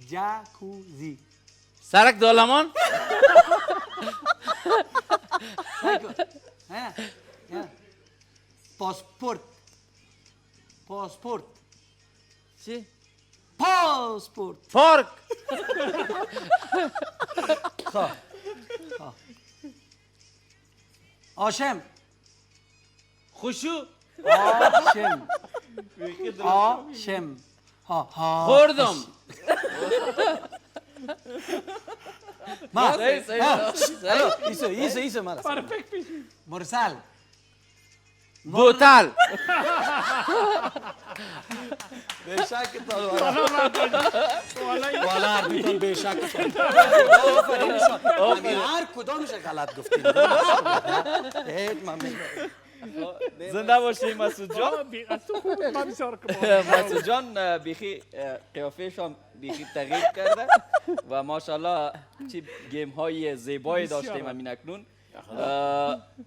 جکوزی سرک دولمان پاسپورت چی؟ پاسپورت پارک خواه آشم خوشو آشم خوردم ما ایسو مرسل بوتل. به شک تا والا بیتون به شک هر کدامش غلط گفتیم. زنده باشی مسعود جان. مسعود جان بیخی قیافهش هم بیخی تغییر کرده و ماشاءالله چی گیم های زیبایی داشتیم همین اکنون.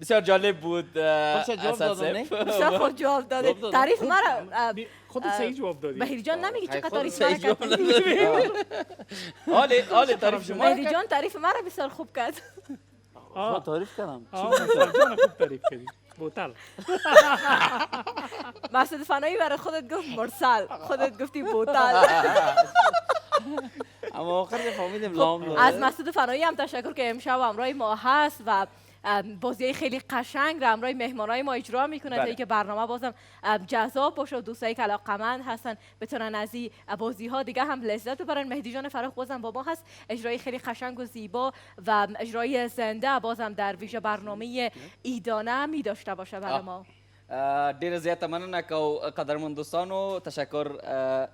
بسیار جالب بود. بسیار خود جواب داده. تعریف مرا خودت صحیح جواب دادی. بهیری جان نمیگی چقدر تعریف مرا کرد. حال تعریف شما. بهیری جان تعریف مرا بسیار خوب کرد. تعریف کردم. جان خوب تعریف کردی. بوتل. مسعود فنایی برای خودت گفت مرسل، خودت گفتی بوتل. اما آخر فهمیدیم لام داره. از مسعود فنایی هم تشکر که امشب همراه ما هست و بازی خیلی قشنگ را همراه مهمانای ما اجرا میکنه تا اینکه برنامه بازم جذاب باشه و دوستایی که علاقه‌مند هستن بتونن از این بازی ها دیگه هم لذت ببرن. مهدی جان فراخ بازم با ما هست، اجرای خیلی قشنگ و زیبا و اجرای زنده بازم در ویژه برنامه ایدانه می داشته باشه برای ما. ډیر زیاته مننه کو قدرمن دوستانو. تشکر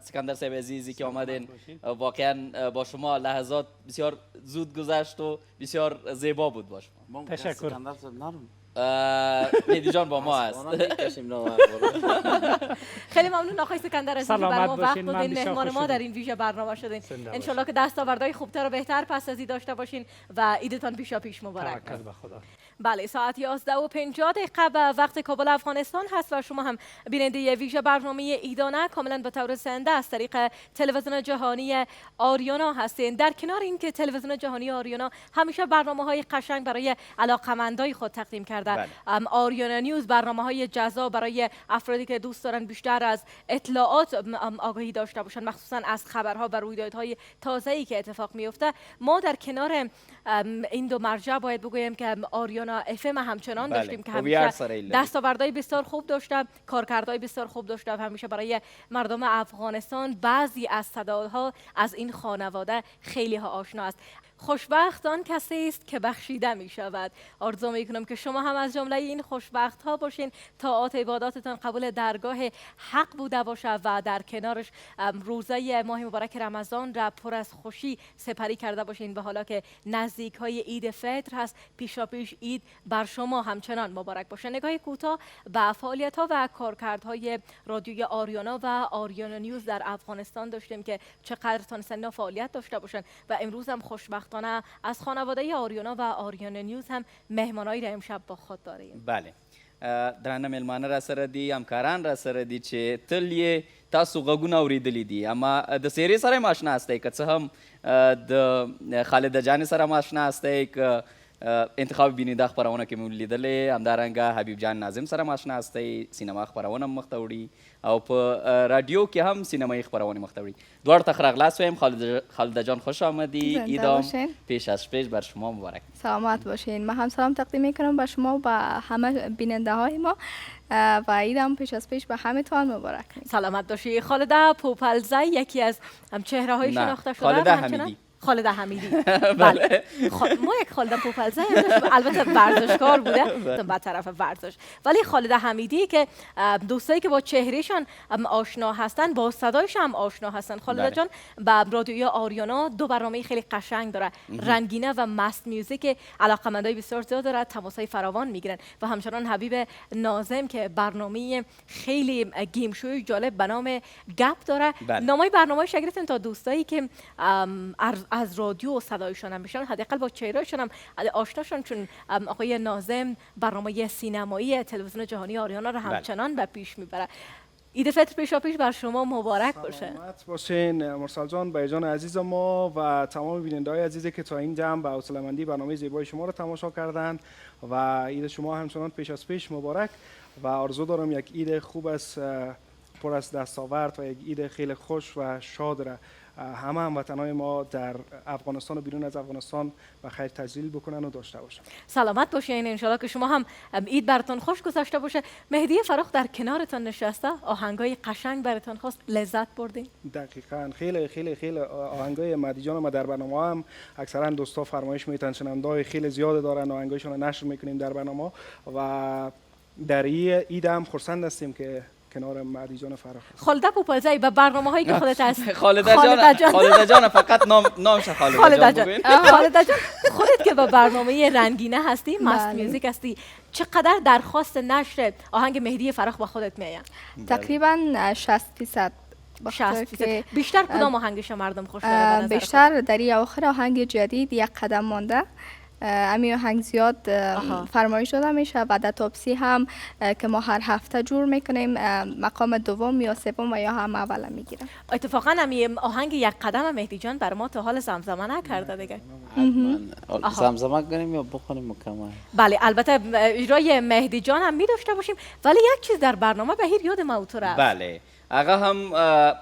سکندر صاحب عزیزی که آمدین. واقعا با شما لحظات بسیار زود گذشت و بسیار زیبا بود با شما. تشکر. مهدی جان با ما هست. خیلی ممنون آقای سکندر عزیز که برای ما وقت دادین، مهمان ما در این ویژه برنامه شدین. ان شاءالله که دستاوردهای خوبتر و بهتر پس از این داشته باشین و عیدتان پیشاپیش مبارک. بله، ساعت 11:50 به وقت کابل افغانستان هست و شما هم بیننده ویژه برنامه ایدانه کاملا به طور زنده از طریق تلویزیون جهانی آریانا هستین. در کنار اینکه تلویزیون جهانی آریانا همیشه برنامه‌های قشنگ برای علاقه‌مندای خود تقدیم کرده، آریانا نیوز برنامه‌های جذاب برای افرادی که دوست دارن بیشتر از اطلاعات آگاهی داشته باشن، مخصوصا از خبرها و رویدادهای تازه‌ای که اتفاق میفته. ما در کنار این دو مرجع باید بگویم که آریانا اف ام همچنان داشتیم که همیشه دستاوردهای بسیار خوب داشته، کارکردهای بسیار خوب داشته و همیشه برای مردم افغانستان بعضی از صداها از این خانواده خیلی ها آشنا است. خوشبخت آن کسی است که بخشیده می شود. آرزو می کنم که شما هم از جمله این خوشبخت ها باشین. طاعات عباداتتان قبول درگاه حق بوده باشه و در کنارش روزه ماه مبارک رمضان را پر از خوشی سپری کرده باشین و حالا که نزدیک های عید فطر هست، پیشاپیش عید بر شما همچنان مبارک باشه. نگاه کوتاه به فعالیت ها و کارکردهای رادیوی آریانا و آریانا نیوز در افغانستان داشتیم که چقدر تونستن فعالیت داشته باشن و امروز هم خوشبخت از خانواده آریانا و آریانا نیوز هم مهمانایی را امشب با خود داریم. بله، درانه مهمانه را سره دي، همکاران را سره دي چې تل یې تاسو غږونه اورېدلي دي. اما د څېرې سره هم آشنا هستی، که څه هم د خالده جانې سره هم آشنا هستی، که انتخاب بینیده خپرونه کې مو لیدلې، همدارنګه حبیب جان ناظم سره هم آشنا هستی، سینما خپرونه هم مخته وړي او په رادیو کې هم سینمایي خپرونې مخته وړي. دواړو ته ښه راغلاست وایم. خالده جان خوش آمدی. عیدم پیش از پیش بر شما مبارک. سلامت باشین. من هم سلام تقدیم میکنم به شما و به همه بیننده های ما و عیدم پیش از پیش به همتون مبارک. سلامت باشی. خالده پوپلزی یکی از چهره های شناخته شده. خالده حمیدی. خالده حمیدی. بله. ما یک خالده پوپلزی البته ورزشکار بوده به طرف ورزش، ولی خالده حمیدی که دوستایی که با چهرهشان آشنا هستن با صدایش هم آشنا هستن. خالده جان با رادیوی آریانا دو برنامه خیلی قشنگ داره، رنگینه و مست میوزیک، علاقه‌مندای بسیار زیاد داره، تماسای فراوان میگیرن و همچنان حبیب ناظم که برنامه خیلی گیم شوی جالب به نام گپ داره. نامای برنامه شگرفتن تا دوستایی که از رادیو و صدایشان هم بشن حداقل با چهرهشان هم آشناشون، چون آقای ناظم برنامه سینمایی تلویزیون جهانی آریانا رو همچنان به پیش میبره. عید فطر پیشاپیش بر شما مبارک باشه. سلامت باشین مرسل جان، بیجان عزیز ما و تمام بیننده‌های عزیزی که تا این جمع به حوصله‌مندی برنامه زیبای شما رو تماشا کردند و عید شما همچنان پیش از پیش مبارک و آرزو دارم یک عید خوب از پر از دستاورد و یک عید خیلی خوش و شاد را همه هموطنهای ما در افغانستان و بیرون از افغانستان به خیر تجلیل بکنن و داشته باشن. سلامت باشین. انشالله که شما هم عید براتون خوش گذشته باشه. مهدی فراخ در کنارتان نشسته، آهنگای قشنگ براتون خواست، لذت بردین؟ دقیقاً. خیلی خیلی خیلی آهنگای مهدی جان ما در برنامه هم اکثرا دوستا فرمایش میتن، شنونده‌های خیلی زیاد دارن، آهنگایشون رو نشر میکنیم در برنامه و در این عید هم خرسند هستیم که کنار مهدی جان فرخ. خالده پوپلزی به برنامه هایی که خودت هست. خالده جان فقط نامش خالده جان. خالده جان خودت که به برنامه رنگینه هستی، مست میوزیک هستی، چقدر درخواست نشر آهنگ مهدی فرخ با خودت میاد؟ تقریبا 60%. 60%. بیشتر کدام آهنگش مردم خوش داره؟ بیشتر در این اواخر آهنگ جدید یک قدم مانده، امی آهنگ زیاد فرمایش داده میشه و در تاپسی هم که ما هر هفته جور میکنیم مقام دوم یا سوم و یا هم اول میگیره. اتفاقا امی آهنگ یک قدم مهدی جان بر ما تا حال زمزمه نکرده دیگه. زمزمه کنیم یا بخونیم مکمل؟ بله البته اجرای مهدی جان هم می داشته باشیم، ولی یک چیز در برنامه بهیر یاد ما تو رفت. بله هغه هم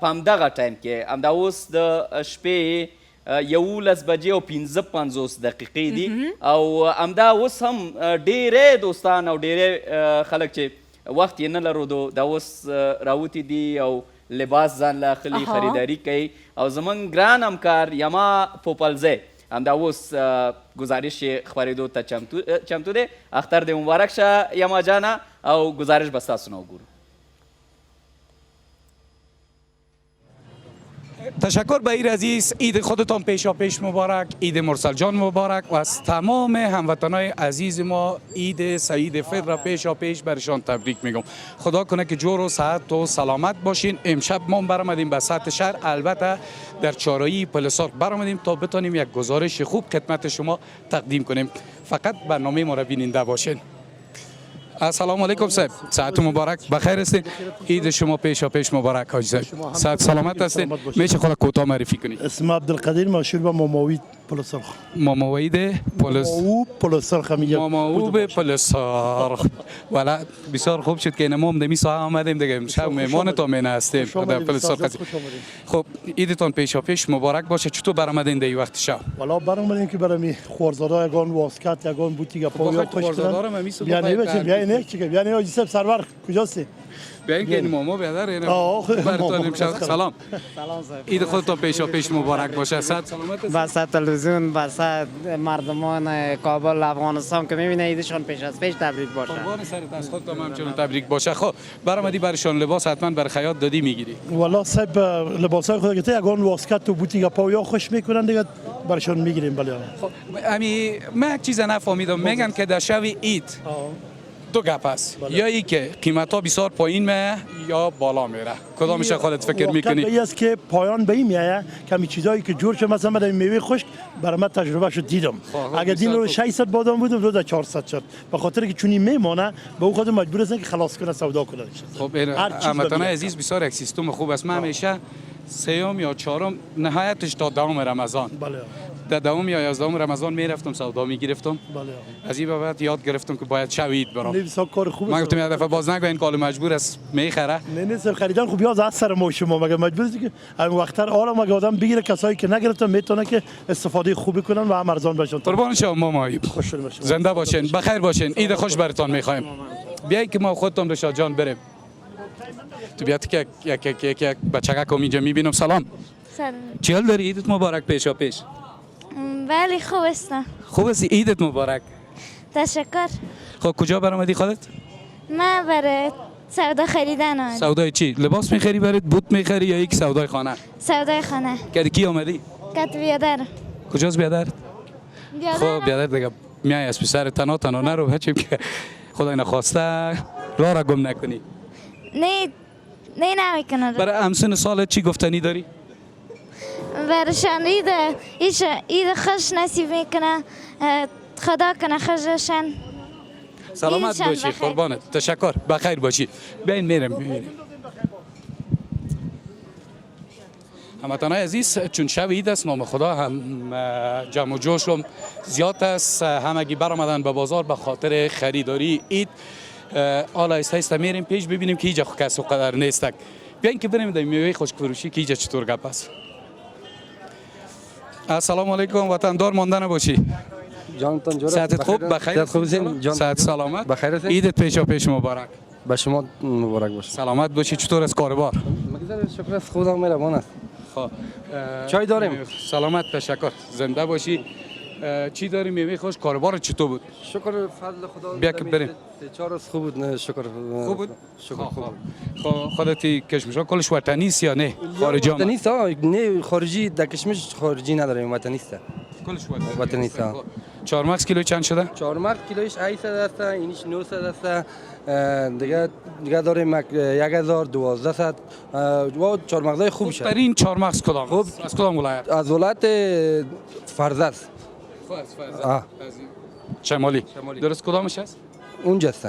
پام دغه ټایم کې همدا اوس د شپې 11 بجې او 55 دقیقې دي او همدا اوس هم ډېرې دوستان او ډېرې خلک چې وخت یې نه لرو دا اوس راوتي دي او لباس ځان له اخلي خریداري کوي او زمونږ ګران همکار یما پوپلزی همدا اوس گزارش خپرېدو ته چمتو دی. اختر دې مبارک شه یما جانه او گزارش به ستاسو نه وګورو. تشکر به ایر عزیز. عید خودتان پیشا پیش مبارک، عید مرسل جان مبارک و از تمام هموطنای عزیز ما عید سعید فطر را پیشا پیش برشان تبریک میگم. خدا کنه که جور و صحت و سلامت باشین. امشب ما برآمدیم به سطح شهر، البته در چهارراه پلسار برآمدیم تا بتونیم یک گزارش خوب خدمت شما تقدیم کنیم. فقط برنامه ما را بیننده باشین. السلام علیکم صاحب، ساعت مبارک، بخیر هستین؟ عید شما پیشا پیش مبارک حاج صاحب. صحت سلامت هستین؟ میشه خود کوتاه معرفی کنید؟ اسم عبدالقدیر، مشهور به ماماوید پلسار. ماماوید پلسار میگم. ماماوید پلسار. والا بسیار خوب شد که ما هم دمی ساعت آمدیم دیگه. امشب مهمانتون مینا هستیم در پلسار. خب عیدتون پیشا پیش مبارک باشه. چطور برآمدین در این وقت شب؟ والا برآمدیم که برای خوارزادا یگان واسکت یگان بوتیگا پایا خوش کنن. بیانی بچین بیانی چیکه بیانی آجی سب سرور کجاستی؟ بیاین که این ماما بیادر اینه براتون امشب سلام. عید خودتون پیشا پیش مبارک باشه. صحت سلامت است؟ وسط تلویزیون وسط مردمان کابل افغانستان که میبینه عیدشان پیش از پیش تبریک باشه. قربان سرت از خودتون همچنان تبریک باشه. خب برآمدی برشان لباس حتما بر خیاط دادی میگیری؟ والا صاحب لباسای خود که یگان واسکت و بوتیگا پایا خوش میکنن دیگه برشان میگیریم. بله خب امی من یک چیز نفهمیدم، میگن که در شب عید دو گپ است، یا ای که قیمت ها بسیار پایین میه یا بالا میره. کدامش خودت فکر میکنی؟ واقعا است که پایان به این میایه کمی چیزایی که جور شد، مثلا من میوه خشک برای من تجربه شد دیدم. اگر دین رو 600 بادام بودم رو 400 شد، به خاطر که چونی میمونه به او خود مجبور هستن که خلاص کنه سودا کنه. خب هموطنان عزیز بسیار یک سیستم خوب است. من همیشه سیوم یا چهارم نهایتش تا دوم رمضان. بله. در دوم یا 11 رمضان میرفتم سودا میگرفتم. بله. از این بعد یاد گرفتم که باید شب عید برام. بسیار کار خوبه. من گفتم یه دفعه باز نگو این کالو مجبور است میخره. نه سر خریدن خوب یاد از سر ما شما مگه مجبور است که این وقت‌ها حالا مگه آدم بگیره، کسایی که نگرفتن میتونه که استفاده خوبی کنن و هم ارزان بشن. قربان شما مامایی. زنده باشین، بخیر باشین. عید خوش براتون میخوایم. بیایید که ما خودتون رشاد جان بریم. تو بیاد که یک بچه‌ک اینجا میبینم. سلام. سلام. چی حال داری؟ عیدت مبارک پیشا پیش. بله خوب هستم. خوب هستی؟ عیدت مبارک. تشکر. خب کجا برآمدی خودت؟ من برای سودا خریدن آمدم. سودای چی؟ لباس میخری برات؟ بوت میخری یا یک سودای خانه؟ سودای خانه. کی آمدی؟ کت بیادر. کجاست بیادر؟ بیادر. خب بیادر دیگه میای از پسر تنها نرو، هرچی که خدای نخواسته راه را گم نکنی. نه نمیکنم. برای همسن سالت چی گفتنی داری؟ برشان عید خوش نصیب میکنه، خدا کنه خوششن. سلامت باشی قربانت. تشکر، بخیر باشی. بیاین میریم. هموطنان عزیز، چون شب عید است نام خدا هم جمع و جوشم زیاد است. همگی برآمدن به بازار به خاطر خریداری عید. حالا ایسته میریم پیش ببینیم که اینجا کس و قدر نیستک. بیاین که بریم در میوه خشک فروشی که اینجا چطور گپ است. السلام علیکم، وطندار مانده نباشی. جانتان جوره. صحتت خوب؟ بخیر؟ صحت سلامت؟ بخیر هستین؟ عیدت پیشا پیش مبارک. به شما مبارک باشه. سلامت باشی. چطور است کاربار؟ مگذار شکر است، خدا مهربان است. خب چای داریم؟ سلامت، تشکر. زنده باشی. چی داری میوه خوش؟ کاروبار چطور بود؟ شکر فضل خدا. بیا که بریم. 4 روز خوب بود. نه شکر خوب بود؟ شکر خوب بود. خودتی کشمش کلش وطنی است یا نه؟ خارجی هم؟ وطنی است. نه خارجی، در کشمش خارجی نداریم، وطنی است. کلش وطنی است. چهارمغز کیلو چند شده؟ چهارمغز کیلویش 800 است، اینیش 900 است. دیگه داریم 1000 1200 و چهارمغزای خوب شد. خوبترین چهارمغز کدام؟ خوب از کدام ولایت؟ از ولایت فرز است. فرز. شمالی. درست کدامش است؟ اونجا است.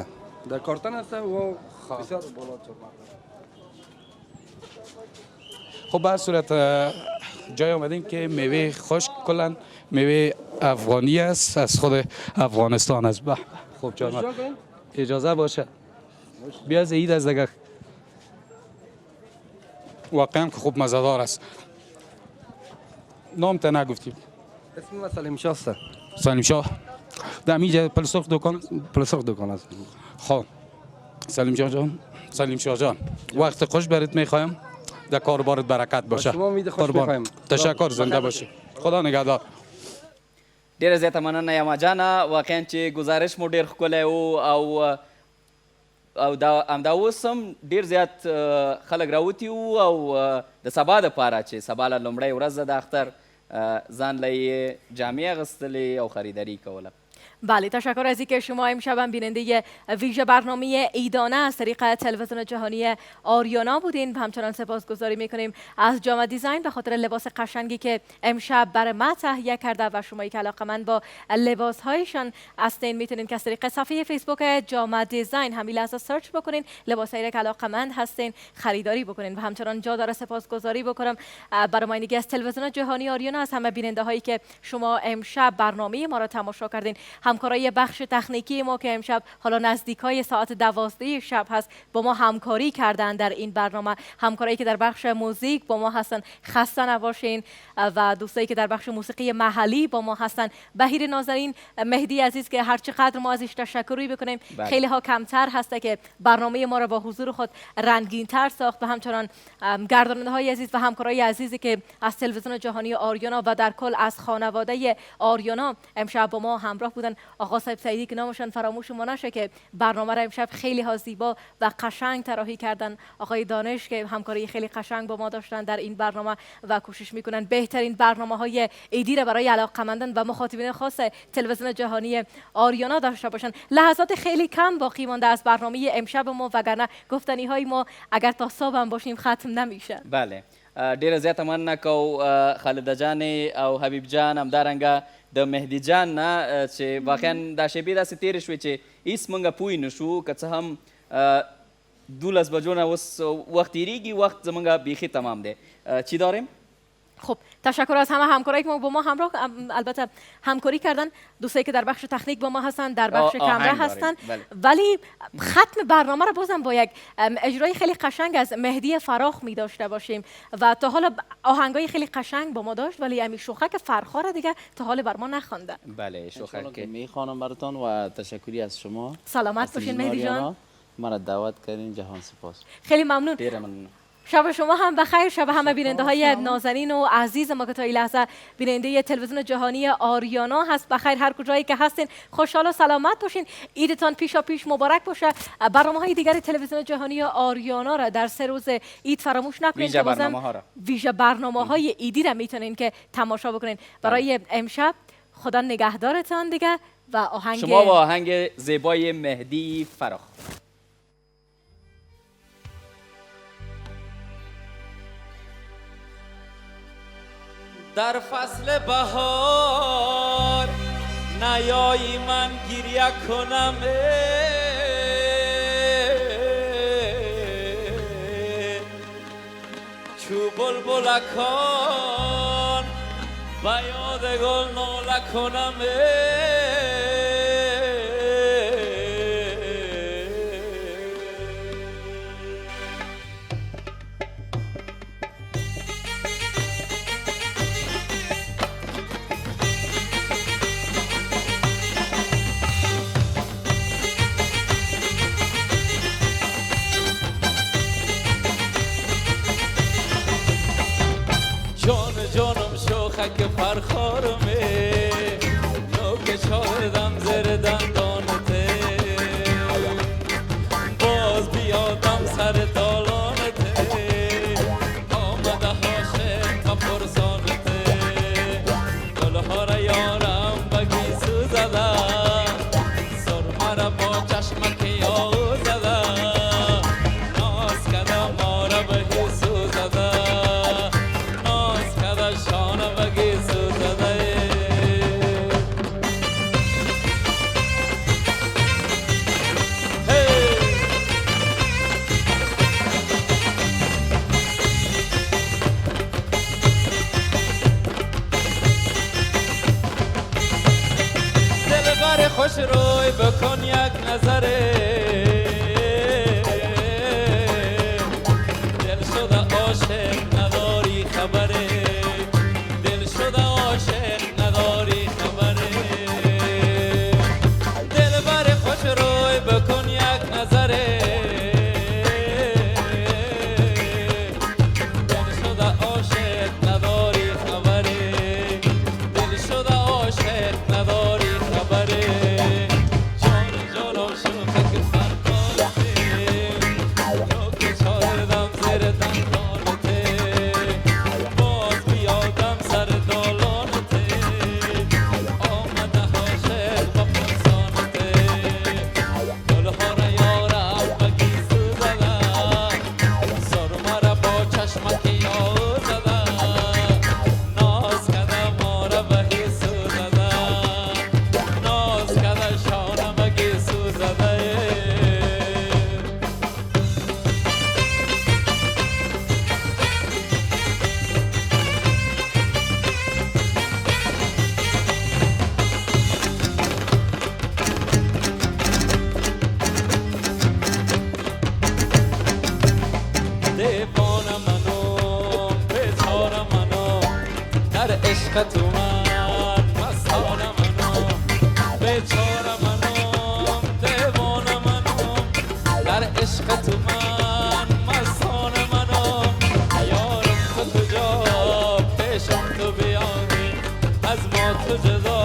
در کارتن است و بسیار بالا چهارمغز. خب به هر صورت جای آمدیم که میوه خشک کلن میوه افغانی است، از خود افغانستان است. به خوب چهارمغز اجازه باشه بیا زید از دیگه واقعا که خوب مزه‌دار است. نام تا نگفتیم؟ اسم من سلیم شاه است. سلیم شاه در اینجا پلسخ دکان است؟ پلسخ دکان است. خب سلیم شاه جان وقت خوش برات میخوایم، در کاربارت برکت باشه. شما امید خوش میخوایم. تشکر، زنده باشی، خدا نگهدار. ډیره زیاته مننه یما جانه، واقعا چې گزارش مو ډیر ښکلی و او همدا اوس هم ډیر زیات خلک راوتي وو او د سبا دپاره چې سبا له لومړۍ ورځ ده د اختر ځان له یې جامې اخیستلې او خریداري کوله. بله، تشکر از اینکه شما امشب هم بیننده ویژه برنامه عیدانه از طریق تلویزیون جهانی آریانا بودین و همچنان سپاسگزاری میکنیم از جاما دیزاین به خاطر لباس قشنگی که امشب برای ما تهیه کرده و شمایی که علاقه‌مند با لباس هایشان هستین میتونین که از طریق صفحه فیسبوک جاما دیزاین همین لحظه سرچ بکنین، لباسایی که علاقه‌مند هستین خریداری بکنین. و همچنان جا داره سپاسگزاری بکنم برای ماینگی از تلویزیون جهانی آریانا از همه بیننده هایی که شما امشب برنامه ما را تماشا کردین. همکارای بخش تکنیکی ما که امشب حالا نزدیکای ساعت 12 شب هست با ما همکاری کردن در این برنامه، همکارایی که در بخش موزیک با ما هستن خسته نباشین و دوستایی که در بخش موسیقی محلی با ما هستن، بهیر ناظرین، مهدی عزیز که هر چقدر ما ازش تشکری بکنیم خیلی ها کمتر هسته که برنامه ما را با حضور خود رنگین تر ساخت و همچنان گرداننده های عزیز و همکارای عزیزی که از تلویزیون جهانی آریانا و در کل از خانواده آریانا امشب با ما همراه بودن. آقا صاحب سعیدی که نامشان فراموش ما نشه که برنامه را امشب خیلی ها زیبا و قشنگ طراحی کردن. آقای دانش که همکاری خیلی قشنگ با ما داشتن در این برنامه و کوشش میکنن بهترین برنامه‌های عیدی را برای علاقه‌مندان و مخاطبین خاص تلویزیون جهانی آریانا داشته باشن. لحظات خیلی کم باقی مانده از برنامه امشب ما، وگرنه گفتنی های ما اگر تا صبح هم باشیم ختم نمیشه. بله، ډیره زیاته مننه کو خالده جان او حبیب جان، همدارنګه د مهدي جان نه چې واقعا دا شیبې داسې تېرې شوې چې هېڅ موږ پوه نه شو، که څه هم 12 بجو نه اوس وخت تېرېږي، وخت زموږ بیخي تمام دی. چی داریم؟ خب تشکر از همه همکارایی که با ما همراه البته همکاری کردن، دوستایی که در بخش تکنیک با ما هستن، در بخش کامرا هستن. ولی ختم برنامه را بازم با یک اجرای خیلی قشنگ از مهدی فراخ می داشته باشیم و تا حالا آهنگای خیلی قشنگ با ما داشت ولی امی شوخک فرخار دیگه تا حالا بر ما نخوانده. بله شوخک میخوانم براتون و تشکری از شما. سلامت باشین مهدی جان. مرا دعوت کردین، جهان سپاس. خیلی ممنون. شب شما هم بخیر، شب همه بیننده های نازنین و عزیز ما که تا این لحظه بیننده تلویزیون جهانی آریانا هست بخیر، هر کجایی که هستین خوشحال و سلامت باشین. عیدتان پیشا پیش مبارک باشه. برنامه های دیگر تلویزیون جهانی آریانا را در 3 روز عید فراموش نکنین. ویژه برنامه های عیدی را میتونین که تماشا بکنین. برای امشب خدا نگهدارتان دیگه و آهنگ شما و آهنگ زیبای مهدی فراخ. در فصل بهار نیایی من گریه کنم، چو بلبلکان به یاد گل ناله کنم. جانم شوخک فرخارمه، خوش روی بکن یک نظره دل شده عاشق نداری خبره دل شده عاشق نداری خبره دل بر خوش روی بکن یک نظره دل شده عاشق نداری خبره دل شده عاشق نداری خبره جان جانم شوخه که فرقانته رو که چاردم زیر دندانته باز بیادم سر دالانته آمده عاشق با پرسانته گلها را یارم بگی سوزده سرمه را با چشمک یاد زده ناز کده ما را بهی سوزده ناز کده شانه بگی سوزده دیوانه منو بیچاره منو در عشق تو من مستانه منو بیچاره منو دیوانه منو در عشق تو من مستانه منو یارم تو کجا پیشم تو بیانی از ما تو جدا